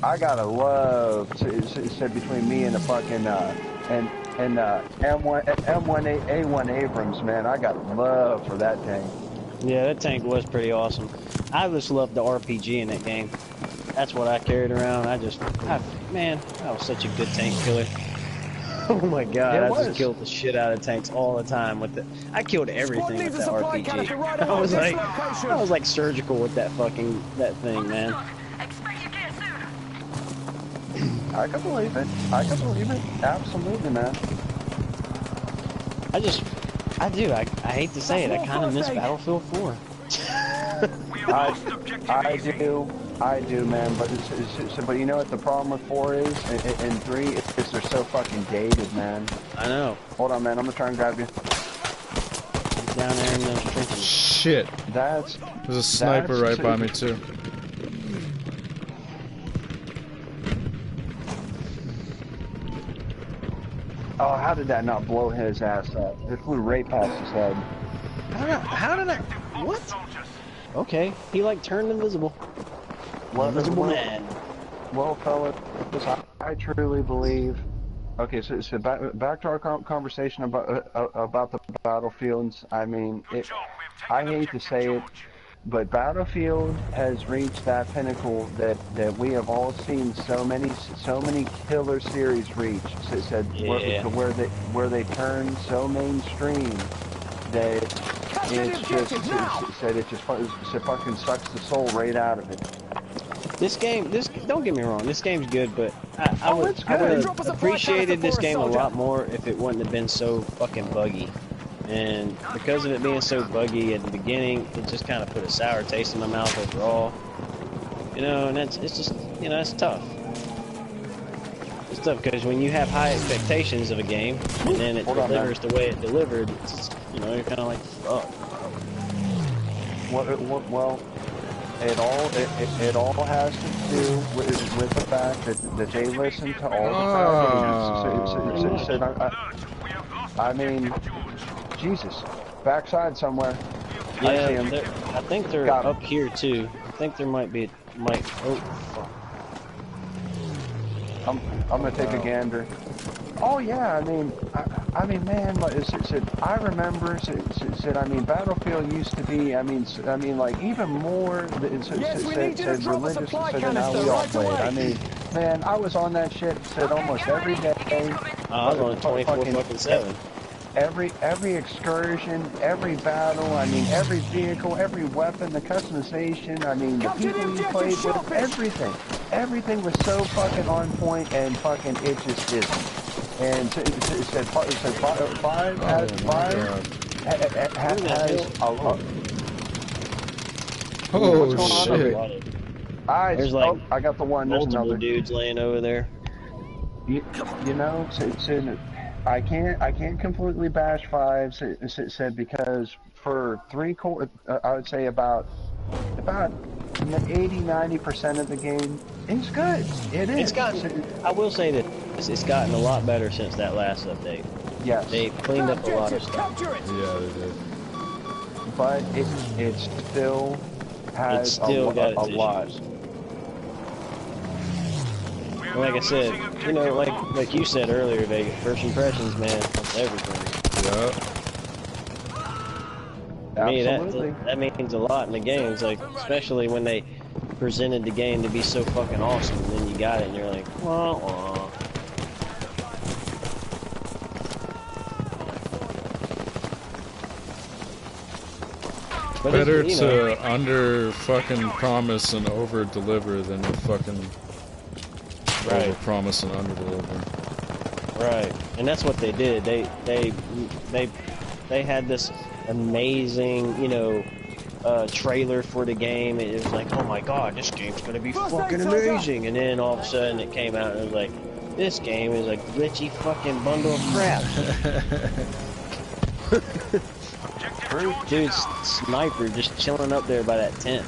I gotta love said between me and the fucking M1A1 Abrams, man, I got love for that tank. Yeah, that tank was pretty awesome. I just loved the RPG in that game. That's what I carried around. Man, that was such a good tank killer. Oh my god, I just killed the shit out of tanks all the time with it. I killed everything with that RPG. I was like surgical with that thing, man. I can believe it. Absolutely, man. I hate to say it, I kind of miss Battlefield 4. I do, man. But but you know what the problem with 4 is, and 3 is they're so fucking dated, man. I know. Hold on, man. I'm gonna try and grab you. He's down there in those trenches. Shit. There's a sniper right by me too. Oh, how did that not blow his ass up? It flew right past his head. How did I? What? Okay, he like turned invisible. Invisible man. Well, fellas, I truly believe. Okay, so back to our conversation about the battlefields. I mean, I hate to say it, but Battlefield has reached that pinnacle that we have all seen so many killer series reach. Where they turn so mainstream that it just fucking sucks the soul right out of it. This don't get me wrong, this game's good, but I would have appreciated this game a lot more if it wouldn't have been so fucking buggy. And because of it being so buggy at the beginning, it just kind of put a sour taste in my mouth overall. You know, and it's just, you know, it's tough. It's tough because when you have high expectations of a game, and then it delivers the way it delivered, it's just, you know, you're kind of like, fuck. Well, it all has to do with the fact that they listen to all the I mean, Jesus, backside somewhere. Yeah, I see him. I think they're up here too. I think there might be. Oh, fuck. I'm gonna take a gander. Oh yeah, I mean, man, I remember. I mean, Battlefield used to be. I mean, like even more. Religious than how we all played. I mean, man, I was on that shit. Almost every day. I was on 24/7. Every excursion, every battle, I mean, every vehicle, every weapon, the customization, I mean, the people you played with, everything was so fucking on point, and fucking it just isn't. And it said 5 has a lot. Oh shit! There's like I got the one. There's multiple another dudes laying over there. You know, I can't completely bash 5 said because for 3/4, I would say about 80-90% of the game is good. It is. I will say that it's gotten a lot better since that last update. Yes. They cleaned up a lot of stuff. Yeah, they did. But it still has a lot. Like I said, you know, like you said earlier, Vega, first impressions, man, that's everything. Yep. To me, that means a lot in the games, like, especially when they presented the game to be so fucking awesome, and then you got it, and you're like, wah. Better to under fucking promise and over deliver than to fucking over promise and under deliver. Right, and that's what they did. They had this amazing, you know, trailer for the game. It was like, oh my god, this game's gonna be fucking amazing. And then all of a sudden it came out and it was like, this game is a glitchy fucking bundle of crap. Dude, sniper just chilling up there by that tent.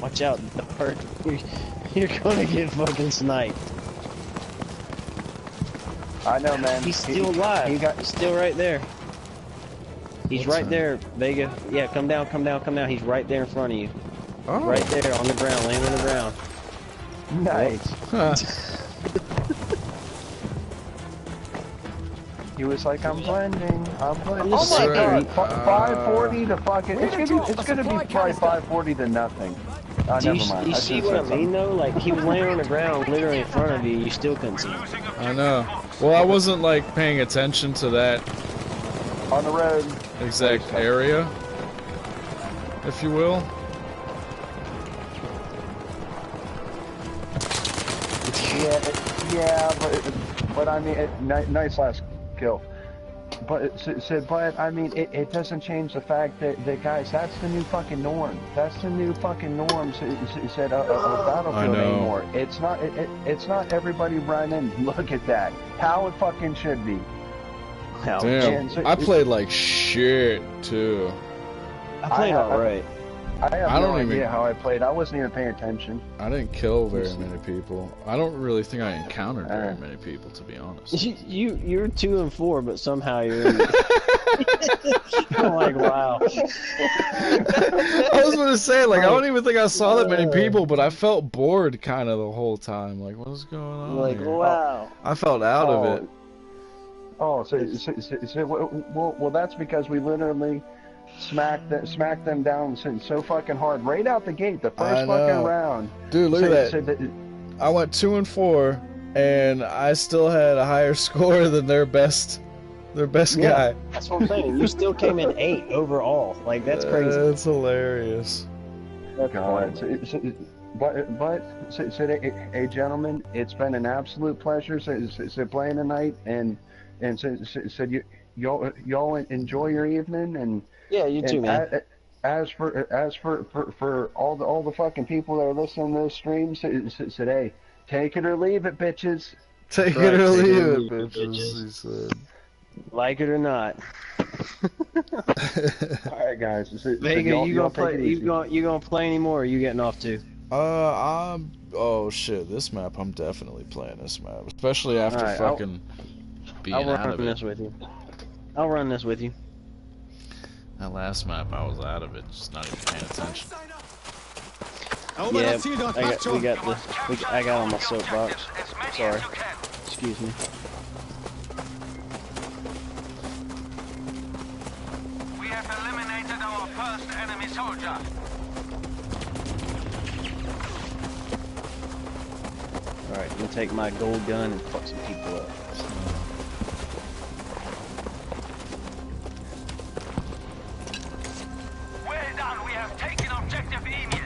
Watch out, Dart. You're gonna get fucking sniped. I know, man. He's still alive. He's still right there. He's right there, Vega. Yeah, come down. He's right there in front of you. Oh. Right there on the ground, laying on the ground. Nice. He was like, I'm blending. I'm blending. I'm Oh just my saying. god, 540 to fucking. It's gonna be probably 540 to nothing. Do Never mind. you I see should've what I said mean though? Like he was laying on the ground, literally in front of you. You still couldn't see him. I know. Well, I wasn't like paying attention to that something. On the road. exact area, if you will. Yeah, but I mean, nice last kill. But I mean, it doesn't change the fact that guys, that's the new fucking norm. That's the new fucking norm. Said a battlefield anymore. It's not everybody running. Look at that. How it fucking should be. Damn, I played like shit too. I played alright. I have no idea how I played. I wasn't even paying attention. I didn't kill very many people. I don't really think I encountered very many people, to be honest. You're 2 and 4, but somehow you're in. I'm like, wow. I was gonna say, like, I don't even think I saw that many people, but I felt bored kind of the whole time. Like, what's going on? Like, here? wow. I felt out of it. Oh, well, that's because we literally smacked them down so fucking hard right out the gate, the first fucking round. Dude, look at that. I went 2 and 4, and I still had a higher score than their best guy. That's what I'm saying. You still came in 8 overall. Like, that's crazy. That's hilarious. But hey, gentlemen, it's been an absolute pleasure playing tonight, and said y'all enjoy your evening, and yeah, you too, man. As for all the fucking people that are listening to this stream, said hey, take it or leave it, bitches. Take it or leave it, bitches. He said. Like it or not. All right, guys. Vega, you gonna play anymore? Or are you getting off too? Oh shit, this map. I'm definitely playing this map, especially after fucking being out of it. I'll run this with you. That last map, I was out of it, just not even paying attention. Yeah, I got on my soapbox. Sorry. Excuse me. We have eliminated our first enemy soldier. Alright, I'm gonna take my gold gun and fuck some people up. Well done, we have taken objective Emu.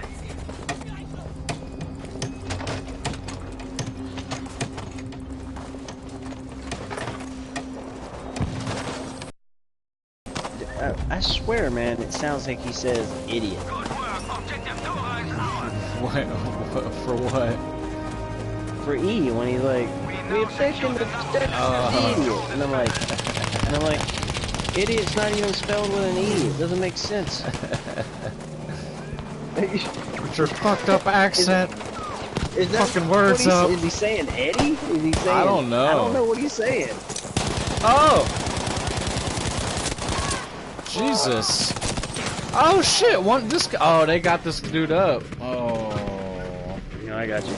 I swear, man, it sounds like he says idiot. Good work, objective Dora is ours. For what? For E, when he's like, we have taken the idiot, and I'm like, idiot's not even spelled with an E. It doesn't make sense. With your fucked up accent. Is that fucking words up. Is he saying Eddie? Is he saying? I don't know. I don't know what he's saying. Oh! Jesus. Oh shit, oh, they got this dude up. Oh. You know, I got you.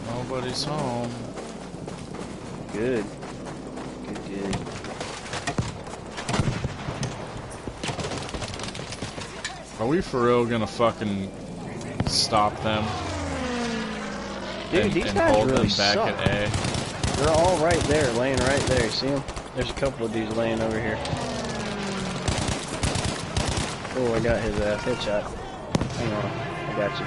Nobody's home. Good. Good. Are we for real gonna fucking stop them? Dude, these and guys hold really them back suck. at A? They're all right there, laying right there. See them? There's a couple of dudes laying over here. Oh, I got his ass. Headshot. Hang on. I got you.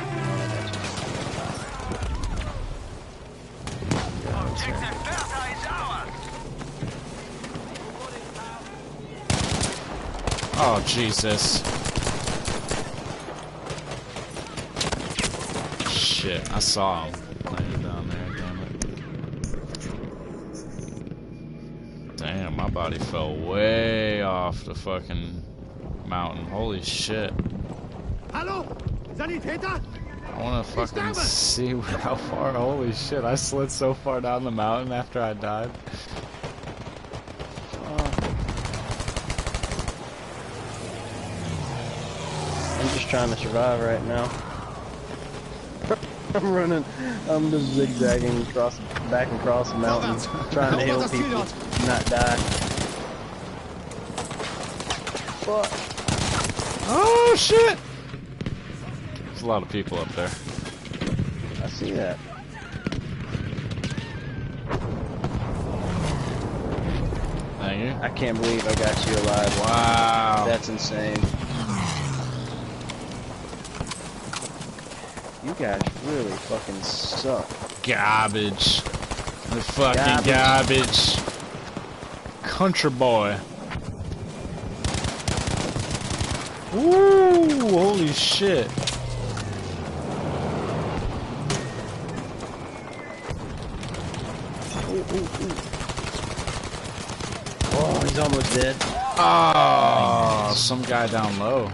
Objective Vega is ours. Oh, Jesus. Shit, I saw him. Laying down there, damn it. Damn, my body fell way off the fucking mountain. Holy shit. Hallo? Sanitäter? I wanna fucking see how far. Holy shit, I slid so far down the mountain after I died. I'm just just trying to survive right now. I'm running. I'm just zigzagging back across the mountain, trying to heal people, not die. Fuck. Oh shit! There's a lot of people up there. I see that. Thank you. I can't believe I got you alive. Wow. That's insane. You guys really fucking suck. Garbage. The fucking garbage. Country boy. Woo! Holy shit. Oh, he's almost dead. Oh, some guy down low.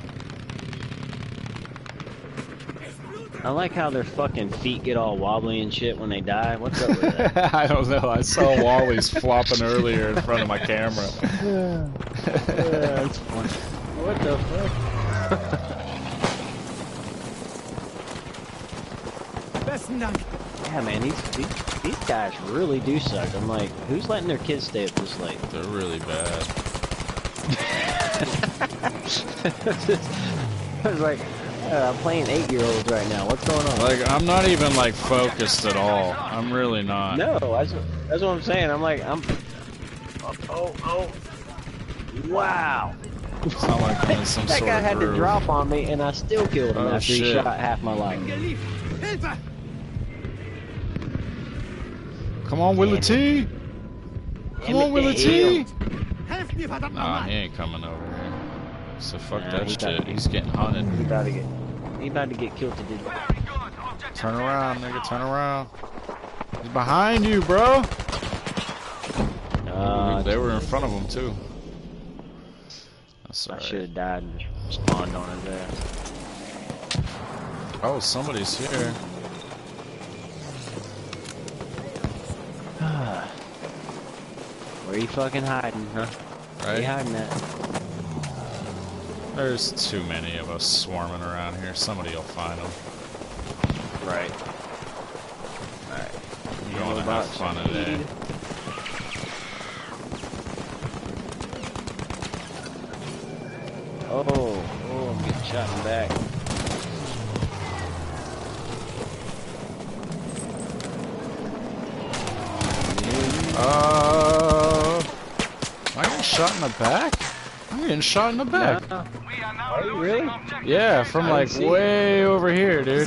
I like how their fucking feet get all wobbly and shit when they die. What's up with that? I don't know. I saw Wally's flopping earlier in front of my camera. Yeah, that's funny. What the fuck? Yeah, man, these guys really do suck. I'm like, who's letting their kids stay up this late? They're really bad. I was like, I'm playing 8-year-olds right now. What's going on? Like, I'm not even like focused at all. I'm really not. No, that's what I'm saying. I'm like, oh, wow. It's not like I'm in some That sort guy of had to groove. drop on me, and I still killed him after he shot half my life. Come on, Willie T. Come on, Willie T. Nah, he ain't coming over here. So fuck that shit. He's getting hunted. He about to get killed to do. Turn around, nigga. Turn around. He's behind you, bro. They were in front of him too. That's I alright. should have died and spawned on his ass. Oh, somebody's here. Where you fucking hiding, huh? Where you hiding at? There's too many of us swarming around here. Somebody will find them. Right. Alright. You want to have fun today. Oh, I'm getting shot in the back. Am I getting shot in the back? I'm getting shot in the back. No. Are you really? Yeah, from like way over here, dude.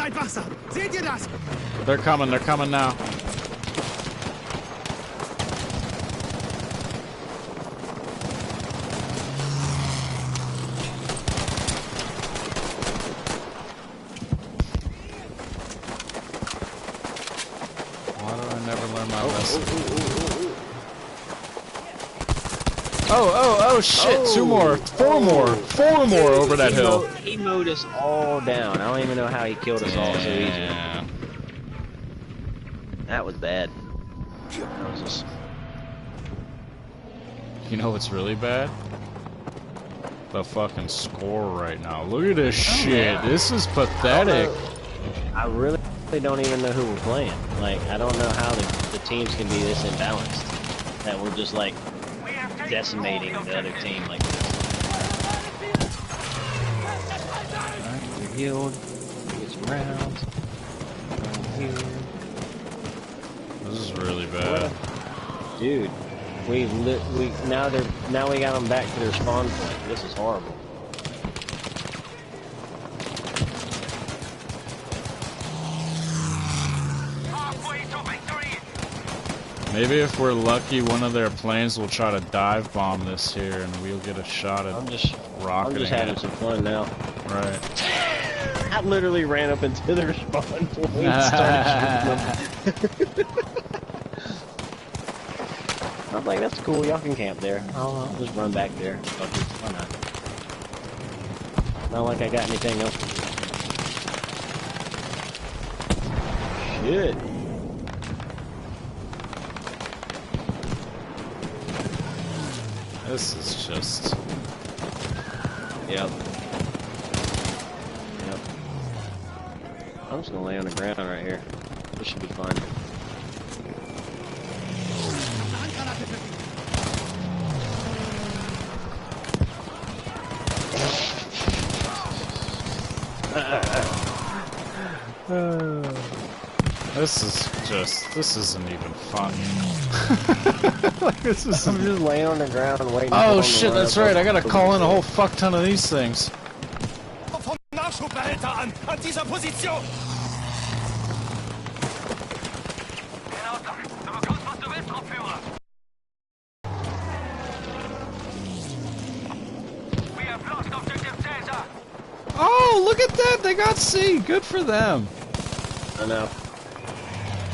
They're coming now. Why do I never learn my lesson? Oh shit, two more, four more over that hill. He mowed us all down. I don't even know how he killed us all so easy. That was bad. That was just... You know what's really bad? The fucking score right now. Look at this shit. This is pathetic. I really don't even know who we're playing. Like, I don't know how the teams can be this imbalanced. That we're just like decimating the other team like this. Alright, we're healed. Get some rounds. Here. This is really bad. Dude, now we got them back to their spawn point. This is horrible. Maybe if we're lucky, one of their planes will try to dive bomb this here, and we'll get a shot at rocketing. I'm just having some fun now. Right. I literally ran up into their spawn point and started shooting them. I was like, that's cool, y'all can camp there. I'll just run back there. Fuck it, why not? Not like I got anything else to do. Shit. This is just... Yep. I'm just gonna lay on the ground right here. This should be fun. This isn't even fun. Like, I'm just laying on the ground waiting. Oh shit, that's right. I gotta call in a whole fuck ton of these things. Vom Nachschubbehälter an dieser Position. In Ordnung. Du bekommst, was du willst, Truppführer. We have lost objective Caesar. Oh, look at that! They got C. Good for them. I know.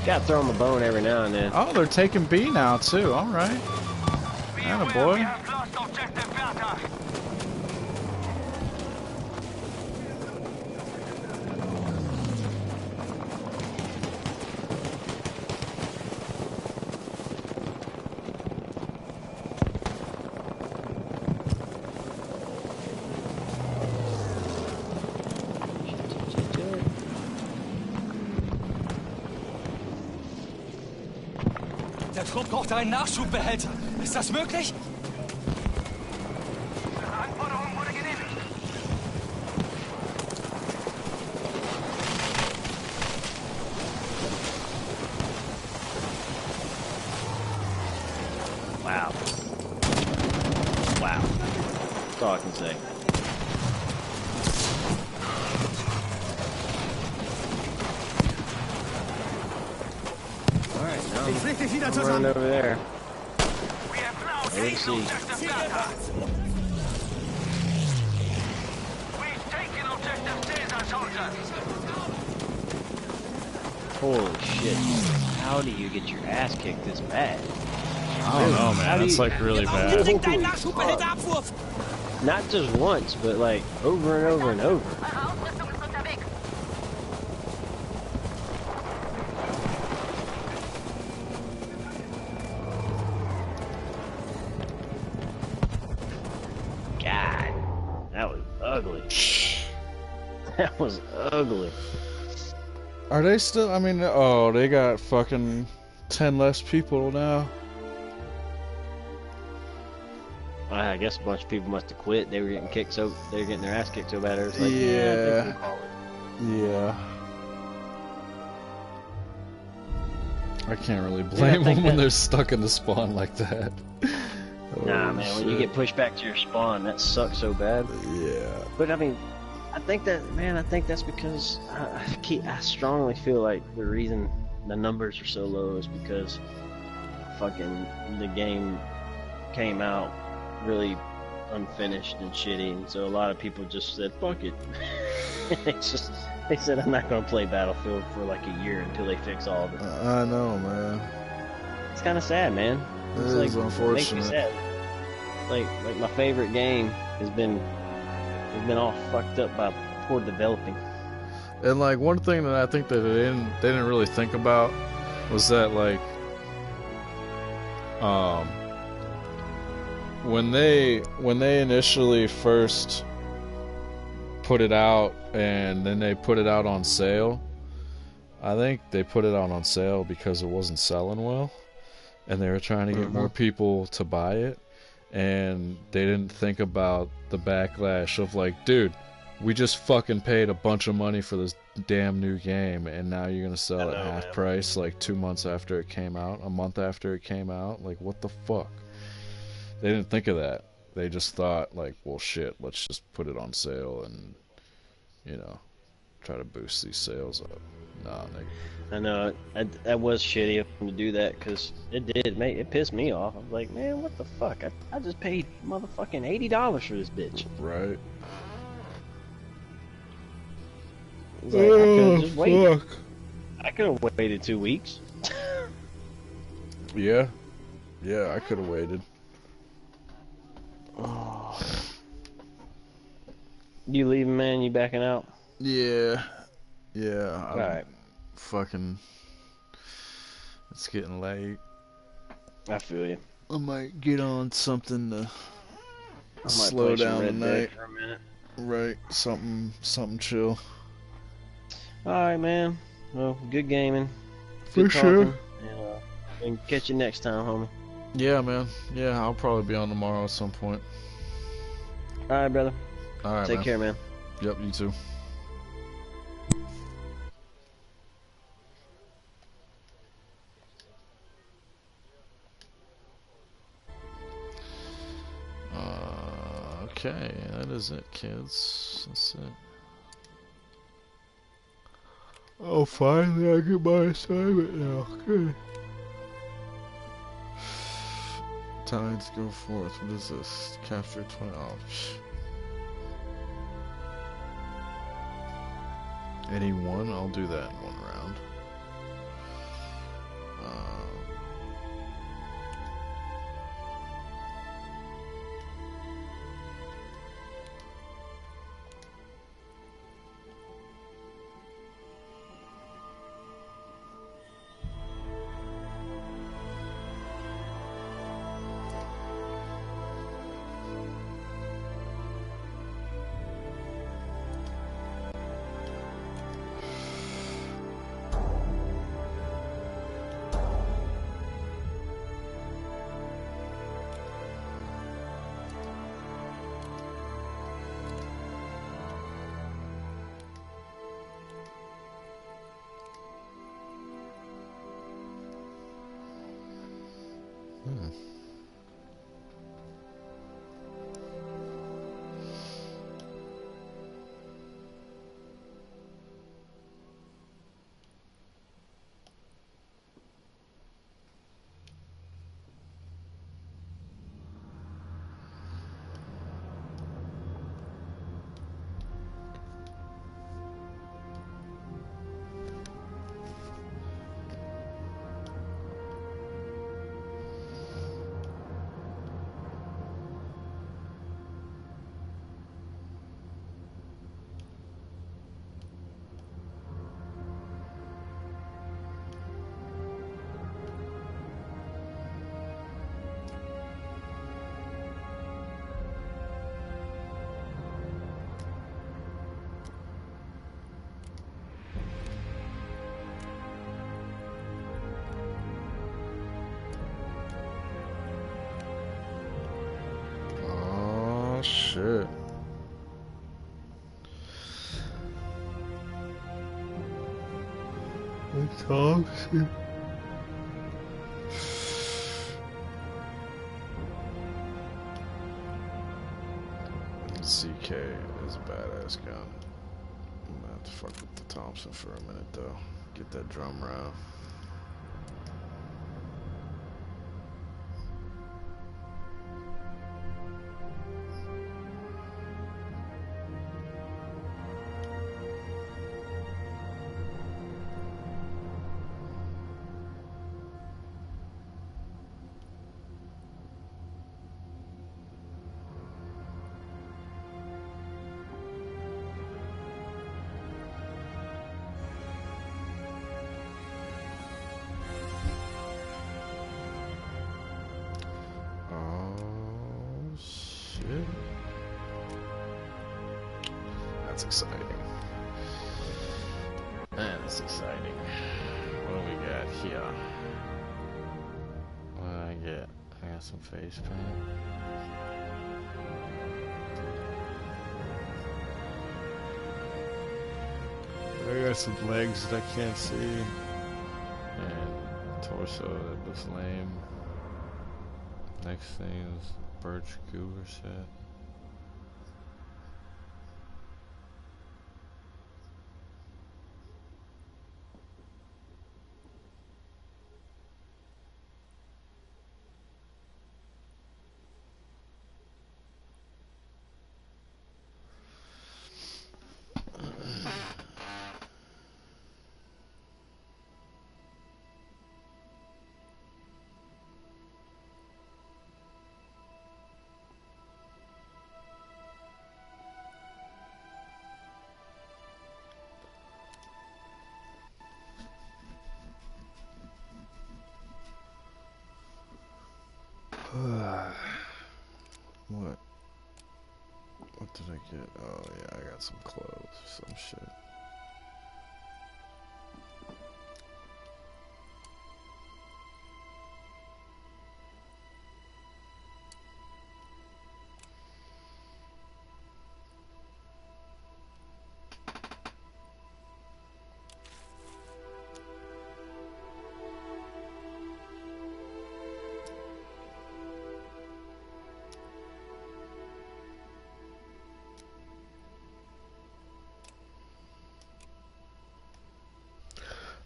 Gotta throw them a bone every now and then. Oh, they're taking B now too. All right. Atta boy. We have lost objective Vega. Der Trupp braucht einen Nachschubbehälter. Ist das möglich? Anforderung wurde genehmigt. Wow. Wow. That's all I can say. Ich leg dich wieder Run zusammen. over there. We have now Let's taken see. objective Vega. We've taken objective Caesar, soldiers. Holy shit. How do you get your ass kicked this bad? I don't know, man. It's like really bad. Not just once, but like over and over and over. Eure Ausrüstung ist unterwegs. God, that was ugly. That was ugly. Are they still? I mean, oh, they got fucking 10 less people now. I guess a bunch of people must have quit. They were getting kicked so they were getting their ass kicked so bad. It was like, Yeah. I think we'll call it. Yeah. I can't really I blame think them when that- they're stuck in the spawn like that. Nah, Holy man, when you shit. get pushed back to your spawn, that sucks so bad. Yeah. But I mean, I think that's because I strongly feel like the reason the numbers are so low is because fucking the game came out really unfinished and shitty, and so a lot of people just said fuck it. They said I'm not gonna play Battlefield for like a year until they fix all of it. I know, man. It's kind of sad, man. It It's is Makes me unfortunate. sad. Like my favorite game has been all fucked up by poor developing. And like one thing that I think that they didn't really think about was that like when they initially first put it out and then they put it out on sale, I think they put it out on sale because it wasn't selling well and they were trying to get more people to buy it, and they didn't think about the backlash of like, dude, we just fucking paid a bunch of money for this damn new game and now you're gonna sell it half price like 2 months after it came out, a month after it came out. Like, what the fuck? They didn't think of that. They just thought like, well shit, let's just put it on sale and, you know, try to boost these sales up. Nah, I know that was shitty of them to do that, because it pissed me off. I was like, man, what the fuck? I just paid motherfucking $80 for this bitch. right? It was like, I could have just waited. I could have waited 2 weeks. Yeah, I could have waited. You leaving, man? You backing out? Yeah. All right. Fucking. It's getting late. I feel you. I might get on something to I might slow play some down Red Dead tonight. for a minute. Right, something chill. Alright, man. Well, good gaming. For Good sure. talking. And catch you next time, homie. Yeah, man. Yeah, I'll probably be on tomorrow at some point. Alright, brother. Alright, Take man. care, man. Yep, you too. Okay, that is it, kids. That's it. Oh, finally, I get my assignment now. Good. Tides go forth. What is this? Capture 20. Oh, Any one? I'll do that in one round. Shit. It's awesome. CK is a badass gun. I'm gonna have to fuck with the Thompson for a minute though. Get that drum round. That's exciting. Man, that's exciting. What do we got here? What did I get? I got some face paint. I got some legs that I can't see. And torso that looks lame. Next thing is birch goober set. What did I get? Oh yeah, I got some clothes or some shit.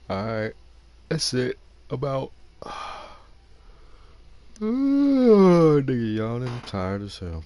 Alright, that's it. About. Nigga yawning, tired as hell.